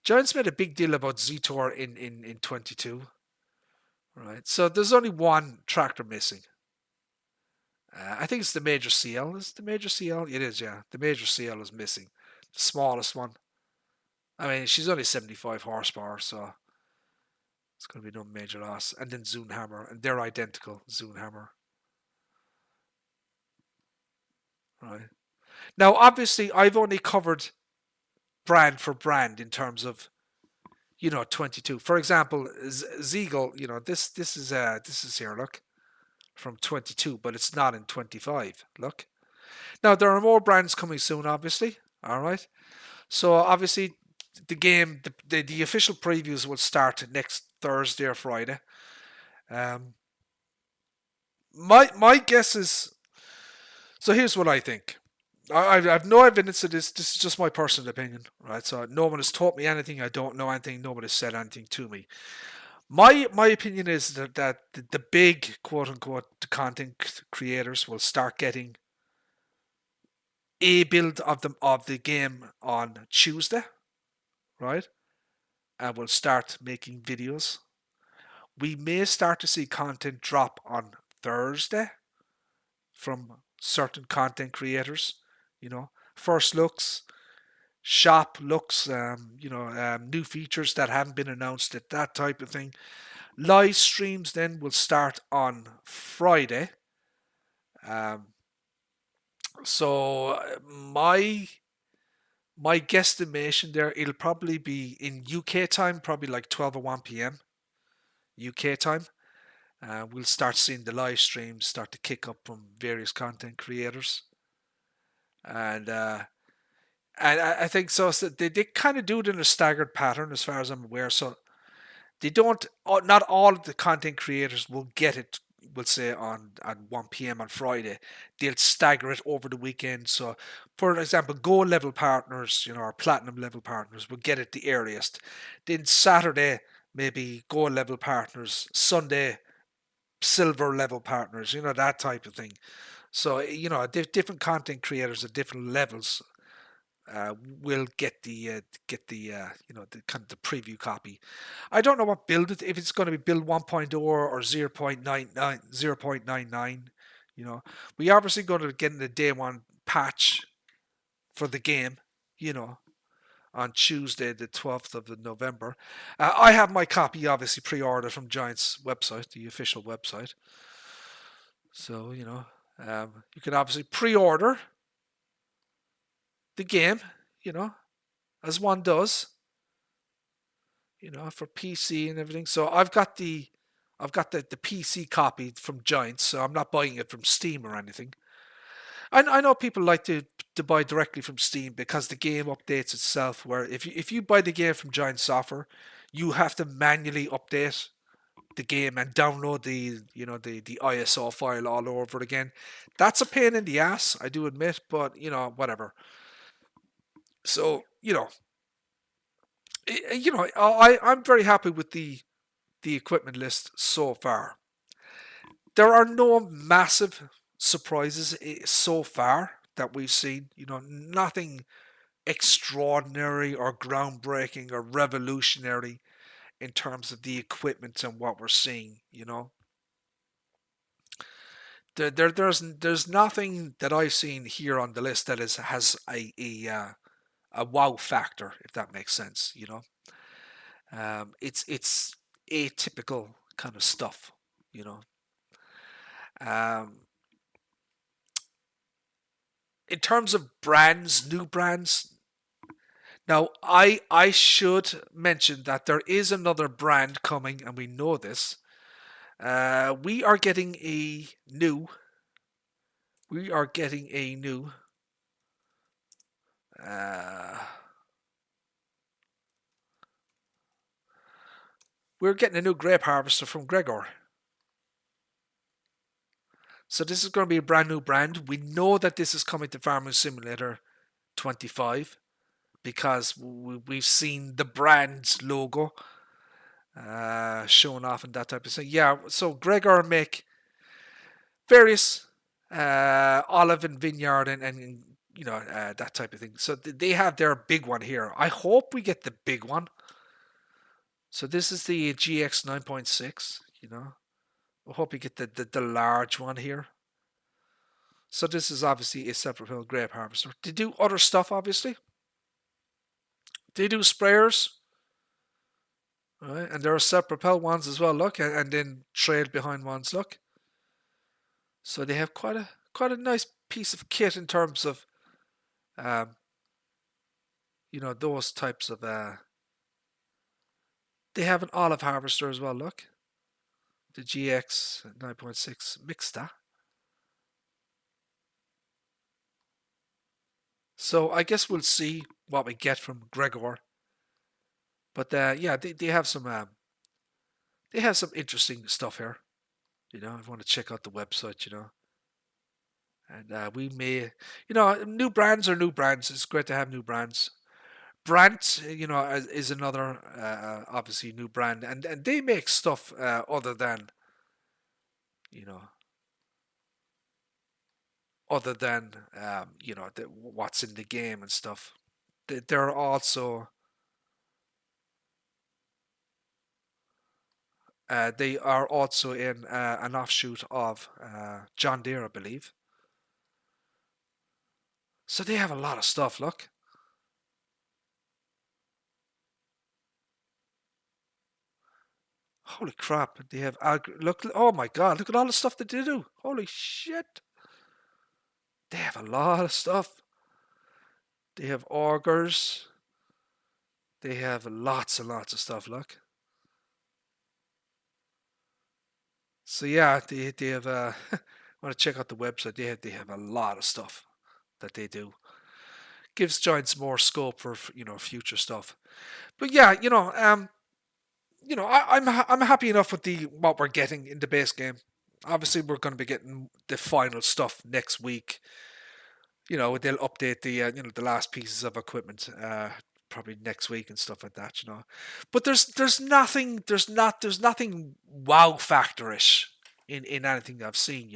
Giants made a big deal about Z-Tour in 22. Right. So there's only one tractor missing. I think it's the Major CL. Is it the Major CL? It is, yeah. The Major CL is missing. The smallest one. I mean, she's only 75 horsepower, so it's going to be no major loss. And then Zoonhammer, and they're identical, Zoonhammer. Right. Now, obviously, I've only covered brand for brand in terms of 22. For example, Ziegel, this is here. Look, from 22, but it's not in 25. Look. Now there are more brands coming soon, obviously. All right. So obviously, the game, the official previews will start next Thursday or Friday. Um, my guess is. So here's what I think. I have no evidence of this. This is just my personal opinion, right? So no one has taught me anything. I don't know anything. Nobody has said anything to me. My opinion is that the big quote unquote content creators will start getting a build of the game on Tuesday, right? And we'll start making videos. We may start to see content drop on Thursday from certain content creators. First looks, shop looks, new features that haven't been announced, that type of thing. Live streams then will start on Friday. Um, so my guesstimation there, it'll probably be in UK time, probably like 12 or 1 p.m. UK time. We'll start seeing the live streams start to kick up from various content creators. And I think so. So they kind of do it in a staggered pattern, as far as I'm aware. So they don't. Not all of the content creators will get it. We'll say on 1 p.m. on Friday. They'll stagger it over the weekend. So, for example, gold level partners, or platinum level partners will get it the earliest. Then Saturday, maybe gold level partners. Sunday, silver level partners. That type of thing. So different content creators at different levels will get the kind of the preview copy. I don't know what build if it's going to be build 1.0 or 0.99 0.99. We obviously going to get in the day one patch for the game. You know, on Tuesday, the 12th of November. I have my copy obviously pre-ordered from Giants website, the official website. So you can obviously pre-order the game. As one does, for PC and everything. So I've got the PC copy from Giants, so I'm not buying it from Steam or anything. I know people like to buy directly from Steam because the game updates itself. Where if you buy the game from Giant Software, you have to manually update the game and download the ISO file all over again. That's a pain in the ass, I do admit, but whatever. So I'm very happy with the equipment list so far. There are no massive surprises so far that we've seen. Nothing extraordinary or groundbreaking or revolutionary in terms of the equipment and what we're seeing. There's nothing that I've seen here on the list that has a wow factor, if that makes sense. It's atypical kind of stuff. You know. Um, in terms of brands, new brands. Now, I should mention that there is another brand coming, and we know this. We are getting a new. We are getting a new. Uh, we're getting a new grape harvester from Gregor. So this is going to be a brand new brand. We know that this is coming to Farming Simulator 25 because we've seen the brand's logo showing off and that type of thing. Yeah, so Gregor make various olive and vineyard and that type of thing. So they have their big one here. I hope we get the big one. So this is the GX 9.6. I hope we get the large one here. So this is obviously a separate hill grape harvester. They do other stuff, obviously. They do sprayers, right? And there are separate propel ones as well. Look, and then trailed behind ones. Look, so they have quite a nice piece of kit in terms of, um, those types of. They have an olive harvester as well. Look, the GX 9.6 Mixta. So I guess we'll see what we get from Gregor. But yeah, they have some interesting stuff here. If you want to check out the website, and we may, new brands are new brands. It's great to have new brands. Brandt, is another obviously new brand, and they make stuff other than, you know, what's in the game and stuff. They're also they are also in an offshoot of John Deere, I believe. So they have a lot of stuff. Look. Holy crap! They have look. Oh my god! Look at all the stuff that they do. Holy shit! They have a lot of stuff. They have augers. They have lots and lots of stuff. Look. So yeah, they have. Want to check out the website? They have a lot of stuff that they do. Gives Giants more scope for future stuff. But yeah, I'm happy enough with the what we're getting in the base game. Obviously, we're going to be getting the final stuff next week. They'll update the the last pieces of equipment probably next week and stuff like that. But there's nothing wow factorish in anything I've seen.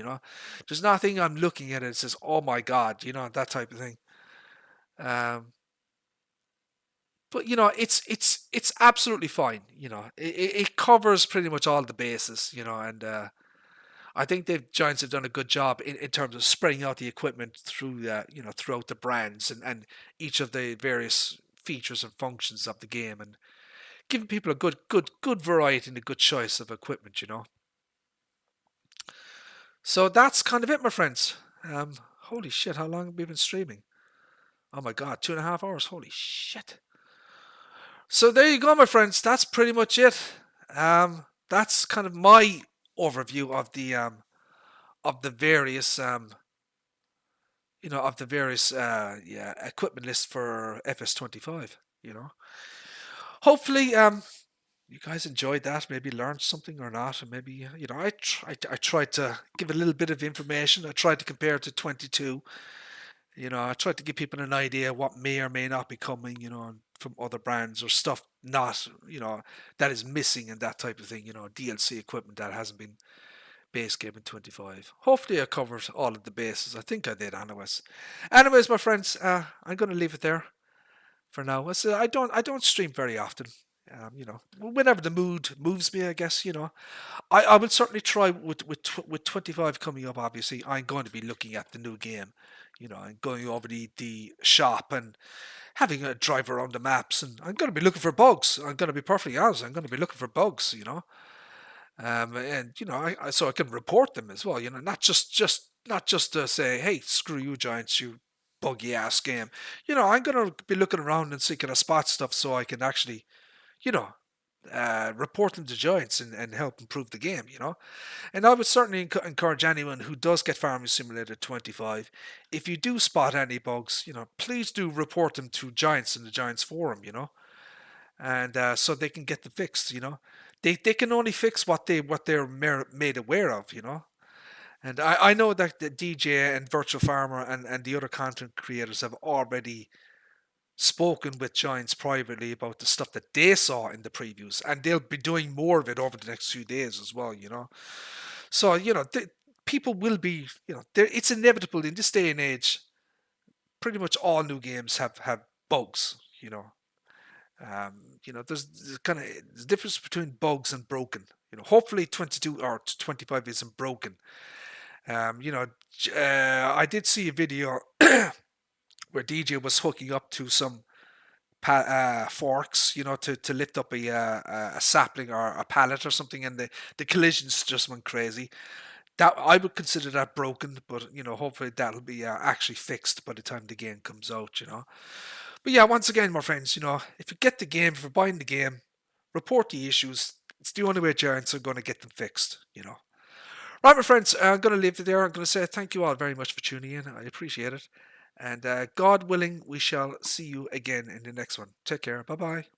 There's nothing I'm looking at it says, oh my god, that type of thing. Um, but it's absolutely fine. It covers pretty much all the bases. And I think the Giants have done a good job in terms of spreading out the equipment throughout the brands and each of the various features and functions of the game, and giving people a good variety and a good choice of equipment. So that's kind of it, my friends. Holy shit, how long have we been streaming? Oh my god, 2.5 hours. Holy shit. So there you go, my friends. That's pretty much it. That's kind of my overview of the various yeah, equipment list for FS25. Hopefully you guys enjoyed that, maybe learned something or not, and maybe I tried to give a little bit of information. I tried to compare it to 22. I tried to give people an idea what may or may not be coming, from other brands or stuff not, that is missing and that type of thing, DLC equipment that hasn't been base game in 25. Hopefully I covered all of the bases. I think I did anyways. Anyways, my friends, I'm going to leave it there for now. I don't stream very often. Whenever the mood moves me, I guess. I will certainly try with 25 coming up. Obviously, I'm going to be looking at the new game. And going over the shop and having a drive around the maps, and I'm going to be looking for bugs. I'm going to be perfectly honest. I'm going to be looking for bugs. And so I can report them as well. Not just to say, hey, screw you, Giants, you buggy ass game. I'm going to be looking around and seeking a spot stuff so I can actually, you know, report them to Giants and help improve the game. And I would certainly encourage anyone who does get Farming Simulator 25, if you do spot any bugs, please do report them to Giants in the Giants forum. And so they can get them fixed. They can only fix what they're made aware of. And I know that the DJ and Virtual Farmer and the other content creators have already spoken with Giants privately about the stuff that they saw in the previews, and they'll be doing more of it over the next few days as well, you know. So, people will be, it's inevitable in this day and age. Pretty much all new games have bugs, you know. There's kind of the difference between bugs and broken. Hopefully 22 or 25 isn't broken. I did see a video where DJ was hooking up to some forks, to lift up a sapling or a pallet or something, and the collisions just went crazy. That I would consider that broken, but hopefully that'll be actually fixed by the time the game comes out. But yeah, once again, my friends, if you get the game, if you're buying the game, report the issues. It's the only way Giants are going to get them fixed. Right, my friends, I'm going to leave it there. I'm going to say thank you all very much for tuning in. I appreciate it. And God willing, we shall see you again in the next one. Take care. Bye bye.